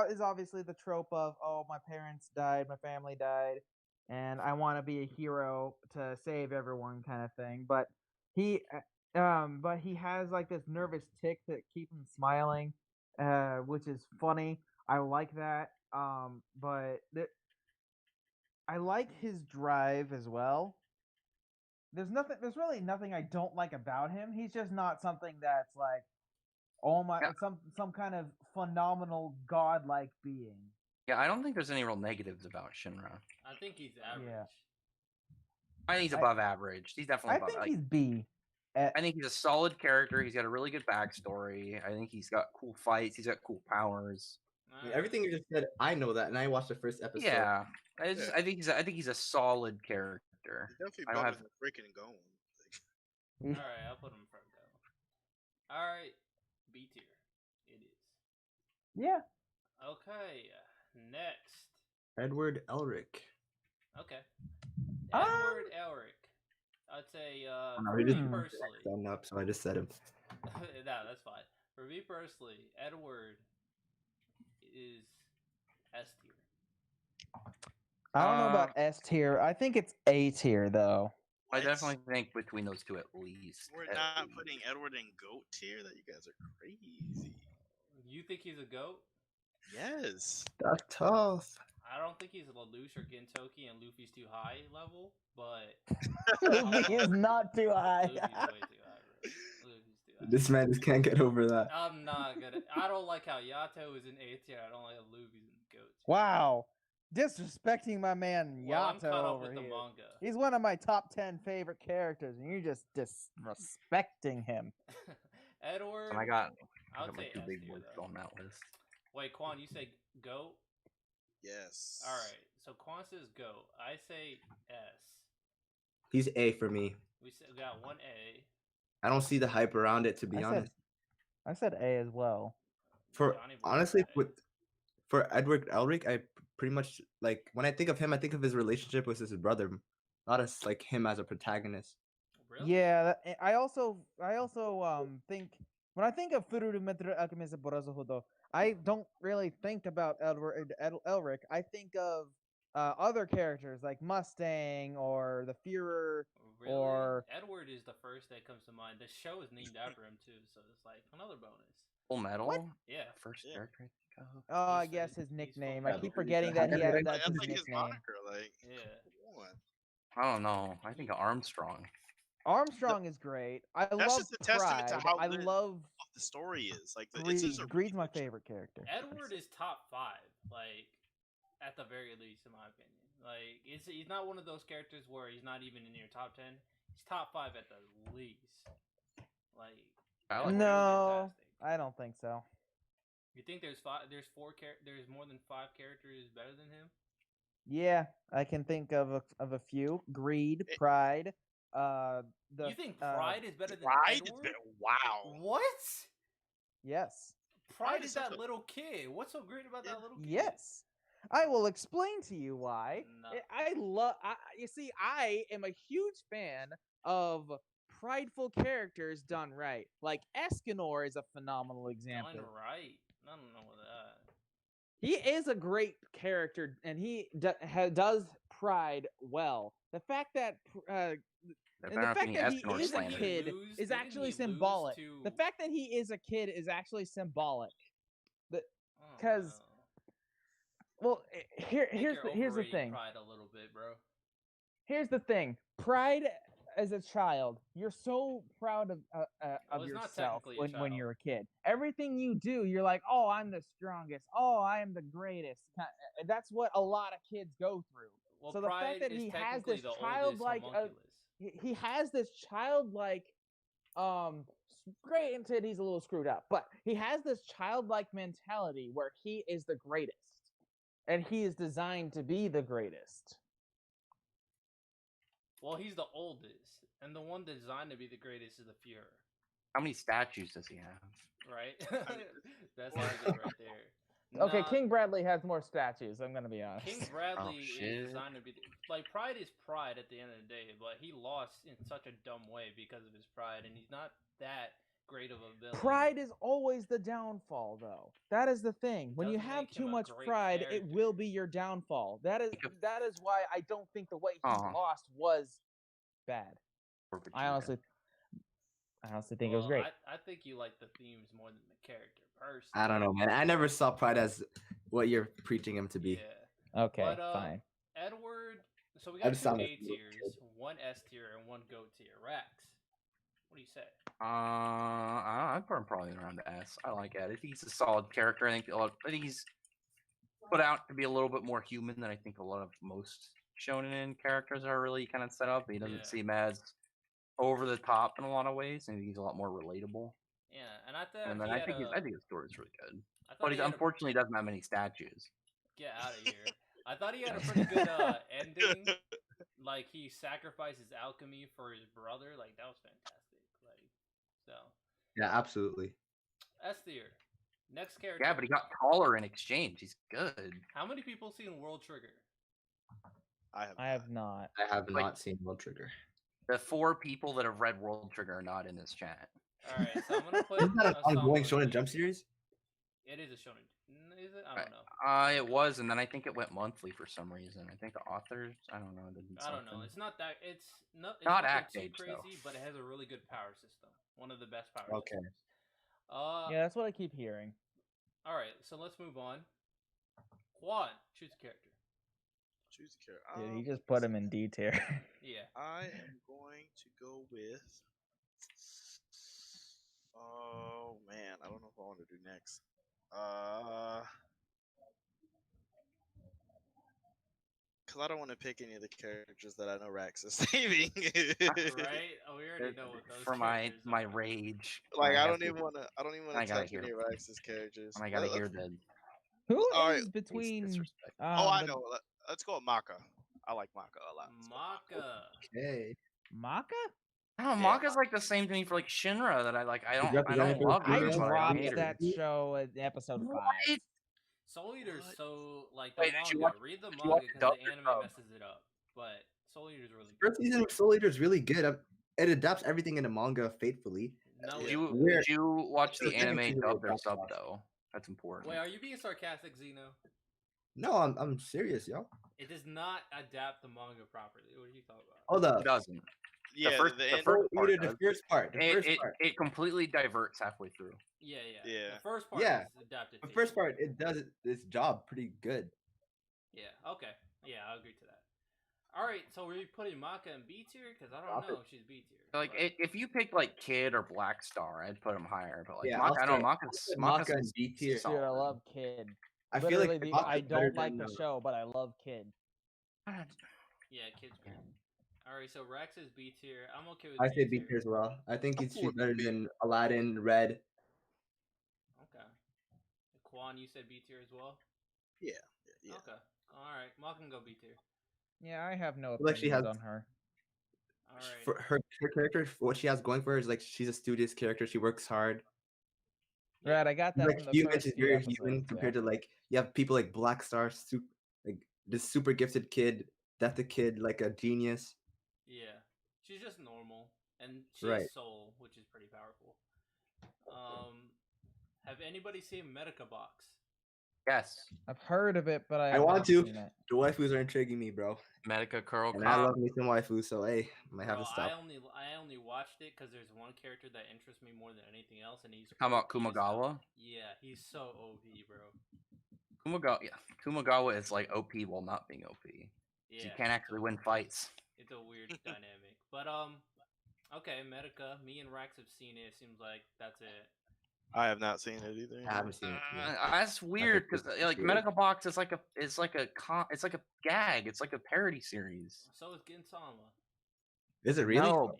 is obviously the trope of, oh, my parents died, my family died, and I want to be a hero to save everyone kind of thing. But he has like this nervous tick that keeps him smiling, which is funny. I like that. But I like his drive as well. There's really nothing I don't like about him. He's just not something that's like, oh my, Yeah. some kind of phenomenal godlike being. Yeah, I don't think there's any real negatives about Shinra. I think he's average. Yeah. I think he's I- above average. He's definitely I above. think Like, he's B. I think he's a solid character. He's got a really good backstory. I think he's got cool fights. He's got cool powers. Alright. Everything you just said, I know that, and I watched the first episode. Yeah, I Yeah. think he's a solid character. He's definitely I don't better have- than freaking Gon. Like, All right, I'll put him front go. All right, B tier. It is. Yeah. Okay, next. Edward Elric. Okay. Um, Edward Elric. I'd say Oh, no, for he me didn't personally. stand up, so I just said him. No, that's fine. For me personally, Edward is S tier. I don't know about S tier. I think it's A tier though. I what? definitely think between those two at least. We're at not least. putting Edward in GOAT tier? That you guys are crazy. You think he's a goat? Yes. That's tough. I don't think he's Lelouch or Gintoki, and Luffy's too high level, but Luffy is not too high. Luffy's way too high, bro. Luffy's too high. This man just can't get over that. I'm not gonna. I don't like how Yato is in A tier. I don't like how Luffy's in GOAT tier. Wow. Disrespecting my man Well, I'm Yato caught up over with the here. manga. He's one of my top 10 favorite characters, and you're just disrespecting him. Edward. And I got I'll my take two S big tier boys though. on that list. Wait, Quan, you say goat? Yes. All right. So Quan says goat. I say S. He's A for me. We got one A. I don't see the hype around it, to be honest. I said A as well. For Johnny Boy honestly, said A. for Edward Elric, I pretty much like when I think of him, I think of his relationship with his brother, not as like him as a protagonist. Really? Yeah, I also think when I think of Furumetro Alchemist Borazohodo, I don't really think about Elric. I think of other characters like Mustang or the Führer. Really? Or Edward is the first that comes to mind. The show is named after him too, so it's like another bonus. Full Metal. Yeah. First Yeah. character I think of. I He's- guess his he's nickname. Full I keep Metal. forgetting that he Like, that's That's his like his nickname. moniker. Like, Yeah. come on. I don't know. I think of Armstrong. Armstrong is great. I That's love just a testament to Pride. how I lit love the story is. Like, it's Greed. just a Greed's my really good show. favorite character. Edward is top 5, like at the very least, in my opinion. Like, he's not one of those characters where he's not even in your top 10. He's top 5 at the least. Like, I Edward like is No, fantastic. I don't think so. You think there's more than 5 characters better than him? Yeah, I can think of a few. Greed, It- Pride. You think Pride is better than Pride? Edward? Wow. What? Yes. Pride Pride is is such that a- little kid. What's so great about that little kid? Yes. I will explain to you why. No. I love. You see, I am a huge fan of prideful characters done right. Like Escanor is a phenomenal example. Done right. I don't know what that. He is a great character, and he does Pride well. The fact that and the fact that he is a kid is actually symbolic. The fact that he is a kid is actually symbolic. Because well, here's the thing. Pride a little bit, bro. Here's the thing. Pride as a child, you're so proud of it's not yourself technically a when child. you're a kid. Everything you do, you're like, "Oh, I'm the strongest. Oh, I am the greatest." That's what a lot of kids go through. Well, So the Pride fact that is he has technically this the oldest childlike, homunculus. he has this childlike, granted he's a little screwed up, but he has this childlike mentality where he is the greatest, and he is designed to be the greatest. Well, he's the oldest, and the one designed to be the greatest is the Führer, How many statues does he have? right? That's argument right there. Okay, Nah, King Bradley has more statues. I'm gonna be honest. King Bradley is shit. designed to be like Pride is Pride at the end of the day, but he lost in such a dumb way because of his pride, and he's not that great of a villain. Pride is always the downfall, though. That is the thing. When you Doesn't have make too him a much great pride, it character. will be your downfall. That is why I don't think the way he lost was bad. Or I Vegeta? honestly think it was great. I think you like the themes more than the character, personally. I don't know, man. I never saw Pride as what you're preaching him to be. Yeah. Okay, But, fine. Edward, so we I got just 2 sound A like a little tiers, 1 S tier, and 1 GOAT tier. Rax, what do you say? I'd put him probably around S. I like Ed. I think he's a solid character. I think he's put out to be a little bit more human than I think a lot of most shonen characters are really kind of set up. He doesn't Yeah. seem as over the top in a lot of ways, and he's a lot more relatable. Yeah, and I thought And then I think his story's really good. I thought But he he had unfortunately doesn't have many statues. get out of here. I thought he had a pretty good ending. Like he sacrificed his alchemy for his brother. Like that was fantastic. Like so. Yeah, absolutely. S tier. Next character. Yeah, but he got taller in exchange. He's good. How many people seen World Trigger? I have not. I have Like- not seen World Trigger. The 4 people that have read World Trigger are not in this chat. All right, so I'm gonna put. Isn't that an a ongoing summary. Shonen Jump series? It is a shonen. Is it? I don't know. It was, and then I think it went monthly for some reason. I think the authors, I don't know, did I don't know. something. It's not that. It's not. It's Not nothing Act too Age, crazy, though. but it has a really good power system. One of the best power Okay. systems. Yeah, that's what I keep hearing. All right, so let's move on. Quan, choose a character. Choose a character. Dude, he just put him in D tier. Yeah. I am going to go with. Oh man, I don't know if I want to do next. Because I don't want to pick any of the characters that I know Rax is saving. Right? Oh, we already know what those for my characters my are. rage. Like I I have don't to- even want to. I don't even want I to gotta touch hear. any of Rax's characters. And I gotta hear Let's- the Who All is right. between? disrespect. Oh, I the- know. Let's go with Maka. I like Maka a lot. Let's go with Maka. Okay. Maka? I don't know, Yeah. Maka's like the same thing for like Shinra that I like. I don't representing love for I her, but I hate dropped her. that show at episode 5. What? Soul Eater's What? so like the Wait, did you manga. watch- Read the did you watch manga because dub the or anime sub? messes it up. But Soul Eater's really good. First season of Soul Eater is really good. It adapts everything in the manga faithfully. No, Did it- you Weird. did you watch the The second anime season dubbed or was sub awesome. though? That's important. Wait, are you being sarcastic, Xeno? No, I'm serious, yo. It does not adapt the manga properly. What are you talking about? Hold It up. doesn't. Yeah, first- the the end- first- Soul part Eater, the does. first part. The first part. It completely diverts halfway through. Yeah. Yeah. The first part Yeah. is adapted. The first part, it does its job pretty good. Yeah. Okay. Yeah, I agree to that. All right. So are you putting Maka in B tier? Because I don't Drop know it. if she's B tier. Like but- if you pick like Kid or Black Star, I'd put them higher. But like Yeah, Maka, I don't know I'll Maka's put Maka in is B tier. Dude, I solid. love Kid. I feel Literally, like I Maka's better don't like than, the show, but I love Kid. Yeah, kids. Good. All right. So Rex is B tier. I'm okay with. I say B tier as well. I think I'm she's cool with better B. than Aladdin, Red. Okay. Quan, you said B tier as well. Yeah. Okay. All right. Maka can go B tier. Yeah, I have no feel like she opinions has- on her. All right. For her character, for what she has going for her is like she's a studious character. She works hard. Right, I got that Like from the human, first she's few very episodes, human yeah. compared to like you have people like Black Star, like this super gifted kid, Death the Kid, like a genius. Yeah, she's just normal, and she Right. has soul, which is pretty powerful. Have anybody seen Medica Box? Yes, I've heard of it, but I I have want not to. seen it. The waifus are intriguing me, bro. Medica Curl. And I love me some waifus, so hey, might have Bro, to stop. I only watched it because there's one character that interests me more than anything else, and he's How about he's- Kumagawa? Yeah, he's so OP, bro. Kumagawa is like OP while not being OP. Yeah, She can't actually win fights. It's a weird dynamic, but okay, Medica. Me and Rax have seen it. Seems like that's it. I have not seen it either. I haven't seen it. yet. That's weird because like weird. Medica Box is like a gag. It's like a parody series. So is Gintama. Is it really? No,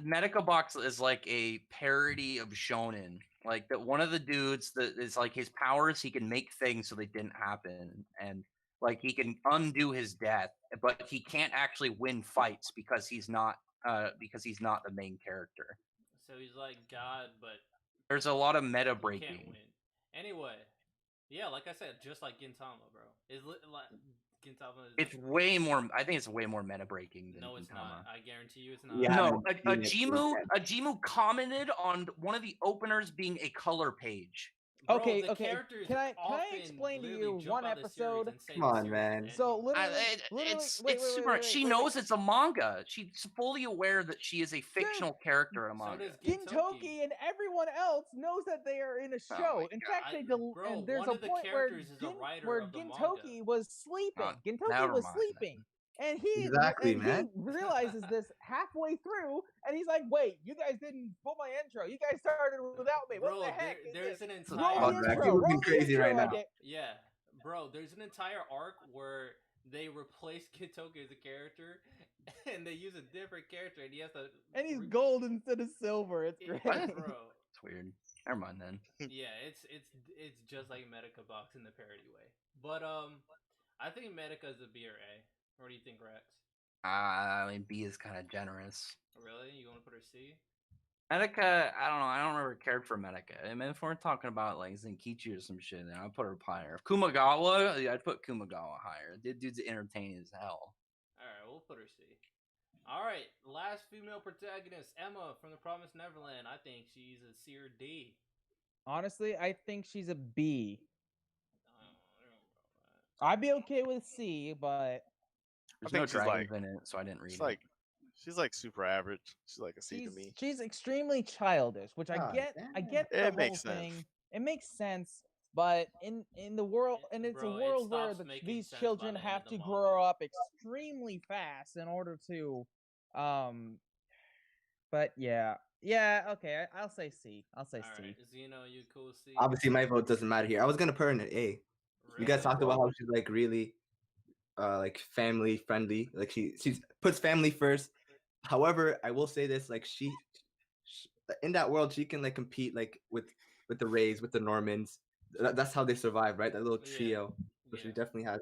Medica Box is like a parody of Shonen. Like that, one of the dudes that is like his powers, he can make things so they didn't happen, and like he can undo his death, but he can't actually win fights because he's not the main character. So he's like God, but There's a lot of meta you can't breaking. win. Anyway, yeah, like I said, just like Gintama, bro. Is like Gintama? It's way more. I think it's way more meta breaking than No, it's Gintama. not. I guarantee you, it's not. Yeah. No, haven't seen it, so Ajimu commented on one of the openers being a color page. Bro, Okay, the okay, characters can I often explain to literally you jump one out of the series episode? and say Come the on, series man. is So ending. literally, It's super. She knows it's a manga. She's fully aware that she is a fictional character in a So manga. does Gintoki and everyone else knows that they are in a Oh show. my In God. fact, Bro, and there's one a of the point where, characters is a writer where of the Gintoki manga. was sleeping. Gintoki never was mind sleeping. And he Exactly, and man. he realizes this halfway through, and he's like, "Wait, you guys didn't pull my intro. You guys started without me. Bro, what the heck is there's this? an Roll entire Oh, the Zach, intro. you're looking Roll the crazy intro, right I now. did. Yeah, bro, there's an entire arc where they replace Gintoki as a character, and they use a different character, and he has to. And he's gold instead of silver. It's Yeah, great. bro. It's weird. Never mind then. Yeah, it's just like Medica Box in the parody way. But I think Medica is a B or A. What do you think, Rex? I mean, B is kind of generous. Really? You want to put her C? Medica, I don't know. I don't ever cared for Medica. I mean, if we're talking about like Zenkichi or some shit, then I'd put her higher. If Kumagawa, yeah, I'd put Kumagawa higher. The dude's entertaining as hell. All right, we'll put her C. All right, last female protagonist, Emma from The Promised Neverland. I think she's a C or D. Honestly, I think she's a B. I don't know about that. I'd be okay with C, but There's think no she's dragons like- in it, so I didn't read it. She's like super average. She's like a C to me. she's extremely childish, which I God get. I damn. get the It whole makes sense. thing. It makes sense, but in the world, and it's Bro, a it world where stops making these sense by children the end have of to the grow manga. up extremely fast in order to, But yeah, okay, I'll say C. I'll say All C. right, Zeno, you cool C? Obviously, my vote doesn't matter here. I was gonna put her in an A. You guys Really? talked about how she's like really like family friendly. Like she puts family first. However, I will say this: like she in that world, she can like compete like with the Rays, with the Normans. That's how they survive, right? That little Yeah. trio. So Yeah. she definitely has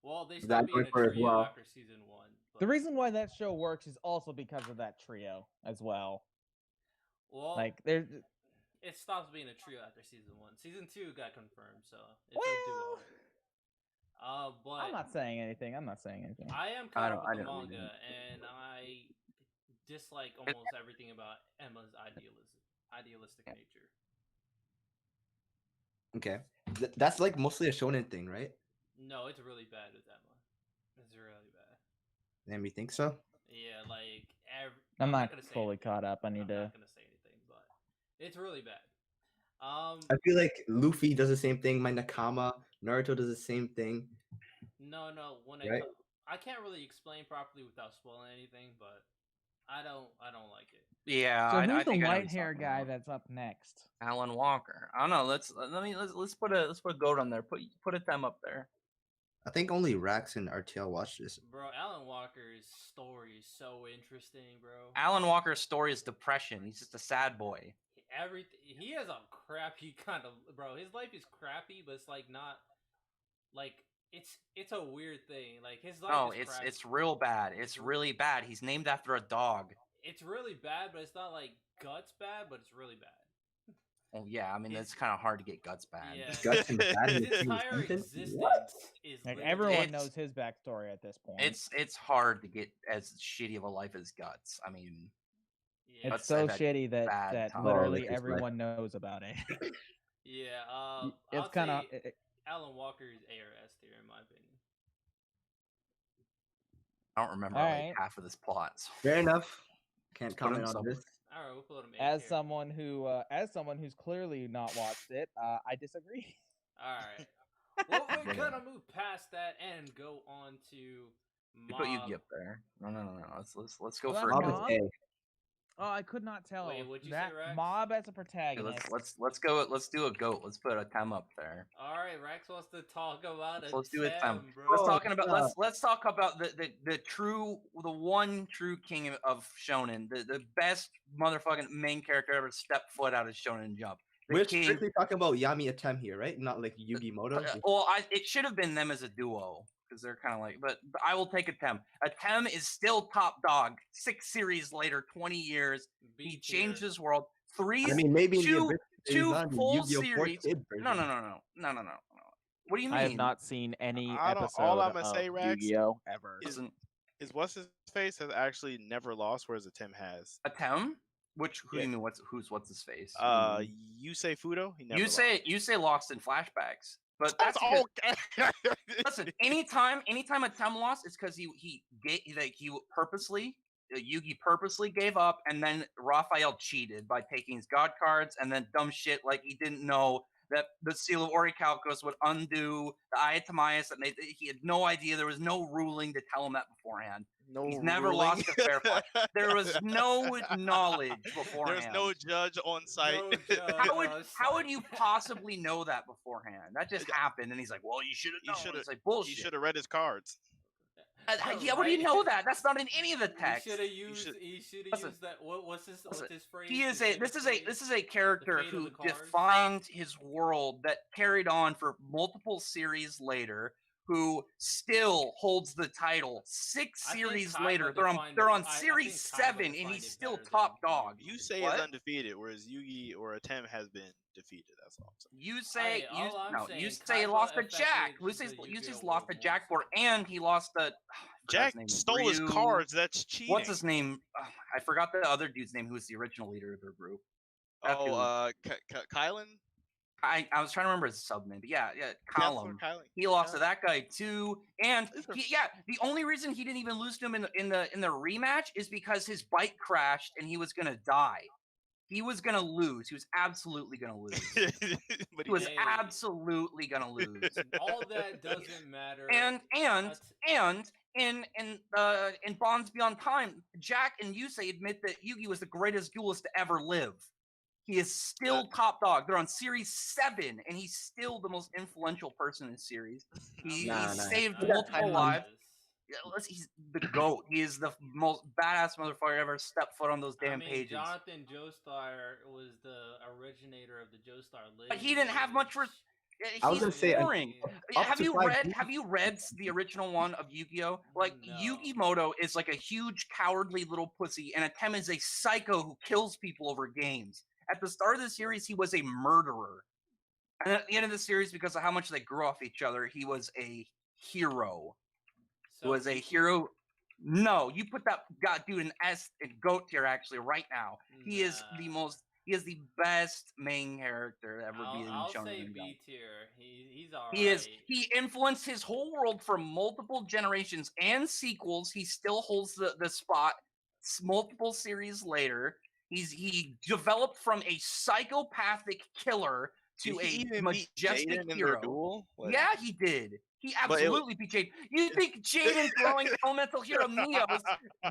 Well, they that stopped being going a for her as trio well. after season 1. The but- reason why that show works is also because of that trio as well. Well, Like there's it stops being a trio after season 1. Season 2 got confirmed, so it's a well, duo. But I'm not saying anything. I'm not saying anything. I am I caught up don't- with I the didn't read manga, and I dislike almost everything about Emma's idealistic nature. Okay, that's like mostly a shonen thing, right? No, it's really bad with Emma. It's really bad. Damn, you think so? Yeah, like I'm not gonna say fully anything. caught up. I need I'm to. not gonna say anything, but it's really bad. I feel like Luffy does the same thing. My Nakama, Naruto does the same thing. No, when Right. I can't really explain properly without spoiling anything, but I don't like it. Yeah, So I who's the think I know what white he's hair talking guy about. that's up next? Alan Walker. I don't know. Let's put a goat on there. Put a them up there. I think only Rax and RTL watch this. Bro, Alan Walker's story is so interesting, bro. Alan Walker's story is depression. He's just a sad boy. He has a crappy kind of bro. His life is crappy, but it's like not like it's a weird thing. Like his life No, is crappy. it's real bad. It's really bad. He's named after a dog. It's really bad, but it's not like guts bad, but it's really bad. Oh yeah, I mean His- it's kind of hard to get guts bad. Yeah. Guts and bad in His the same entire sentence? existence What? is Like literally- everyone It's- knows his backstory at this point. It's hard to get as shitty of a life as guts. I mean, yeah. It's Guts so have had shitty that bad times. literally Like his life. everyone knows about it. Yeah, It's I'll kind of say Alan Walker is ARS tier in my opinion. I don't remember Alright. like half of this plot. So. Fair enough. Can't Put him comment on somewhere. this. All right, we'll put him A as tier. someone who's clearly not watched it. I disagree. All right. Well, we're Yeah. gonna move past that and go on to You Mob. put Yugi up there. No. Let's go Well, for that's a Mob goat. is Mob? A. Oh, I could not tell. Wait, what'd you say, that Rex? Mob as a Okay, protagonist. let's go. Let's do a goat. Let's put a Tem up there. All right, Rex wants to talk about Let's do a Tem. Tem, bro. Let's Oh, talking about yeah. let's talk about the one true king of Shonen, the best motherfucking main character ever stepped foot out of Shonen Jump. The We're king. strictly talking about Yami Atem here, right? Not like Yugi Moto. Well, it should have been them as a duo because they're kind of like. But I will take Atem. Atem is still top dog. 6 series later, 20 years, B he tier. changed his world. 3 I mean, maybe in the two- original series, two not in the full Yu-Gi-Oh! 4 series- Kid version. No. What do you mean? I have not seen any I don't- episode all I'ma of say, Rex, Yu-Gi-Oh ever. is- Listen, Is what's his face has actually never lost, whereas Tim has. Atem? Who do Yeah. you mean? What's his face? Yusei Fudo. He never you say lost in flashbacks, but That's that's because- okay. Listen, anytime Atem lost, it's because he purposely Yugi purposely gave up, and then Raphael cheated by taking his god cards, and then dumb shit like he didn't know that the Seal of Orichalcos would undo the Eye of Timaeus, and he had no idea. There was no ruling to tell him that beforehand. No, He's never ruling. lost a fair fight. There was no knowledge beforehand. There's no judge on site. No judge. How would you possibly know that beforehand? That just happened, and he's like, "Well, you should have You known." shoulda- It's like You bullshit. should have read his cards. Yeah, what do you know that? That's not in any of the He text. should have used. should- He should have Listen, used that. What's his phrase? He is His a this famous is a phrase? this is a character fate of who the cards? defined his world that carried on for multiple series later, who still holds the title 6 I think series Kaiba later. defined They're it- on I series think Kaiba 7 and defined he's it still better top than dog. Yugi. You say What? is undefeated, whereas Yugi or Atem has been defeated. That's all I'm saying. You say Hey, all I'm saying, you say he Kaiba lost to affected Jack. the Yusu's Yu-Gi-Oh! lost to world Jack more. board, and he lost the Jack stole his cards. That's cheating. What's his name? I forgot the other dude's name who was the original leader of their group. That dude. Kylan? I was trying to remember his sub name, but yeah, Chancellor Column. Kylan. He lost to Yeah. that guy too, and These are- the only reason he didn't even lose to him in the rematch is because his bike crashed and he was gonna die. He was gonna lose. He was absolutely gonna lose. But He was Hey. absolutely gonna lose. All that doesn't matter. and in Bonds Beyond Time, Jack and Yusei admit that Yugi was the greatest duelist to ever live. He is still top dog. They're on series 7, and he's still the most influential person in the series. He saved multiple lives. Yeah, he's the GOAT. He is the most badass motherfucker ever stepped foot on those damn pages. Jonathan Joestar was the originator of the Joestar lineage. But he didn't have much. I was gonna say, boring. Have you read the original one of Yu-Gi-Oh? Like Yu-Gi-Moto is like a huge cowardly little pussy, and Atem is a psycho who kills people over games. At the start of the series, he was a murderer, and at the end of the series, because of how much they grew off each other, he was a hero. So was a hero. No, you put that dude in S and GOAT tier actually right now. He is the most. He is the best main character ever be in Shonen. I'll say B tier. He's alright. He is. He influenced his whole world for multiple generations and sequels. He still holds the spot. Multiple series later, he developed from a psychopathic killer to a majestic hero. Yeah, he did. He absolutely beat Jaden. You think Jaden throwing elemental hero Neos,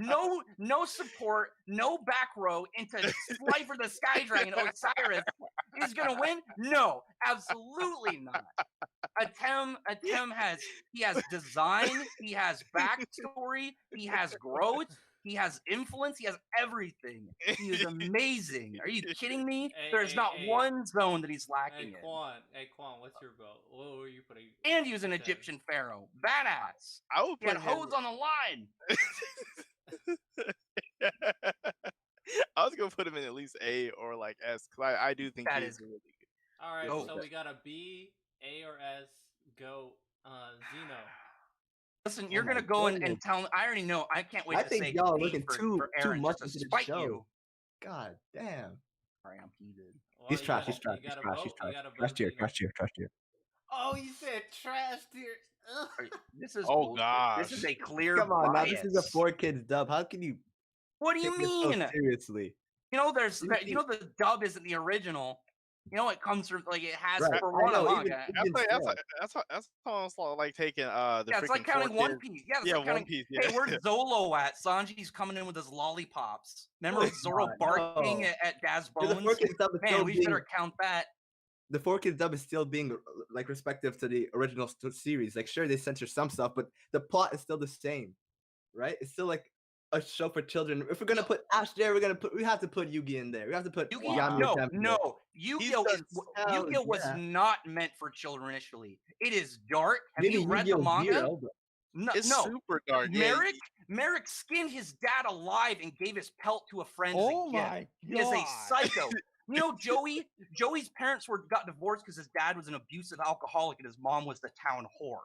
no support, no back row into Slifer the Sky Dragon Osiris is gonna win? No, absolutely not. Atem has design, he has backstory, he has growth, he has influence, he has everything. He is amazing. Are you kidding me? There's not one zone that he's lacking in. Quan, what's your vote? What were you putting? And he was an Egyptian pharaoh. Badass. I would put hose on the line. I was gonna put him in at least A or like S, because I do think he's really good. All right, so we got a B, A, or S. Go, Zeno. Listen, you're gonna go and tell me. I already know. I can't wait to say. I think y'all looking too much into the show. You. God damn. Sorry, I'm heated. Well, he's trash. He's trash. Trash tier. Oh, you said trash tier. This is gosh. This is a clear. Come on, bias. now this is a 4Kids dub. How can you? What do you mean? So seriously. You know, the dub isn't the original. You know, it comes from like it has for one manga. That's almost like taking the. Yeah, it's like counting One Piece. Yeah, it's like One Piece. Yeah. Hey, where's Zolo at? Sanji's coming in with his lollipops. Remember Zoro barking at Daz Bones? Man, we better count that. The 4Kids dub is still being like respective to the original series. Like, sure, they censor some stuff, but the plot is still the same, right? It's still like a show for children. If we're gonna put Ash there, we have to put Yugi in there. We have to put No. Yu-Gi-Oh was not meant for children initially. It is dark. Have you read the manga? It's super dark. Merrick skinned his dad alive and gave his pelt to a friend as a gift. Oh my He is a psycho. You know, Joey's parents got divorced because his dad was an abusive alcoholic and his mom was the town whore.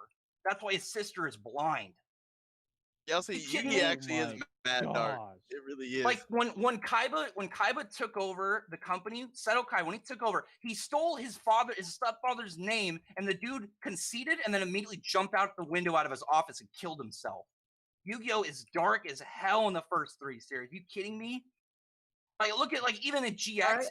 That's why his sister is blind. Yeah, see, Yugi actually is mad dark. It really is. Like when Kaiba took over the company, Seto Kai, when he took over, he stole his stepfather's name, and the dude conceded and then immediately jumped out the window out of his office and killed himself. Yu-Gi-Oh is dark as hell in the first 3 series. Are you kidding me? Like, look at even in GX,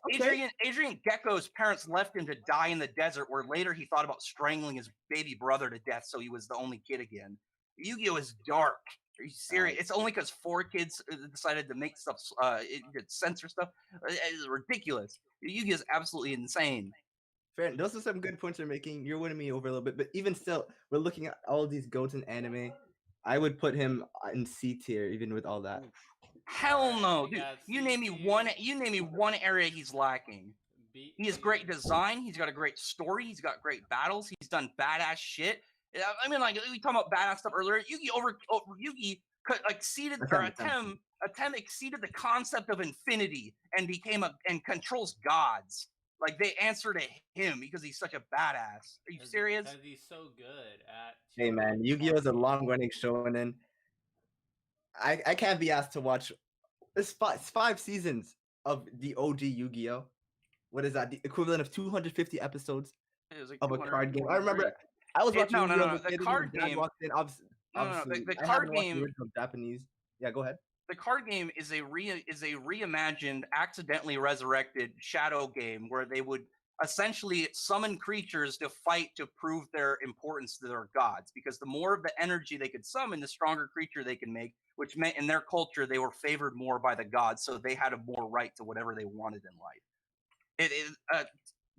Adrian Gecko's parents left him to die in the desert, where later he thought about strangling his baby brother to death, so he was the only kid again. Yu-Gi-Oh is dark. Are you serious? It's only because 4Kids decided to make stuff, censor stuff. It's ridiculous. Yu-Gi-Oh is absolutely insane. Fair. Those are some good points you're making. You're winning me over a little bit, but even still, we're looking at all these goats in anime. I would put him in C tier, even with all that. Hell no, dude. You name me one area he's lacking. He has great design. He's got a great story. He's got great battles. He's done badass shit. I mean, like we talking about badass stuff earlier. Yugi exceeded Atem exceeded the concept of infinity and and controls gods. Like they answer to him because he's such a badass. Are you serious? Because he's so good at. Hey man, Yu-Gi-Oh is a long-running shonen. I can't be asked to watch. It's 5 seasons of the OG Yu-Gi-Oh. What is that? The equivalent of 250 episodes of a card game. I remember I was watching the card game. The card game. Japanese. Yeah, go ahead. The card game is a reimagined, accidentally resurrected shadow game where they would essentially summon creatures to fight to prove their importance to their gods. Because the more of the energy they could summon, the stronger creature they can make, which meant in their culture they were favored more by the gods, so they had a more right to whatever they wanted in life.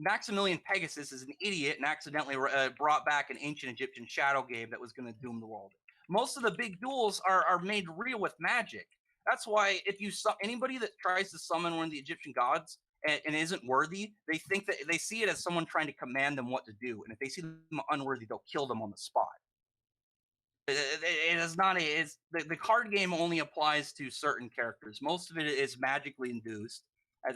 Maximilian Pegasus is an idiot and accidentally brought back an ancient Egyptian shadow game that was going to doom the world. Most of the big duels are made real with magic. That's why if you saw anybody that tries to summon one of the Egyptian gods and isn't worthy, they think that they see it as someone trying to command them what to do. And if they see them unworthy, they'll kill them on the spot. It is not the card game only applies to certain characters. Most of it is magically induced.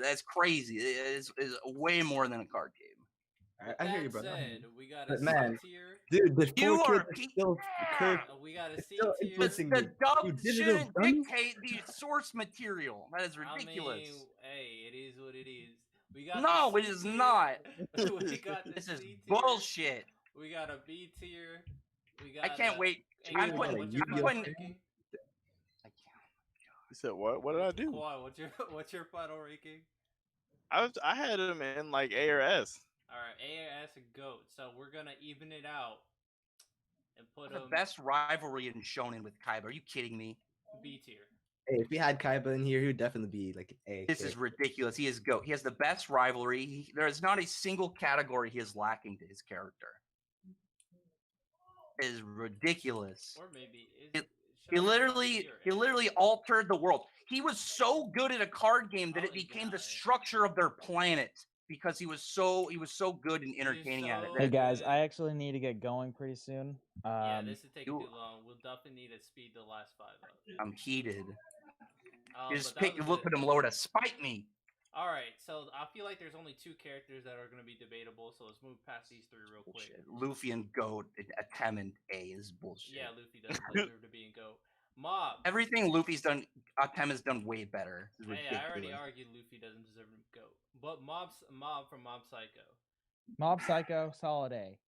That's crazy. It is way more than a card game. I hear you, brother. Said, we got a But C man, tier. dude, the You poor are kid is still cursed. We got a C still tier. influencing The me. dub You digital shouldn't dummy? dictate the source material. That is ridiculous. I mean, hey, it is what it is. We got No, the it C is tier. not. We got the This is C tier. bullshit. We got a B tier. We got I can't wait. Hey, I'm Quan, putting. what's your I'm final putting. ranking? You said what? What did I do? Quan, what's your final ranking? I had him in like A or S. All right, A, S, and GOAT. So we're gonna even it out and put The him best rivalry in Shonen with Kaiba. Are you kidding me? B tier. Hey, if we had Kaiba in here, he would definitely be like A. This is ridiculous. He is GOAT. He has the best rivalry. There is not a single category he is lacking to his character. It is ridiculous. Or maybe He literally altered the world. He was so good at a card game that Oh, it he became got the it. structure of their planet because he was so good and entertaining at it. so Hey that- guys, good. I actually need to get going pretty soon. Yeah, this is taking you- too long. We'll definitely need to speed the last 5 up. I'm heated. You just But that picked was put good. him lower to spite me. All right, so I feel like there's only 2 characters that are going to be debatable, so let's move past these 3 real quick. Bullshit. Luffy and Goat, Atem and A is bullshit. Yeah, Luffy doesn't deserve to be in GOAT. Mob. Everything Luffy's done, Atem has done way better. It's Hey, ridiculous. I already argued Luffy doesn't deserve to GOAT. But Mob from Mob Psycho. Mob Psycho, solid A.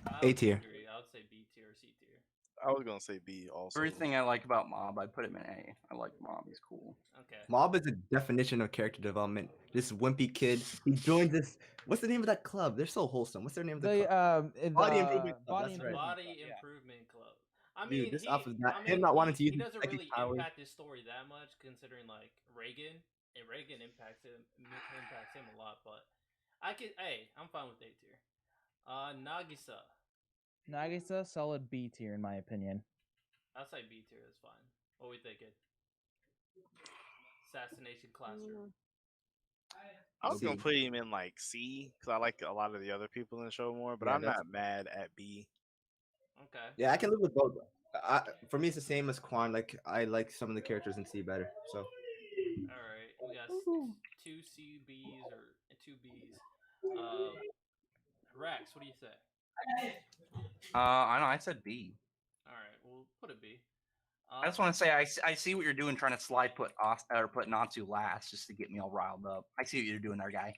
I A would tier. agree. I would say B tier or C tier. I was gonna say B also. Everything I like about Mob, I put him in A. I like Mob. He's cool. Okay. Mob is a definition of character development. This wimpy kid, he joins this. What's the name of that club? They're so wholesome. What's their name of the club? Body Improvement Club, Body that's The right. Improvement Body Club, yeah. Improvement Club. I Dude, mean, this he, off of that- I him mean, not wanting to he use his doesn't psychic really powers. impact his story that much, considering like Reagan impacts him a lot. But I'm fine with A tier. Nagisa, Nagisa, solid B tier in my opinion. I'll say B tier. That's fine. What we thinking? Assassination Classroom. I was gonna C. put him in like C because I like a lot of the other people in the show more, but Yeah, I'm that's- not mad at B. Okay. Yeah, I can live with both. For me, it's the same as Quan. Like, I like some of the characters in C better. So, All right. We got 2 CBs or 2 Bs. Rex, what do you say? I know. I said B. All right, we'll put a B. I just want to say I see what you're doing, trying to put Natsu last just to get me all riled up. I see what you're doing there, guy.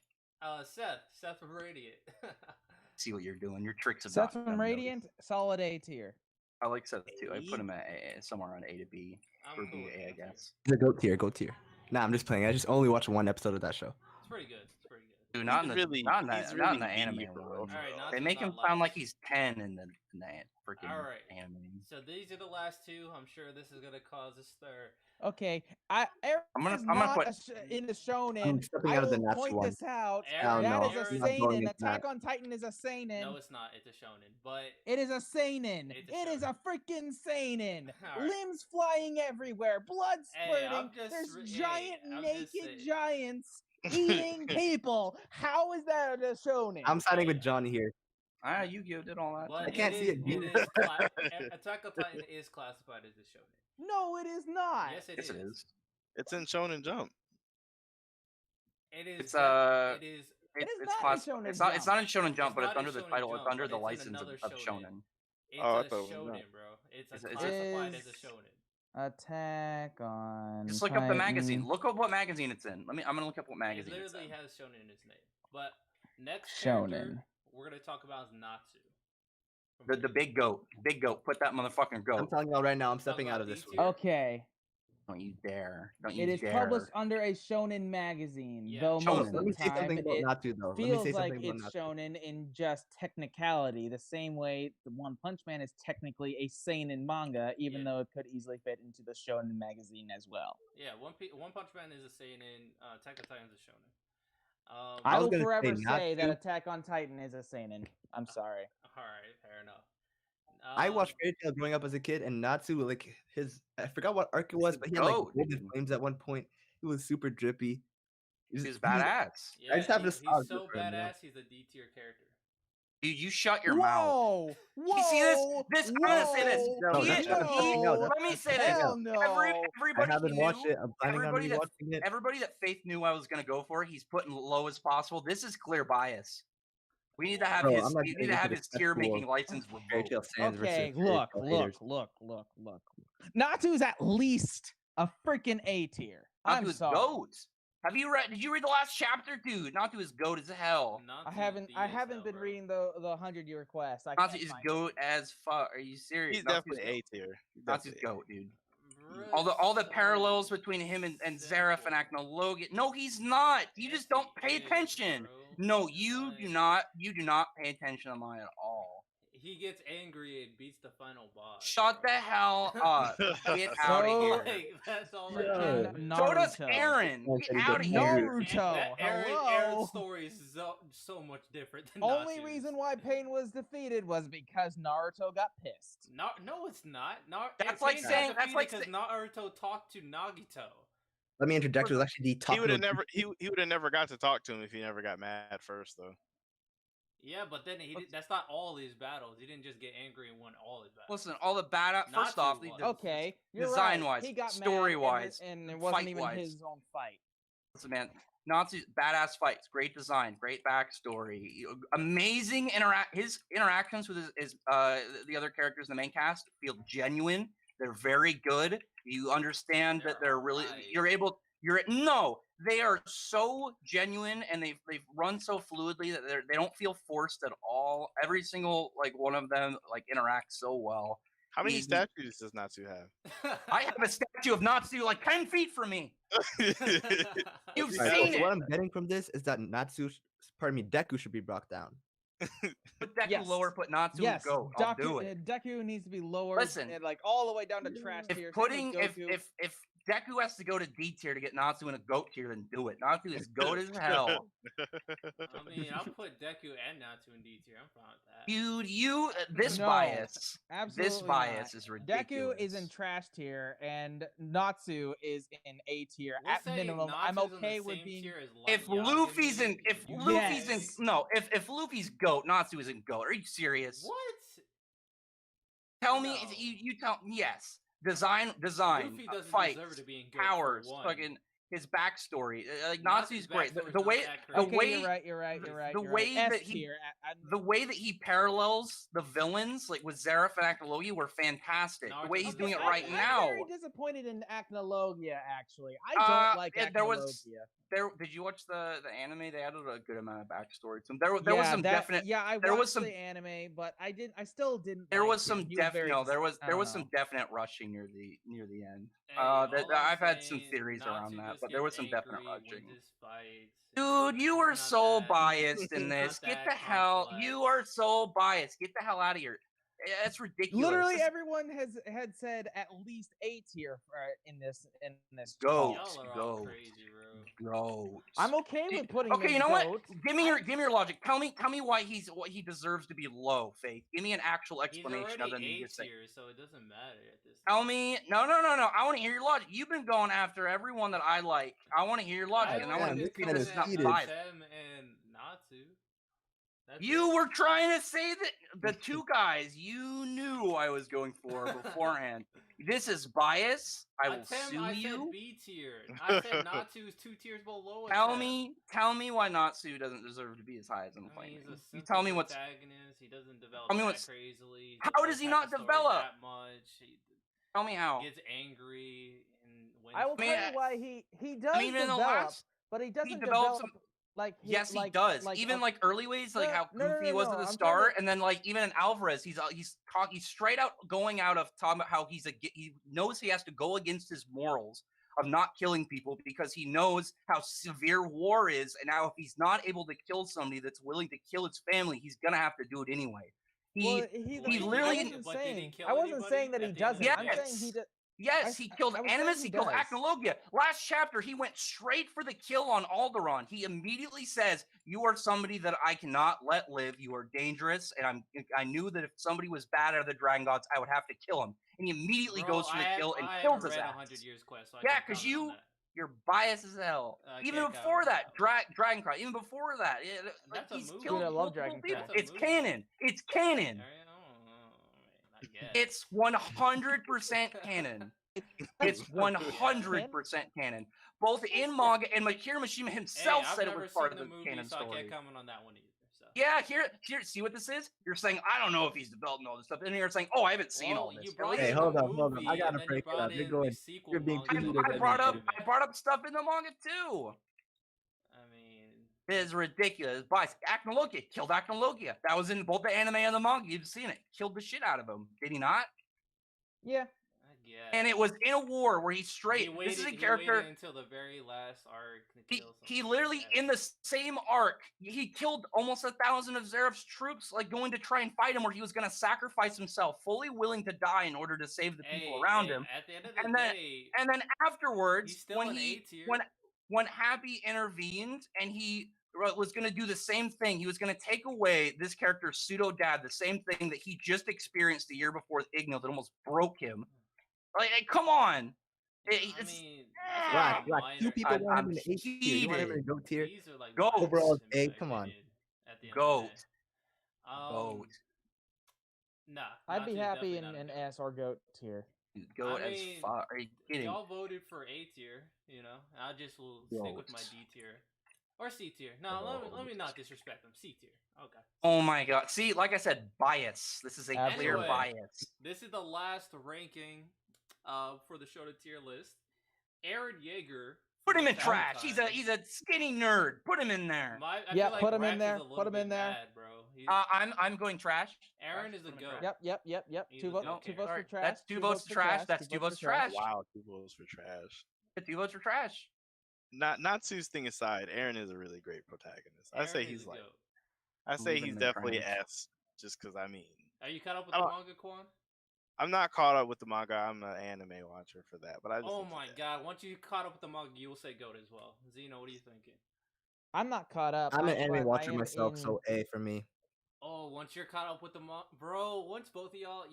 Seth from Radiant. See what you're doing. Your tricks have Seth not from been Radiant, solid A tier. noticed. I like Seth too. I put him at somewhere on A to B I'm or cool B with to A, I A tier. guess. the GOAT tier, GOAT tier. Nah, I'm just playing. I just only watched one episode of that show. It's pretty good. It's pretty good. Dude, not in the really- not in he's the, not in really the B anime for one. real. All right, They Natsu's make him not sound like last. he's 10 in the freaking All right. anime. So these are the last 2. I'm sure this is gonna cause a stir. Okay, Eric I'm gonna is put- not in the shonen. I'm stepping I out of the will Natsu point one. this out. Aaron, That no, is a I'm not going seinen. into Attack that. on Titan is a seinen. No, it's not. It's a shonen. But It is a seinen. It's a It is a freaking seinen. All right. Limbs flying everywhere, blood Hey, I'm spurting. just There's re- giant hey, I'm just naked saying. giants eating people. How is that a shonen? I'm siding with Johnny here. Yu-Gi-Oh did all that. but I can't see it, dude. Attack on Titan is classified as a shonen. No, it is not. Yes, Yes, it is. It's in Shonen Jump. It is. It's, It is. It is It's not in class. Shonen It's not. It's Jump. not in Shonen Jump, but not it's under in the Shonen title. Jump, It's under but the it's in license another of shonen. Shonen. It's Oh, I a thought it was shonen, not. bro. It's It's classified as a Is- shonen. Attack on. Just look up the magazine. Titan. Look up what magazine it's in. I'm gonna look up what It magazine it's literally in. has shonen in its name. But next character Shonen. we're gonna talk about is Natsu. The big goat. Big goat. Put that motherfucking I'm goat. telling y'all right now, I'm stepping about out of D this tier? one. Okay. Don't you dare. Don't you It is dare. published under a shonen magazine, Yeah, though shonen. most Let of me the say time something about it Natsu, though. Let me feels say like something about it's Natsu. shonen in just technicality, the same way the One Punch Man is technically a seinen manga, even Yeah. though it could easily fit into the shonen magazine as well. Yeah, One Punch Man is a seinen. Attack on Titan is a shonen. I was will gonna say forever not say that to. Attack on Titan is a seinen. I'm sorry. All right, fair enough. I watched Fairy Tail growing up as a kid, and Natsu, like I forgot what arc it was, He's but he had like goat, golden dude. flames at one point. He was super drippy. He's badass. Yeah, just have he's nostalgia so for him, you know? badass. He's a D tier character. Dude, you shut your mouth. Whoa! You see this? I'm gonna say this. No, He- that's not he- no, that's let me not say this. Hell no! I Everybody haven't watched knew. it. I'm planning on Everybody that rewatching it. everybody that Faith knew I was gonna go for, he's putting low as possible. This is clear bias. We need to have Bro, his. I'm not We need getting to into have the his tier spectacle making of license Fairy revoked. Tail fans Okay, versus Fairy look. Tail haters. Natsu's at least a freaking A tier. I'm Natu is sorry. goat. Have you read? Did you read the last chapter, dude? Natu is goat as hell. I haven't been reading the 100-year quest. Natu is goat as fuck. Are you serious? He's Natu is definitely A tier. Natu's goat, dude. All the parallels between him and Zareth and Acnologia. No, he's not. You just don't pay attention. No, you do not. You do not pay attention to mine at all. He gets angry and beats the final boss. Shut the hell up. Get So, out of here. Like, that's all Yeah. I Freaking So does Naruto. Aaron. Oh, Get he out of gets here. angry. Naruto. Aaron's Hello. story is so much different than Only Natsu's. reason why Pain was defeated was because Naruto got pissed. No, it's not. That's like saying- that's like because Naruto talked to Nagito. Let me interject. It was actually the top. He would have never. He would have never got to talk to him if he never got mad first, though. Yeah, but then that's not all his battles. He didn't just get angry and won all his battles. Listen, all the bad. First Natsu off, was. Okay, you're Design-wise, right. He got mad story-wise, and it wasn't even fight-wise. his own fight. listen, man. Natsu's badass fights, great design, great backstory, amazing his interactions with the other characters in the main cast feel genuine. They're very good. You understand that they're really they are so genuine and they've run so fluidly that they don't feel forced at all. Every single one of them interacts so well. How many statues does Natsu have? I have a statue of Natsu 10 feet from me. You've Right, seen so it. what I'm getting from this is that Deku should be brought down. Put Deku Yes. lower, put Natsu Yes, go. I'll do it. Deku needs to be lowered. Listen, and, all the way down to trash tier. If Deku has to go to D tier to get Natsu in a goat tier, then do it. Natsu is goat as hell. I mean, I'll put Deku and Natsu in D tier. I'm fine with that. Dude, this No, bias. absolutely This bias not. is ridiculous. Deku is in trash tier and Natsu is in A tier We'll at say minimum. I'm Natsu's in the okay with same being. tier as If Yagami. Luffy's in, Yes. if Luffy's goat, Natsu isn't goat. Are you serious? What? Tell me, No. you tell yes. Design, Luffy doesn't fights, deserve to be in GOAT for powers, one. fucking his backstory. Natsu's Natsu's great. backstory's The not way, that the crazy. way, You're right. the way S that he- tier. the way that he parallels the villains, with Zareth and Acnologia, were fantastic. The way he's doing it right now. I'm very disappointed in Acnologia. Actually, I don't like Acnologia. Did you watch the anime? They added a good amount of backstory to him. There was some definite. Yeah, I there was watched some- the anime, but I still didn't. There like was some him. He was very there was I don't some know. definite rushing near the end. Hey, all I've I'm had some saying, theories around Natsu that, just but there was gets some definite angry, rushing. wins his fights, Dude, you it's are not so that- biased in it's this. not Get that the hell. complex. You are so biased. Get the hell out of here. That's ridiculous. Literally, This- everyone had said at least A tier in this Goat. call. Y'all are all Goat. crazy, bro. Goat. I'm okay with putting. Okay, him you in know what? GOAT. Give me your logic. Tell me why he deserves to be low, Faith. Give me an actual He's explanation other than already you A just say. tier, so it doesn't matter at this. Tell me, no. I want to hear your logic. You've been going after everyone that I like. I want to hear your logic, and I want to this see man this is is not heated. biased. Them and Natsu. That's You it. were trying to say that the two guys you knew I was going for beforehand. This is bias. I will sue I you. said B tier. I said Natsu is 2 tiers below. Tell me why Natsu doesn't deserve to be as high as him. I mean, he's a You simple tell me what's. protagonist. He doesn't develop Tell me that what's- crazily. How doesn't does he have not the story develop? that much? Tell me how. He gets angry and wins. I will tell Man, you why he does I mean, in the develop, last, but he doesn't develops develop like yes, he like, does. Like, Even early ways, No, how no, goofy he was at the I'm start, talking- and then even in Alvarez, he's straight out going out of talking about how he knows he has to go against his morals of not killing people because he knows how severe war is, and how if he's not able to kill somebody that's willing to kill his family, he's gonna have to do it anyway. Well, He he literally- I wasn't But did he saying. kill I wasn't anybody saying that he at the end of doesn't. the I'm saying he Yes. does. Yes, he killed I was saying Animus, he he killed does. Acnologia. Last chapter, he went straight for the kill on Alderaan. He immediately says, "You are somebody that I cannot let live. You are dangerous, and I knew that if somebody was bad out of the Dragon Gods, I would have to kill him." And he immediately Bro, goes for the kill and I kills haven't his read ass. 100 Years Quest, so I Yeah, can't because comment on that. you're biased as hell. I Even can't before comment on that, that one. Dragoncry. Even before that, like That's a he's movie. killed Dude, I love multiple Dragoncry. people. That's a It's movie. canon. It's canon. I guess. It's 100% canon. It's 100% canon. Both in manga and Akira Mishima himself I've said it never was part seen of the the movie, canon so I story. can't comment on that one either. So. Yeah, here, see what this is? You're saying, I don't know if he's developing all this stuff. And you're saying, oh, I haven't seen all this. You brought Hey, in hold the up. movie, I gotta and then break you it brought up. You're in going. the sequel You're being manga. too I mean. brought up stuff in the manga too. I mean, It is ridiculous. Bias. Acnologia killed Acnologia. That was in both the anime and the manga. You've seen it. Killed the shit out of him. Did he not? Yeah. I guess. And it was in a war where he's straight. This is a character. He waited until the very last arc to kill He someone. literally in the same arc, he killed almost 1,000 of Zeref's troops, like going to try and fight him, where he was going to sacrifice himself, fully willing to die in order to save the people around him. At the end of the day, and then afterwards, he's still when an he A tier. when Happy intervened and he was going to do the same thing, he was going to take away this character's pseudo dad, the same thing that he just experienced the year before with Igneo that almost broke him. Like, come on. I mean, Black. Two people want him in I'm A tier. You want him in GOAT tier? These are like Goat. Overall, minors, in A. my Come on. opinion, at the end Goat. of the day. Nah, I'd be Natsu's happy definitely in not a an goat. S or goat tier. Goat I as mean, far. Are you kidding? Y'all voted for A tier, you know. I just will stick with my D tier or C tier. No, let me not disrespect them. C tier. Okay. Oh my god. See, like I said, bias. This is a clear Absolutely. bias. This is the last ranking for the Shonen tier list. Aaron Yeager. Put him in Attack trash. on He's a skinny nerd. Put him in there. I Yeah, feel like put him in Rex there. is a Put little him in bit there. mad, bro. I'm going trash. Aaron Trash, is a put him in goat. trash. Yep. He's Two a votes. goat. Two votes Sorry, for trash. that's two votes for trash. That's two votes trash. Wow, 2 votes for trash. 2 votes for trash. Natsu's thing aside, Aaron is a really great protagonist. I say Aaron he's is a like, goat. I say Leaving he's the definitely trash. S. Just because I mean, Are you caught up with I the don't- manga, Quan? I'm not caught up with the manga. I'm an anime watcher for that. But I just Oh think my he's god! Once you caught up with the manga, you will say goat as well. Zeno, what are you thinking? I'm not caught up. I'm an but anime I watcher am myself, in- so A for me. Oh, once you're caught up with the once both of y'all,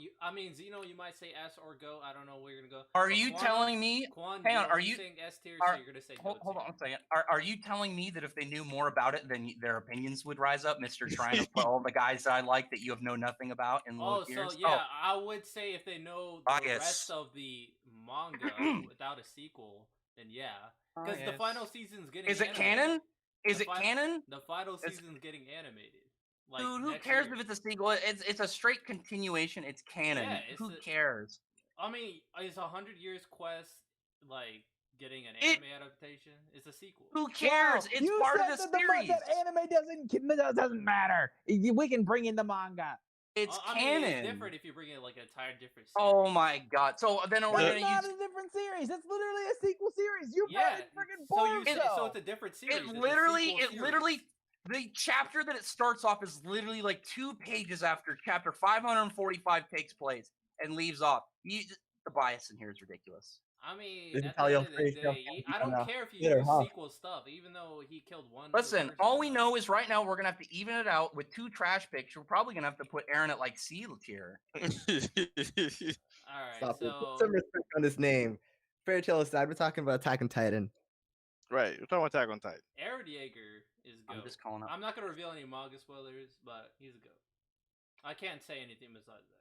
Zeno, you might say S or go. I don't know where you're gonna go. Are But you Quan- telling me? Quan, Hang on, are you you- saying S tier? are- So you're gonna say Hold goat on tier. a second. Are you telling me that if they knew more about it, then their opinions would rise up, Mister? Trying to put all the guys that I like that you have know nothing about in low Oh, tiers? so yeah, I would say if they know the Bias. rest of the manga without a sequel, then yeah, because the Bias. final season's getting. Is it animated. canon? Is The it canon? The final It's- season's getting animated. Like, Dude, who next cares year. if it's a sequel? It's a straight continuation. It's canon. Yeah, it's Who a- cares? I mean, is 100 Years Quest like getting an It- anime adaptation? It's a sequel. Who cares? Wow, It's you part of said the that series. that anime doesn't matter. We can bring in the manga. It's I mean, canon. it's different if you bring in like an entire different. Series. Oh my god! So then we're That's gonna not use. a different series. It's literally a sequel series. You Yeah, freaking so bored. so it's a different series. It's a It sequel literally, the chapter that it starts off is literally like 2 pages after chapter 545 takes place and leaves off. The bias in here is ridiculous. I mean, This is at how the you'll end of the phrase yourself day, on I don't the care if you Twitter, use huh? sequel stuff, even though he killed one. Listen, person, all we know is right now we're gonna have to even it out with 2 trash picks. We're probably gonna have to put Aaron at like C tier. All right, Stop it. so Put some respect on his name. Fairy Tale aside, we're talking about Attack on Titan. right. You're talking about Attack on Titan. Aaron Yeager is I'm goat. just calling out. I'm not gonna reveal any manga spoilers, but he's a goat. I can't say anything besides that.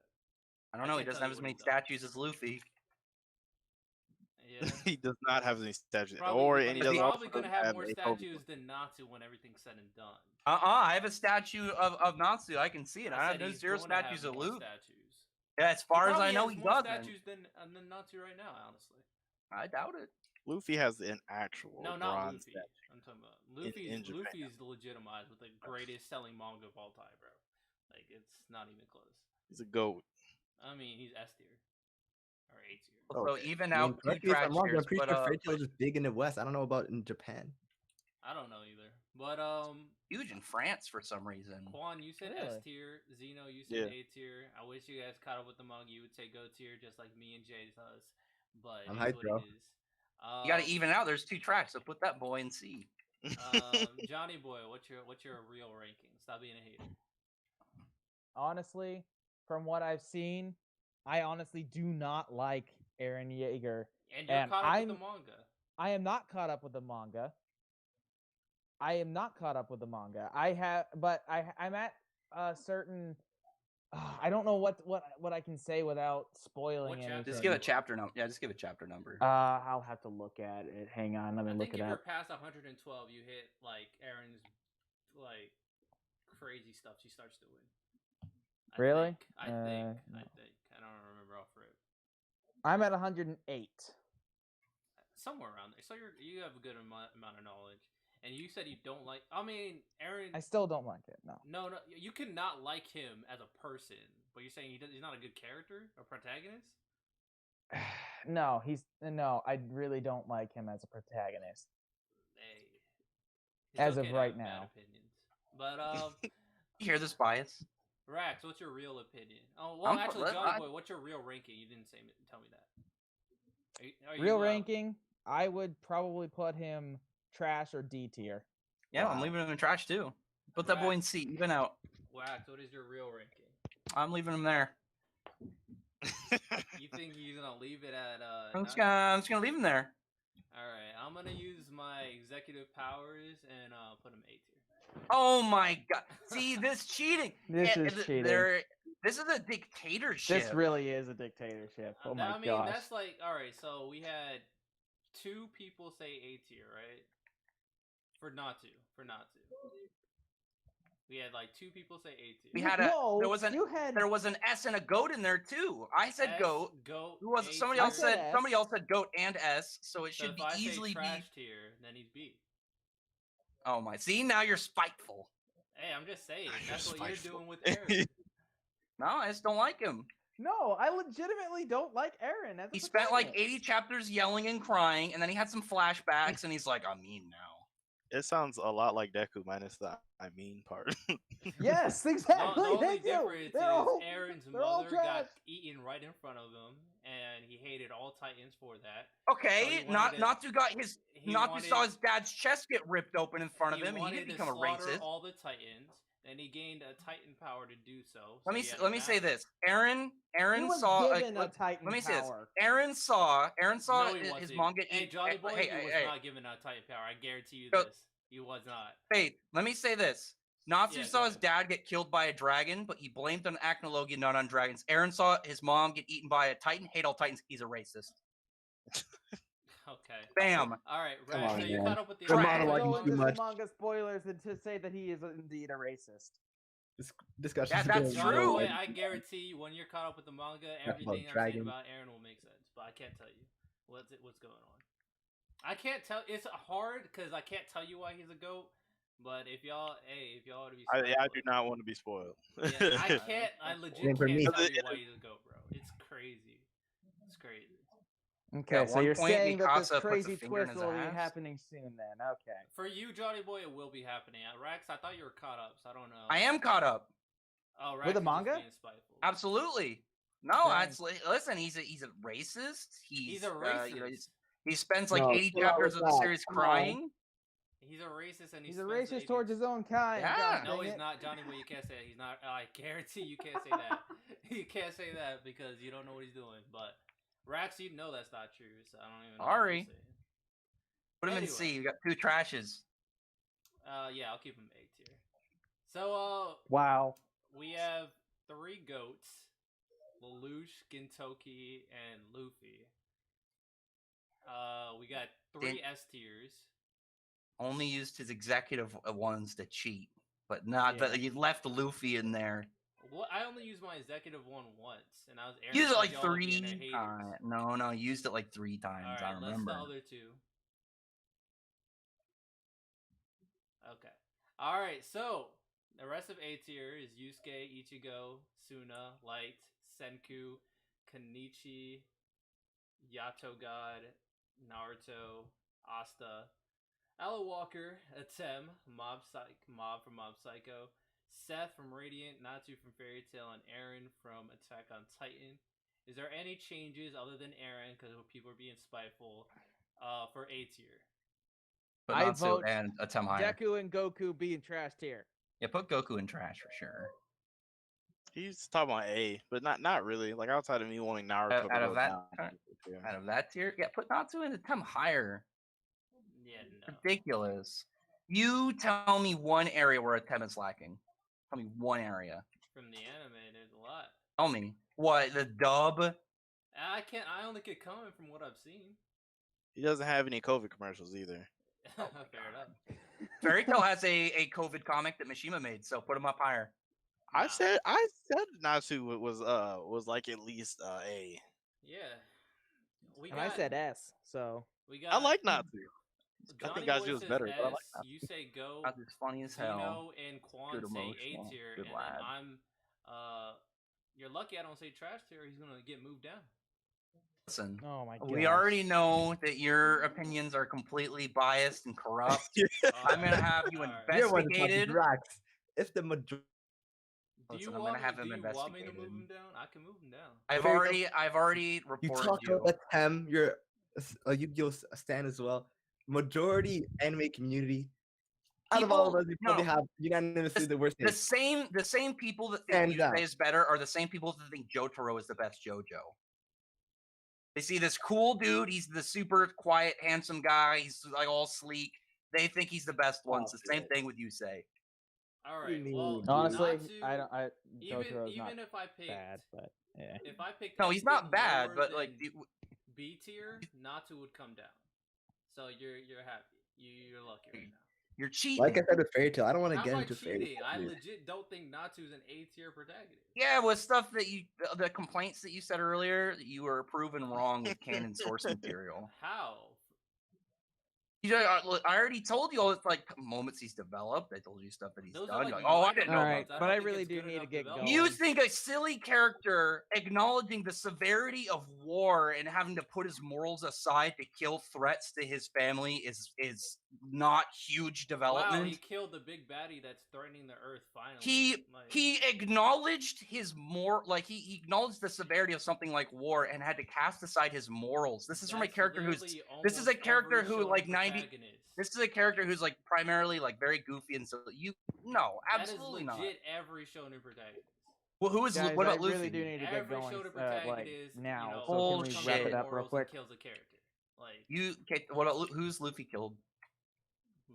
I don't know. He can't doesn't tell have you as what many he's done. statues as Luffy. Yeah. He does not have any statues, Probably, and he he's doesn't probably also gonna have have more a Pokemon. statues than Natsu when everything's said and done. I have a statue of Natsu. I can see it. I said have no he's 0 gonna have statues of more Luffy. statues. Yeah, as far as I probably know, has he more doesn't. statues than Natsu right now, honestly. I doubt it. Luffy has an actual No, not bronze Luffy. statue. I'm talking about in Japan. Luffy's legitimized with the greatest selling manga of all time, bro. Like, it's not even close. He's a goat. I mean, he's S tier or A tier. So Okay. even I mean, out 2 correct me if trash I'm wrong, but tiers, I'm pretty but, sure Fairy Tale is just big in the West. I don't know about in Japan. I don't know either. But huge in France for some reason. Quan, you said Really? S tier. Zeno, you said Yeah. A tier. I wish you guys caught up with the manga. You would say go tier, just like me and Jay does. but I'm it's hyped, what bro. it is. You got to even out. There's 2 tracks, so put that boy in C. Johnny Boy, what's your real ranking? Stop being a hater. Honestly, from what I've seen, I honestly do not like Aaron Yeager. And you're caught up with the manga. I am not caught up with the manga. I'm at a certain. I don't know what I can say without spoiling What chapter anything. Just give a chapter number. Yeah, just give a chapter number. I'll have to look at it. Hang on, let me I look think it if you're up. past 112, you hit like Aaron's like crazy stuff she starts doing. Really? I think. I don't remember off rip. I'm at 108. Somewhere around there. So you have a good amount of knowledge. And you said you don't like. I mean, Aaron. I still don't like it. No. No. You cannot like him as a person, but you're saying he's not a good character or protagonist. No, I really don't like him as a protagonist. Hey, as of right now. Opinions. But You hear this bias? Rax, what's your real opinion? Oh, well, actually, Johnny Boy, what's your real ranking? You didn't tell me that. Are real ranking? I would probably put him trash or D tier. Yeah, wow. I'm leaving him in trash too. Put that boy in C, even out. Wax, what is your real ranking? I'm leaving him there. You think he's gonna leave it at? I'm just gonna leave him there. All right, I'm gonna use my executive powers and put him A tier. Oh my god! See, this cheating. This is cheating. This is a dictatorship. This really is a dictatorship. Oh my gosh. I mean, that's like, all right. So we had 2 people say A tier, right? For not to. We had like 2 people say A tier. We had there was an S and a goat in there too. I said S, goat. Goat. Somebody else said goat and S, so it should be easily be trash tier. Then he's B. Oh my! See, now you're spiteful. Hey, I'm just saying. That's what you're doing with Aaron. No, I just don't like him. No, I legitimately don't like Aaron. He spent like 80 chapters yelling and crying, and then he had some flashbacks, and he's like, "I'm mean now." It sounds a lot like Deku minus the "I mean" part. Yes, exactly. The only difference is Aaron's mother got eaten right in front of him, and he hated all Titans for that. Okay, so Natsu saw his dad's chest get ripped open in front of him, and he didn't become a racist. All the Titans, and he gained a Titan power to do so. Let me say this. Aaron saw a Titan. Let me say this. Aaron saw his mom get eaten. Hey, Johnny Boy, he was not given a Titan power. I guarantee you this. He was not. Faith, let me say this. Natsu saw his dad get killed by a dragon, but he blamed on Acnologia, not on dragons. Aaron saw his mom get eaten by a Titan. Hate all Titans. He's a racist. Okay. Bam. All right, Rash, so you caught up with the manga spoilers and to say that he is indeed a racist. This discussion. That's true. I guarantee you, when you're caught up with the manga, everything I'm saying about Aaron will make sense. But I can't tell you what's going on. I can't tell. It's hard because I can't tell you why he's a goat. But if y'all want to be spoiled, I do not want to be spoiled. Yeah, I legit can't tell you why he's a goat, bro. It's crazy. It's crazy. Okay, so you're saying that this crazy twist will be happening soon then. Okay. For you, Johnny Boy, it will be happening. Rex, I thought you were caught up, so I don't know. I am caught up. Oh, Rex with the manga? Absolutely. No, listen, he's a racist. He's a racist. He spends like 80 chapters of the series crying. He's a racist, and he's a racist towards his own kind. Yeah. No, he's not, Johnny Boy. You can't say that. He's not. I guarantee you can't say that. You can't say that because you don't know what he's doing. But Rax, you know that's not true. So I don't even know. Sorry. Put him in C. You got 2 trashes. Yeah, I'll keep him A tier. So wow. We have 3 goats: Lelouch, Gintoki, and Luffy. We got 3 S tiers. Only used his executive ones to cheat, but not that you left Luffy in there. Well, I only used my executive one once, and I was used it like 3 times. No, used it like 3 times. Right, I remember. Let's the other 2. Okay. All right. So the rest of A tier is Yusuke, Ichigo, Suna, Light, Senku, Kenichi, Yato God, Naruto, Asta, Alan Walker, Atem, Mob from Mob Psycho, Seth from Radiant, Natsu from Fairy Tail, and Aaron from Attack on Titan. is there any changes other than Aaron, because people are being spiteful, for A tier? But I not so vote and a Tem higher. Deku and Goku being trash tier. Yeah, put Goku in trash for sure. He's talking about A, but not really. Like outside of me wanting Naruto to Out of go that down. out of that tier, yeah, put Natsu in a Tem higher. Yeah, no. Ridiculous. You tell me one area where a Tem is lacking. Tell me one area. From the anime, there's a lot. Tell me. What, the dub? I only get comment from what I've seen. He doesn't have any COVID commercials either. Fair enough. Fairy Tail has a COVID comic that Mishima made, so put him up higher. I said Natsu was like at least A. Yeah. And I said S, so we got. I like Natsu. I Johnny think Natsu Boy is says better. S, But I like Natsu. you say go. Natsu's funny as hell. Dino and Quan Good say A emotional, tier, good and lad. then I'm. You're lucky I don't say trash tier. He's gonna get moved down. Listen, oh my god. we already know that your opinions are completely biased and corrupt. I'm gonna have you Alright. You're one of the investigated. Drax. If the majority Do you Listen, I'm want gonna have me, him do you want me to investigated. move him down? I can move him down. I've already you reported talk you. about the Tem, you're a Yu-Gi-Oh stan as well. Majority anime community. Out of all of us, you probably have unanimously the worst. The same people that think Hands down. Yusei is better are the same people that think Jotaro is the best JoJo. They see this cool dude. He's the super quiet, handsome guy. He's like all sleek. They think he's the best one. It's the same shit. thing with Yusei. All What do you right. mean, Well, dude? Honestly, Natsu, Jotaro's not even if I picked bad, but yeah. if I picked No, he's anything not bad, lower but like than B tier, Natsu would come down. So you're happy. You're lucky right now. you're cheating. Like I said with Fairy Tail, I don't want to How get am I into Fairy cheating? Tail. I dude. legit don't think Natsu's an A tier protagonist. Yeah, with stuff that the complaints that you said earlier, you were proven wrong with canon source material. How? I already told you all the like moments he's developed. I told you stuff that he's Those done. are You're like like, oh, I minor didn't know Alright, about moments. that. but don't I think really it's do good need to enough get development. You going. think a silly character acknowledging the severity of war and having to put his morals aside to kill threats to his family is not huge Wow, development? he killed the big baddie that's threatening the Earth. Finally, He acknowledged he acknowledged the severity of something like war and had to cast aside his morals. This is from a That's character who's literally this is a almost character every who shonen like 90 protagonist. this is a character who's like primarily like very goofy and so no, absolutely That is not. legit every shonen protagonist. Well, who is Guys, what I about Luffy? really do need to get Every going shonen like protagonist, now. you know, So can we comes wrap with it up real morals and quick? kills a character. Like You okay, what about who's Luffy killed?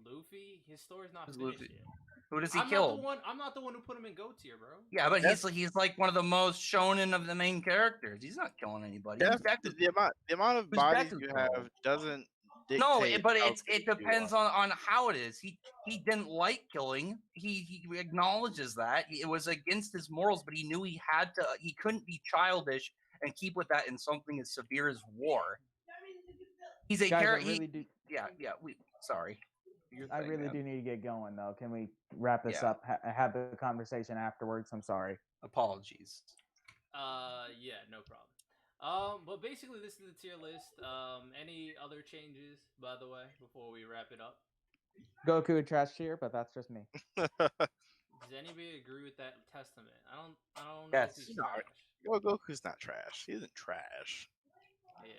Luffy, his story's not Who's finished Luffy? yet. Who does he I'm kill? not the one who put him in GOAT tier, bro. Yeah, but That's- he's like one of the most shonen of the main characters. He's not killing anybody. Yeah, Who's Deku? the amount of Who's bodies Deku you killed? have doesn't dictate. No, but how it good you depends are. on how it is. He didn't like killing. He acknowledges that it was against his morals, but he knew he had to. He couldn't be childish and keep with that in something as severe as war. He's a Guys, I character. really do. Yeah. Sorry. I really do need to get going though. Can we wrap this Yeah. up? Have the conversation afterwards. I'm sorry. Apologies. Yeah, no problem. But basically, this is the tier list. Any other changes, by the way, before we wrap it up? Goku and trash tier, but that's just me. Does anybody agree with that testament? I don't know Yes. if he's No. trash. Goku's not trash. He isn't trash. Yeah.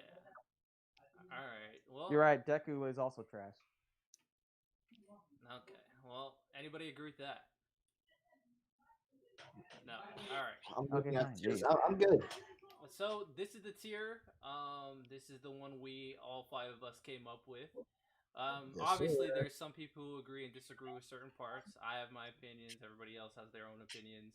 All right. Well, You're right. Deku is also trash. Okay. Well, anybody agree with that? No. All right. I'm Okay, looking at fine, tiers. yeah. I'm good. So this is the tier. This is the one we all five of us came up with. Yes, Obviously, sir. there's some people who agree and disagree with certain parts. I have my opinions. Everybody else has their own opinions.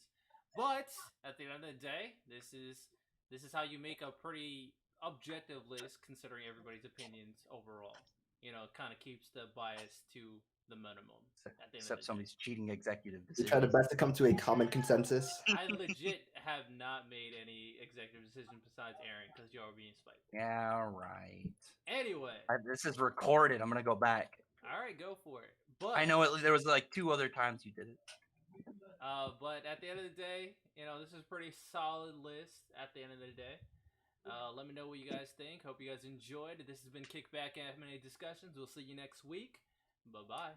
But at the end of the day, this is how you make a pretty objective list, considering everybody's opinions overall. You know, it kind of keeps the bias to the minimum. At the end Except of the somebody's cheating executive We try the decisions. best to come to a common consensus. day. I legit have not made any executive decision besides Aaron because y'all are being spiteful. Yeah, right. Anyway, This is recorded. I'm gonna go back. all right, go for it. But I know there was like 2 other times you did it. But at the end of the day, you know, this is a pretty solid list at the end of the day. Let me know what you guys think. Hope you guys enjoyed. This has been Kickback Anime Discussions. We'll see you next week. Bye-bye.